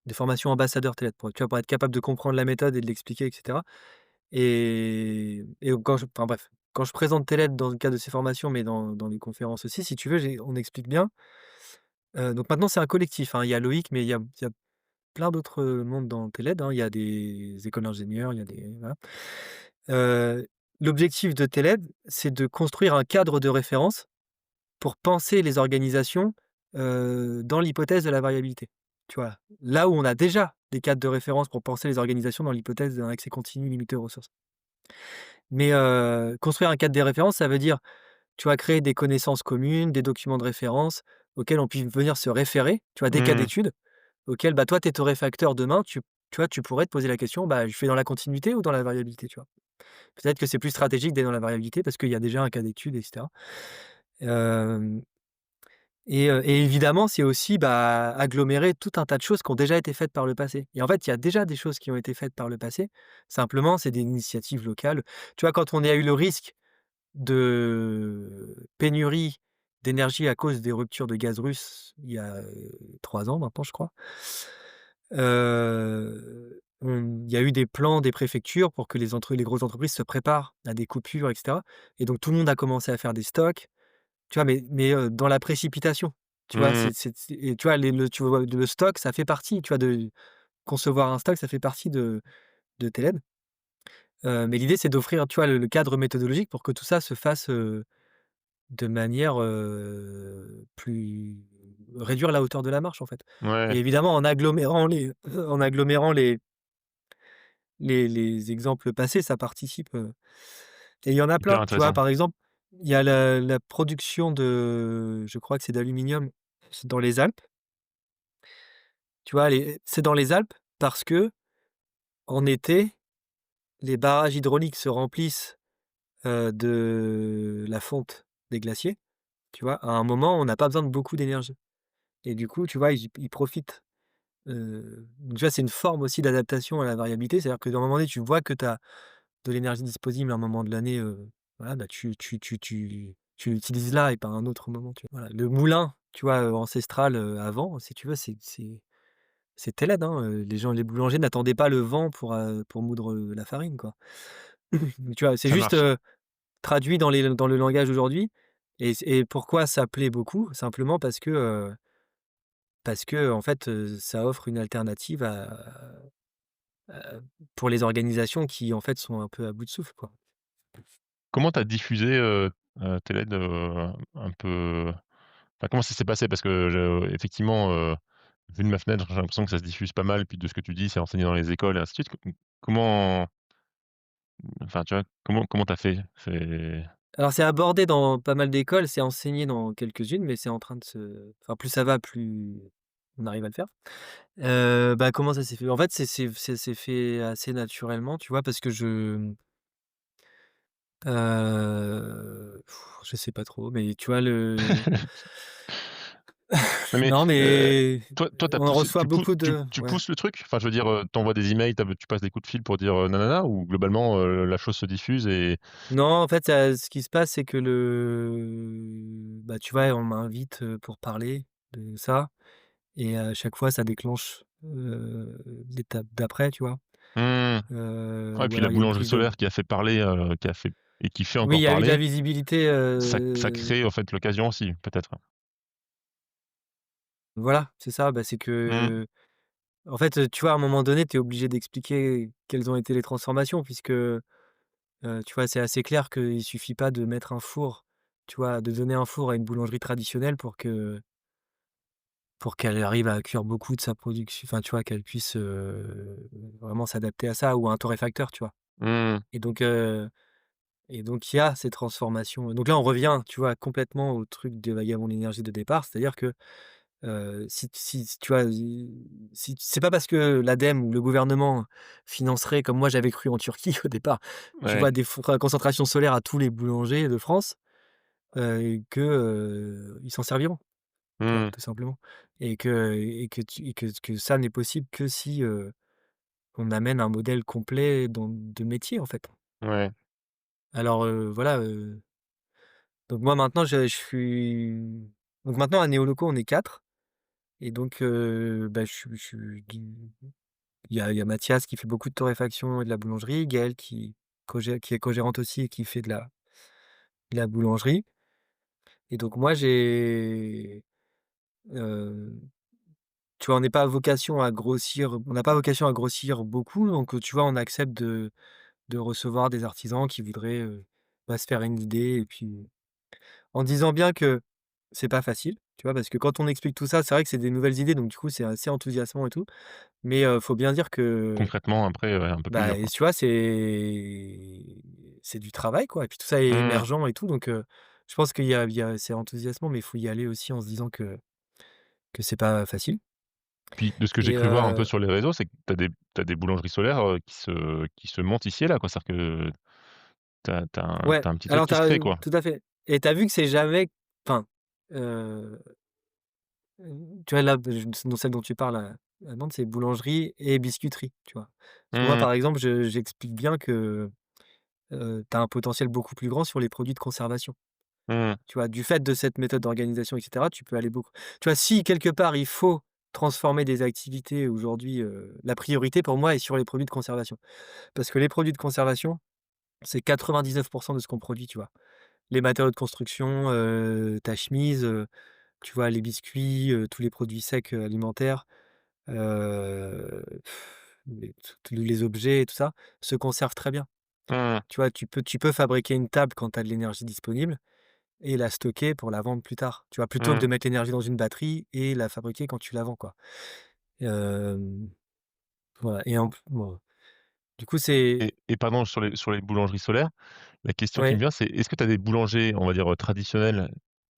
des formations ambassadeurs TELED pour, tu vois? Pour être capable de comprendre la méthode et de l'expliquer et cetera et donc quand je enfin bref, quand je présente TELED dans le cadre de ces formations, mais dans les conférences aussi, si tu veux, on explique bien. Donc maintenant c'est un collectif, hein. Il y a Loïc, mais il y a plein d'autres, mondes dans TELED, hein. Il y a des écoles d'ingénieurs, il y a des voilà. Heu, L'objectif de TELED, c'est de construire un cadre de référence pour penser les organisations, dans l'hypothèse de la variabilité. Tu vois? Là où on a déjà des cadres de référence pour penser les organisations dans l'hypothèse d'un accès continu limité aux ressources. Mais, construire un cadre des références, ça veut dire, tu vas créer des connaissances communes, des documents de référence auxquels on puisse venir se référer, tu vois? Des cas Mmh. d'études auxquels, bah, toi, tes torréfacteurs demain, tu vois, tu pourrais te poser la question: «Bah, je fais dans la continuité ou dans la variabilité?» Tu vois? Peut-être que c'est plus stratégique d'être dans la variabilité parce qu'il y a déjà un cas d'étude et cetera. Hem et évidemment, c'est aussi, bah, agglomérer tout un tas de choses qui ont déjà été faites par le passé et en fait, il y a déjà des choses qui ont été faites par le passé. Simplement, c'est des initiatives locales. Tu vois, quand on a eu le risque de pénurie d'énergie à cause des ruptures de gaz russe il y a, 3 ans maintenant, je crois. Il y a eu des plans des préfectures pour que les grosses entreprises se préparent à des coupures et cetera et donc tout le monde a commencé à faire des stocks, tu vois? Mais dans la précipitation, tu vois? Mmh. C'est et tu vois, tu vois, le stock, ça fait partie, tu vois, de concevoir un stock, ça fait partie de tes LED. Mais l'idée, c'est d'offrir, tu vois, le cadre méthodologique pour que tout ça se fasse, de manière, plus réduire la hauteur de la marche, en fait et Ouais, évidemment en agglomérant les exemples passés, ça participe, et il y en a hyper plein, tu vois? intéressant. Par exemple, il y a la production de je crois que c'est d'aluminium, c'est dans les Alpes, tu vois? C'est dans les Alpes parce que en été, les barrages hydrauliques se remplissent, de la fonte des glaciers, tu vois? À un moment, on n'a pas besoin de beaucoup d'énergie et du coup, tu vois, ils profitent. Donc tu vois, c'est une forme aussi d'adaptation à la variabilité. C'est-à-dire qu'à un moment donné, tu vois que tu as de l'énergie disponible à un moment de l'année, voilà, bah, tu l'utilises là et pas à un autre moment, tu vois? Voilà, le moulin, tu vois, ancestral, avant, si tu veux, c'était laid, hein, les boulangers n'attendaient pas le vent pour moudre, la farine, quoi. Tu vois? C'est Ça juste, marche. traduit dans le langage d'aujourd'hui et pourquoi ça plaît beaucoup? Simplement parce que en fait, ça offre une alternative pour les organisations qui, en fait, sont un peu à bout de souffle, quoi. Comment tu as diffusé, tes LED, un peu enfin, comment ça s'est passé? Parce que effectivement, vu de ma fenêtre, j'ai l'impression que ça se diffuse pas mal, puis de ce que tu dis, c'est enseigné dans les écoles et ainsi de suite. Comment enfin, tu vois, comment tu as fait? C'est Alors c'est abordé dans pas mal d'écoles, c'est enseigné dans quelques-unes, mais c'est en train de se enfin, plus ça va, plus on arrive à le faire. Bah, comment ça s'est fait? En fait, ça s'est fait assez naturellement, tu vois? Parce que je sais pas trop, mais tu vois mais, non, mais toi, tu on poussé reçoit beaucoup de tu ouais. pousses le truc? Enfin, je veux dire, tu envoies des emails, tu passes des coups de fil pour dire, nanana ou globalement, la chose se diffuse et Non, en fait, ce qui se passe, c'est que bah, tu vois, on m'invite, pour parler de ça et à chaque fois, ça déclenche, l'étape d'après, tu vois? mmh, ouais, Ou puis la alors il y a une boulangerie prise de solaire qui a fait parler, qui a fait et qui fait oui, encore il y a eu de la parler, visibilité, ça crée en fait l'occasion aussi, peut-être? voilà, c'est ça, bah, c'est Mmh, que en fait, tu vois, à un moment donné, tu es obligé d'expliquer quelles ont été les transformations puisque, tu vois, c'est assez clair qu'il suffit pas de mettre un four, tu vois, de donner un four à une boulangerie traditionnelle pour que pour qu'elle arrive à cuire beaucoup de sa production, enfin, tu vois, qu'elle puisse, vraiment s'adapter à ça ou un torréfacteur, tu vois? Mmh. Et donc heu et donc il y a ces transformations. Donc là, on revient, tu vois, complètement au truc de vagabond d'énergie de départ. C'est-à-dire que, si tu vois, si c'est pas parce que l'ADEME ou le gouvernement financerait, comme moi j'avais cru en Turquie au départ, tu Ouais. vois, des concentrations solaires à tous les boulangers de France, que, ils s'en serviront, tu vois? Mmh. Tout simplement. Et que ça n'est possible que si, on amène un modèle complet de métier, en fait. Ouais. Alors, voilà, donc moi maintenant je suis donc maintenant à Néoloco on est 4. Et donc, bah, je suis il y a Mathias qui fait beaucoup de torréfaction et de la boulangerie, Gaëlle qui est co-gérante aussi et qui fait de la boulangerie. Et donc moi heu, tu vois, on n'a pas vocation à grossir beaucoup, donc, tu vois, on accepte de recevoir des artisans qui voudraient, bah, se faire une idée et puis en disant bien que c'est pas facile, tu vois? Parce que quand on explique tout ça, c'est vrai que c'est des nouvelles idées, donc du coup, c'est assez enthousiasmant et tout. Mais, faut bien dire que, Concrètement après, ouais, un peu plus bah, dur, et quoi. tu vois, c'est du travail, quoi, et puis tout ça est Mmh. émergent et tout, donc, je pense qu'il y a c'est enthousiasmant, mais il faut y aller aussi en se disant que c'est pas facile. Puis de ce que j'ai Et cru voir un peu sur les réseaux, c'est que tu as des boulangeries solaires, qui se montent ici et là, quoi. C'est-à-dire que ouais, tu as un petit truc alors qui se crée, quoi. tout à fait, et tu as vu que c'est jamais, enfin, tu vois, là, dans celle dont tu parles à Nantes, c'est boulangerie et biscuiterie, tu vois? Parce que moi, Mmh. par exemple, j'explique bien que, tu as un potentiel beaucoup plus grand sur les produits de conservation. Mmh. Tu vois? Du fait de cette méthode d'organisation et cetera, tu peux aller beaucoup, tu vois? Si quelque part il faut transformer des activités aujourd'hui, la priorité pour moi est sur les produits de conservation. Parce que les produits de conservation, c'est 99 de ce qu'on produit, tu vois? Les matériaux de construction, ta chemise, tu vois? Les biscuits, tous les produits secs, alimentaires, heu, tous les objets et tout ça se conservent très bien. Mmh. Tu vois? Tu peux fabriquer une table quand tu as de l'énergie disponible et la stocker pour la vendre plus tard, tu vois? Plutôt que Mmh. de mettre l'énergie dans une batterie et la fabriquer quand tu la vends, quoi. Hem, voilà, et en p bon, du coup, c'est Et pardon, sur les boulangeries solaires, la question qui me ouais, vient, c'est est-ce que tu as des boulangers, on va dire, traditionnels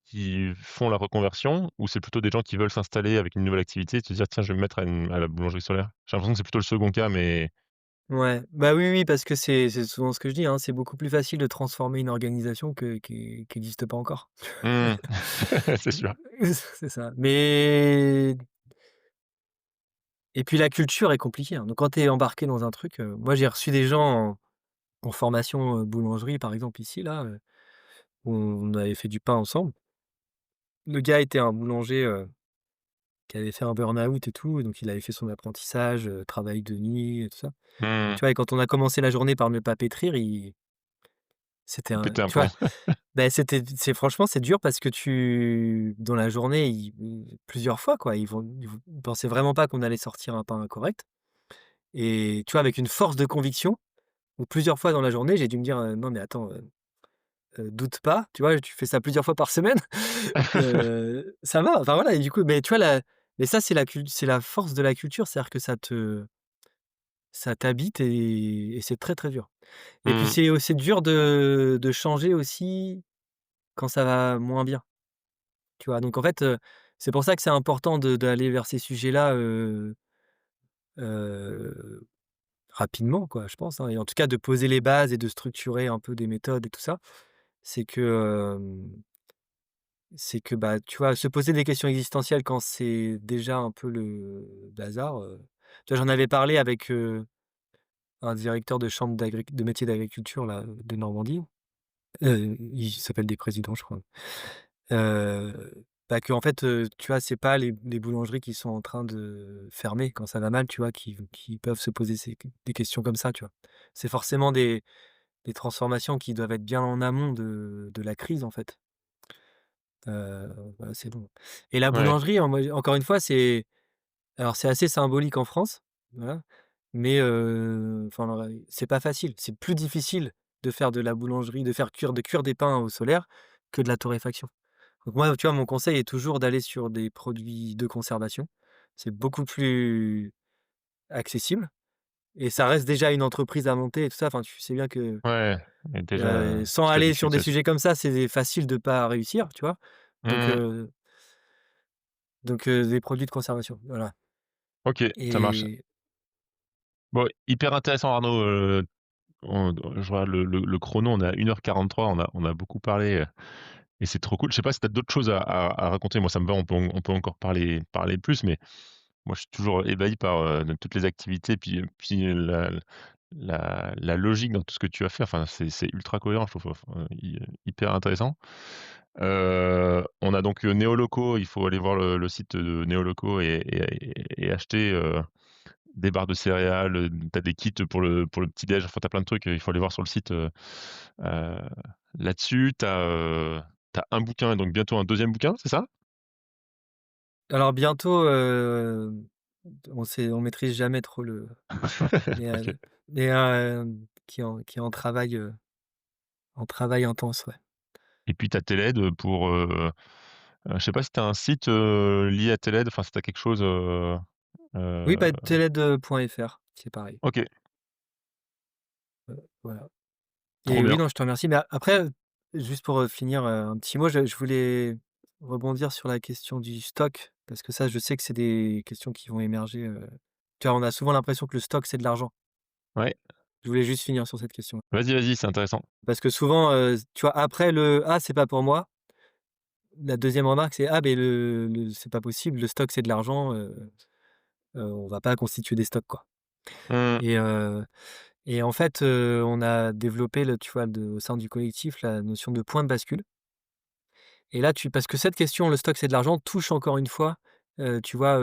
qui font la reconversion? Ou c'est plutôt des gens qui veulent s'installer avec une nouvelle activité et se dire: «Tiens, je vais me mettre à la boulangerie solaire»? J'ai l'impression que c'est plutôt le second cas, mais ouais, bah, oui, oui, parce que c'est souvent ce que je dis, hein, c'est beaucoup plus facile de transformer une organisation qui existe pas encore. mmh, c'est sûr. C'est ça, mais et puis la culture est compliquée, hein, donc quand tu es embarqué dans un truc, moi j'ai reçu des gens en formation, boulangerie par exemple ici là, où on avait fait du pain ensemble. Le gars était un boulanger, qui avait fait un burn-out et tout, donc il avait fait son apprentissage, travail de nuit et tout ça. Mmh. Tu vois? Et quand on a commencé la journée par ne pas pétrir, c'était Il un pétait un tu vois? plomb. Beh, c'est franchement, c'est dur parce que dans la journée, plusieurs fois quoi, ils pensaient vraiment pas qu'on allait sortir un pain correct, et tu vois? Avec une force de conviction, où plusieurs fois dans la journée, j'ai dû me dire: «Non mais attends, doute pas», tu vois? Tu fais ça plusieurs fois par semaine, ça va, enfin voilà, et du coup, mais tu vois? Mais ça, c'est la force de la culture, c'est-à-dire que ça t'habite, et c'est très, très dur. Et puis Mmh. c'est dur de changer aussi quand ça va moins bien, tu vois? Donc en fait, c'est pour ça que c'est important d'aller vers ces sujets-là, heu, rapidement quoi, je pense, hein, et en tout cas de poser les bases et de structurer un peu des méthodes et tout ça. C'est que, bah, tu vois, se poser des questions existentielles quand c'est déjà un peu le bazar, tu vois? J'en avais parlé avec, un directeur de chambre de métiers d'agriculture là, de Normandie. Ils s'appellent des présidents, je crois. Bah, qu'en fait, tu vois, c'est pas les boulangeries qui sont en train de fermer quand ça va mal, tu vois, qui peuvent se poser des questions comme ça, tu vois? C'est forcément des transformations qui doivent être bien en amont de la crise, en fait. Voilà, c'est long. Et la Ouais. boulangerie, encore une fois, c'est assez symbolique en France, voilà, mais, enfin, c'est pas facile. C'est plus difficile de faire de la boulangerie, de cuire des pains au solaire que de la torréfaction. Donc moi, tu vois, mon conseil est toujours d'aller sur des produits de conservation. C'est beaucoup plus accessible et ça reste déjà une entreprise à monter et tout ça. Enfin, tu sais bien que, Ouais, et déjà, sans tu as du aller sur des succès. sujets comme ça, c'est facile de pas réussir, tu vois? Donc Mmh. heu des produits de conservation, voilà. OK, ça marche. Et Bon, hyper intéressant Arnaud, je vois le chrono, on est à 1h43, on a beaucoup parlé, et c'est trop cool. Je sais pas si tu as d'autres choses à raconter. Moi, ça me va, on peut encore parler plus, mais moi, je suis toujours ébahi par, toutes les activités, puis la logique dans tout ce que tu as fait. Enfin, c'est ultra cohérent, je trouve, enfin, hyper intéressant. On a donc, Néoloco, il faut aller voir le site de Néoloco et acheter, des barres de céréales, tu as des kits pour le petit déj, enfin, tu as plein de trucs, il faut aller voir sur le site, heu, là-dessus. Tu as un bouquin et donc bientôt un deuxième bouquin, c'est ça? alors bientôt, on maîtrise jamais trop mais OK. qui est en travail intense, ouais. Et puis tu as Teled, pour, je sais pas si tu as un site, lié à Teled, enfin si tu as quelque chose, Oui, heu bah, teled.fr, c'est pareil, OK, voilà. trop Et oui, bien. non, je te remercie. Mais après, juste pour, finir, un petit mot, je voulais rebondir sur la question du stock, parce que ça, je sais que c'est des questions qui vont émerger, tu vois, on a souvent l'impression que le stock, c'est de l'argent. Ouais, Je voulais juste finir sur cette question. vas-y, c'est intéressant. Parce que souvent, tu vois, après le: «Ah, c'est pas pour moi», la deuxième remarque, c'est: «Ah, beh, le c'est pas possible, le stock, c'est de l'argent, on va pas constituer des stocks, quoi». Mmh. Et en fait, on a développé tu vois, au sein du collectif, la notion de point de bascule. Et là, parce que cette question, le stock, c'est de l'argent, touche encore une fois, tu vois,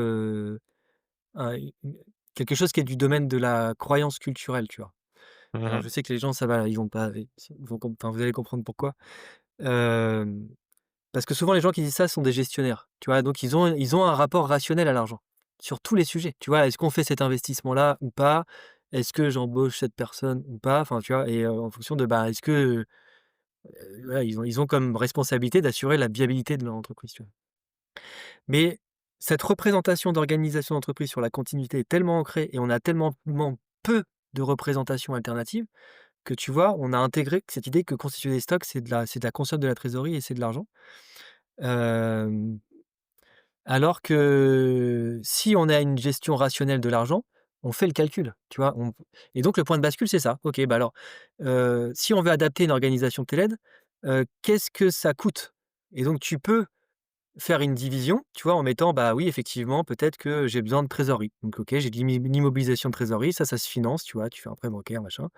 un une quelque chose qui est du domaine de la croyance culturelle, tu vois? Mmh Alors mh. je sais que les gens, ça va, ils vont pas ils vont enfin, vous allez comprendre pourquoi. Hem, Parce que souvent les gens qui disent ça sont des gestionnaires, tu vois? Donc ils ont un rapport rationnel à l'argent, sur tous les sujets, tu vois? Est-ce qu'on fait cet investissement-là ou pas? Est-ce que j'embauche cette personne ou pas? Enfin, tu vois? Et en fonction de, bah, est-ce que, voilà, ils ont comme responsabilité d'assurer la viabilité de leur entreprise, tu vois? Mais cette représentation d'organisation d'entreprise sur la continuité est tellement ancrée et on a tellement peu de représentations alternatives que, tu vois, on a intégré cette idée que constituer des stocks, c'est de la consomme de la trésorerie et c'est de l'argent. Hem, Alors que si on a une gestion rationnelle de l'argent, on fait le calcul, tu vois? Et donc le point de bascule, c'est ça. OK, bah, alors, si on veut adapter une organisation TELED, qu'est-ce que ça coûte? Et donc tu peux faire une division, tu vois, en mettant, bah, oui, effectivement, peut-être que j'ai besoin de trésorerie. Donc OK, j'ai de l'immobilisation de trésorerie, ça se finance, tu vois? Tu fais un prêt bancaire, machin.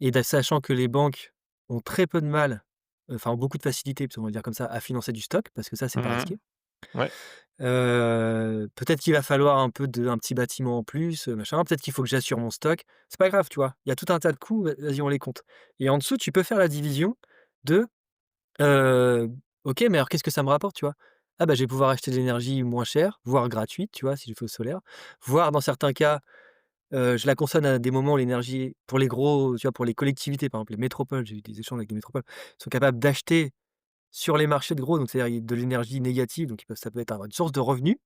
Et sachant que les banques ont très peu de mal, enfin, ont beaucoup de facilité, on va dire comme ça, à financer du stock, parce que ça, c'est pas Mmh. risqué. Ouais. Peut-être qu'il va falloir un petit bâtiment en plus, machin. Peut-être qu'il faut que j'assure mon stock. C'est pas grave, tu vois? Il y a tout un tas de coûts, vas-y, on les compte. Et en dessous, tu peux faire la division de Heu, OK, mais alors qu'est-ce que ça me rapporte, tu vois? Ah bah, je vais pouvoir acheter de l'énergie moins chère, voire gratuite, tu vois? Si je fais au solaire. Voire dans certains cas, je la consomme à des moments où l'énergie pour les gros, tu vois, pour les collectivités, par exemple les métropoles, j'ai eu des échanges avec des métropoles, sont capables d'acheter sur les marchés de gros, donc c'est-à-dire de l'énergie négative, donc ça peut être une source de revenus.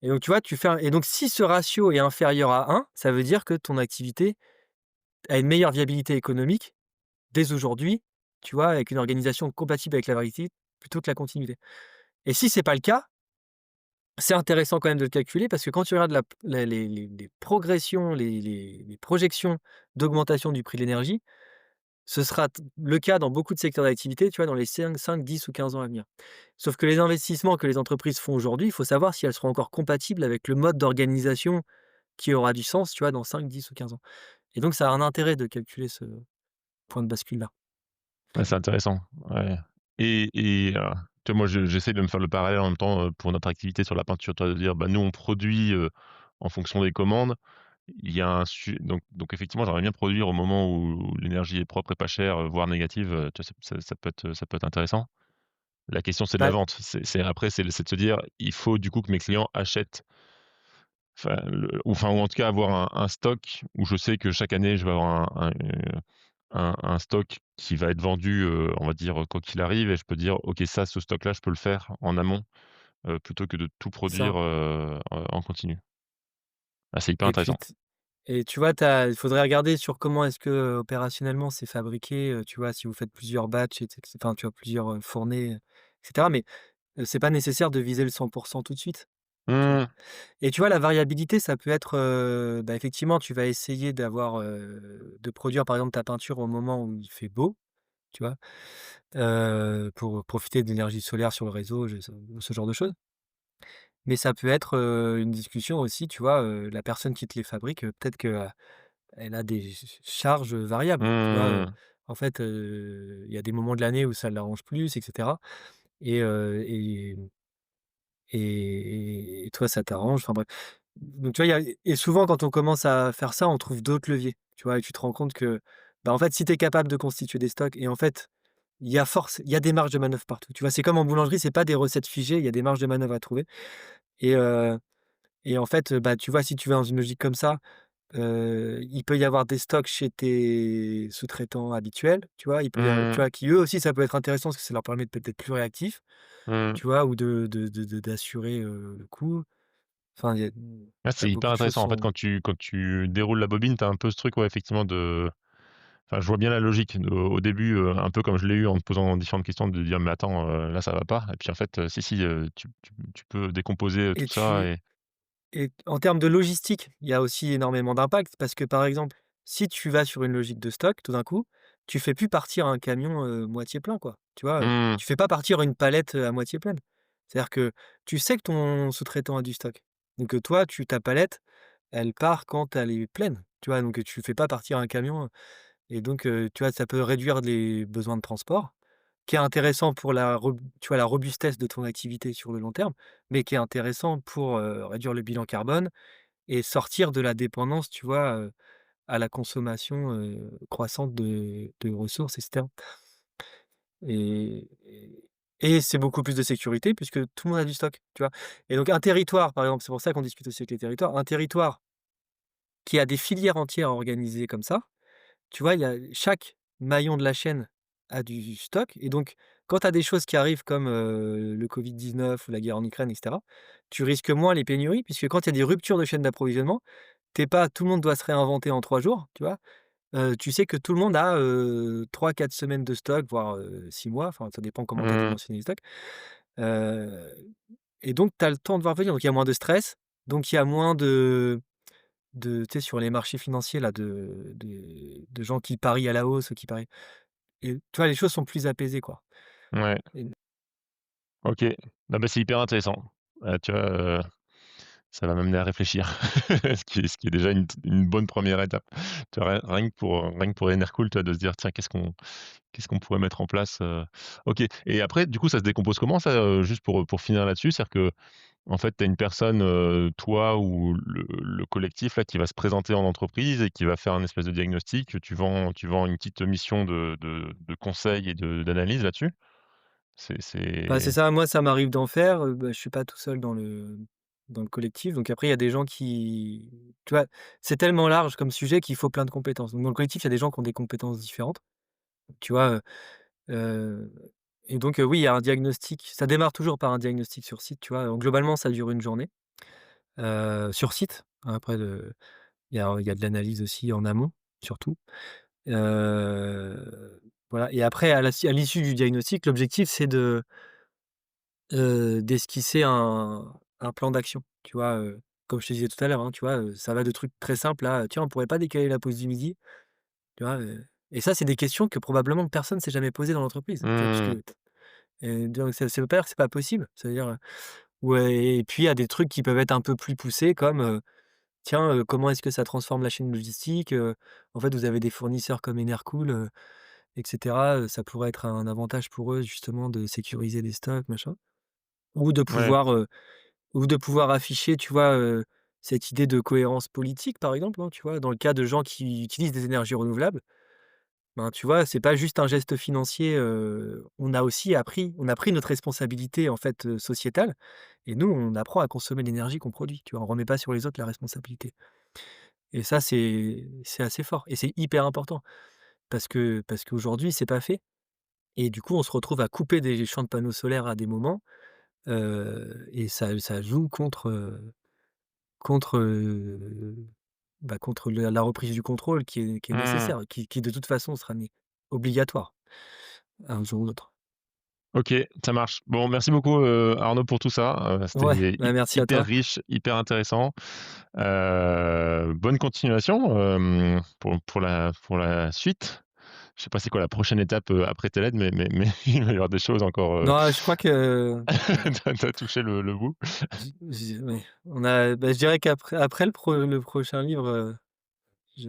Et donc tu vois, et donc si ce ratio est inférieur à 1, ça veut dire que ton activité a une meilleure viabilité économique dès aujourd'hui, tu vois? Avec une organisation compatible avec la variété plutôt que la continuité. Et si c'est pas le cas, c'est intéressant quand même de le calculer parce que quand tu regardes les progressions, les projections d'augmentation du prix de l'énergie, ce sera le cas dans beaucoup de secteurs d'activité, tu vois, dans les 10 ou 15 ans à venir. Sauf que les investissements que les entreprises font aujourd'hui, il faut savoir si elles seront encore compatibles avec le mode d'organisation qui aura du sens, tu vois, dans 5, 10 ou 15 ans. Et donc ça a un intérêt de calculer ce point de bascule-là. Ouais, c'est intéressant, ouais. Tu vois, moi, j'essaie de me faire le parallèle en même temps, pour notre activité sur la peinture, tu vois? De dire, bah, nous, on produit, en fonction des commandes. Il y a un su donc effectivement, j'aimerais bien produire au moment où l'énergie est propre et pas chère, voire négative, tu vois? Ça peut être intéressant. La question, c'est de la Bah, vente. C'est de se dire: «Il faut du coup que mes clients achètent». Enfin, ou en tout cas avoir un stock où je sais que chaque année, je vais avoir un stock qui va être vendu, on va dire, quoi qu'il arrive et je peux dire: «OK, ça, ce stock-là, je peux le faire en amont», plutôt que de tout C'est ça. produire, en continu. Ah, c'est hyper Et puis intéressant. t et tu vois, il faudrait regarder sur comment est-ce que, opérationnellement c'est fabriqué, tu vois? Si vous faites plusieurs batchs enfin, tu vois, plusieurs, fournées, et cetera. Mais, c'est pas nécessaire de viser le 100 tout de suite, tu vois? Mmh. Et tu vois, la variabilité, ça peut être, bah, effectivement, tu vas essayer de produire, par exemple, ta peinture au moment où il fait beau, tu vois? Pour profiter de l'énergie solaire sur le réseau, ce genre de choses. Mais ça peut être, une discussion aussi, tu vois? La personne qui te les fabrique, peut-être qu'elle a des charges variables, tu vois? Mmh. En fait, il y a des moments de l'année où ça l'arrange plus et cetera et heu et et toi, ça t'arrange, enfin bref. Donc tu vois, souvent quand on commence à faire ça, on trouve d'autres leviers, tu vois? Et tu te rends compte que, bah, en fait, si tu es capable de constituer des stocks et en fait, il y a des marges de manœuvre partout, tu vois? C'est comme en boulangerie, c'est pas des recettes figées, il y a des marges de manœuvre à trouver et heu et en fait, bah, tu vois, si tu vas dans une logique comme ça, il peut y avoir des stocks chez tes sous-traitants habituels, tu vois? Il peut y avoir tu Mmh. vois, qui eux aussi, ça peut être intéressant parce que ça leur permet d'être peut-être plus réactifs, Mmh. tu vois? Ou d'assurer, le coût. Enfin, Ah, tu c'est hyper beaucoup de choses intéressant. En fait, sont quand tu déroules la bobine, tu as un peu ce truc, ouais, effectivement, de enfin, je vois bien la logique. Au début, un peu comme je l'ai eu en te posant différentes questions, de dire: «Mais attends, là, ça va pas» et puis, en fait, si, si, tu peux décomposer, et tout ça et en termes de logistique, il y a aussi énormément d'impact parce que, par exemple, si tu vas sur une logique de stock, tout d'un coup, tu fais plus partir un camion, moitié plein, quoi. Tu vois? mmh, Tu fais pas partir une palette, à moitié pleine. C'est-à-dire que tu sais que ton sous-traitant a du stock. Donc, toi, ta palette, elle part quand elle est pleine, tu vois? Donc, tu fais pas partir un camion, et donc, tu vois, ça peut réduire les besoins de transport, qui est intéressant pour tu vois, la robustesse de ton activité sur le long terme, mais qui est intéressant pour, réduire le bilan carbone et sortir de la dépendance, tu vois, à la consommation, croissante de ressources et cetera. Et c'est beaucoup plus de sécurité puisque tout le monde a du stock, tu vois? Et donc un territoire, par exemple, c'est pour ça qu'on discute aussi avec les territoires, un territoire qui a des filières entières organisées comme ça, tu vois, il y a chaque maillon de la chaîne a du stock et donc quand tu as des choses qui arrivent comme, le Covid-19 ou la guerre en Ukraine et cetera, tu risques moins les pénuries puisque quand il y a des ruptures de chaîne d'approvisionnement, t'es pas tout le monde doit se réinventer en 3 jours, tu vois? Tu sais que tout le monde a, 3-4 semaines de stock, voire, 6 mois, enfin ça dépend comment tu as mmh, dimensionné les stocks. Heu et donc tu as le temps de voir venir, donc il y a moins de stress, donc il y a moins tu sais, sur les marchés financiers là, de gens qui parient à la hausse ou qui parient et tu vois, les choses sont plus apaisées, quoi. ouais, Et OK. Non, bah, c'est hyper intéressant. Tu vois, ça va m'amener à réfléchir, ce qui est déjà une bonne première étape. Tu vois, rien que pour Enercool, tu vois, de se dire: «Tiens, qu'est-ce qu'on pourrait mettre en place?» OK et après, du coup, ça se décompose comment ça, juste pour finir là-dessus? C'est-à-dire qu'en fait, tu as une personne, toi ou le collectif là, qui va se présenter en entreprise et qui va faire un espèce de diagnostic. Tu vends une petite mission de conseil et d'analyse là-dessus? bah, c'est C'est ça, moi ça m'arrive d'en faire, bah, je suis pas tout seul dans le collectif, donc après il y a des gens qui tu vois? C'est tellement large comme sujet qu'il faut plein de compétences. Donc dans le collectif, il y a des gens qui ont des compétences différentes, tu vois? Heu et donc oui, il y a un diagnostic. Ça démarre toujours par un diagnostic sur site, tu vois? Donc globalement, ça dure une journée, sur site. Après il y a de l'analyse aussi en amont, surtout. Voilà et après à l'issue du diagnostic, l'objectif c'est d'esquisser un plan d'action, tu vois? Comme je te disais tout à l'heure, hein, tu vois? Ça va de trucs très simples à: «Tiens, on pourrait pas décaler la pause du midi?» Tu vois? Et ça, c'est des questions que probablement personne s'est jamais posées dans l'entreprise, tu vois? Puisque mmh, donc ça veut pas dire que c'est pas possible. Ça veut dire, ouais et puis il y a des trucs qui peuvent être un peu plus poussés comme, tiens, comment est-ce que ça transforme la chaîne logistique? En fait, vous avez des fournisseurs comme Enercool, et cetera, ça pourrait être un avantage pour eux justement de sécuriser les stocks, machin. Ou de ouais, pouvoir, afficher, tu vois, cette idée de cohérence politique, par exemple, hein, tu vois? Dans le cas de gens qui utilisent des énergies renouvelables, ben, tu vois, c'est pas juste un geste financier, on a pris notre responsabilité, en fait, sociétale et nous, on apprend à consommer l'énergie qu'on produit, tu vois? On remet pas sur les autres la responsabilité et ça, c'est assez fort et c'est hyper important parce qu'aujourd'hui, c'est pas fait et du coup, on se retrouve à couper des champs de panneaux solaires à des moments, et ça joue contre, contre la reprise du contrôle qui est Mmh. nécessaire, qui de toute façon sera obligatoire, un jour ou l'autre. OK, ça marche. Bon, merci beaucoup, Arnaud pour tout ça, Ouais, c'était bah, merci à hyper toi. riche, hyper intéressant. Bonne continuation, pour la suite. Je sais pas c'est quoi la prochaine étape, après TELED, mais il va y avoir des choses encore, Non, je crois que tu as touché le bout. j ouais, je dirais qu'après le prochain livre,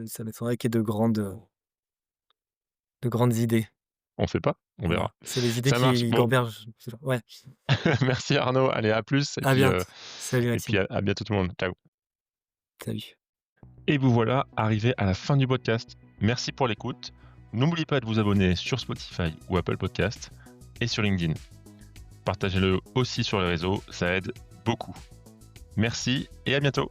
ça m'étonnerait qu'il y ait de grandes idées. On sait pas, on Voilà, verra. c'est les idées Ça marche. qui Bon, gambergent, ouais. merci Arnaud. Allez, à plus À bientôt. Salut et puis Maxime. à bientôt tout le monde. Ciao. Salut. Et vous voilà arrivé à la fin du podcast. Merci pour l'écoute. N'oubliez pas de vous abonner sur Spotify ou Apple Podcast et sur LinkedIn. Partagez-le aussi sur les réseaux, ça aide beaucoup. Merci et à bientôt.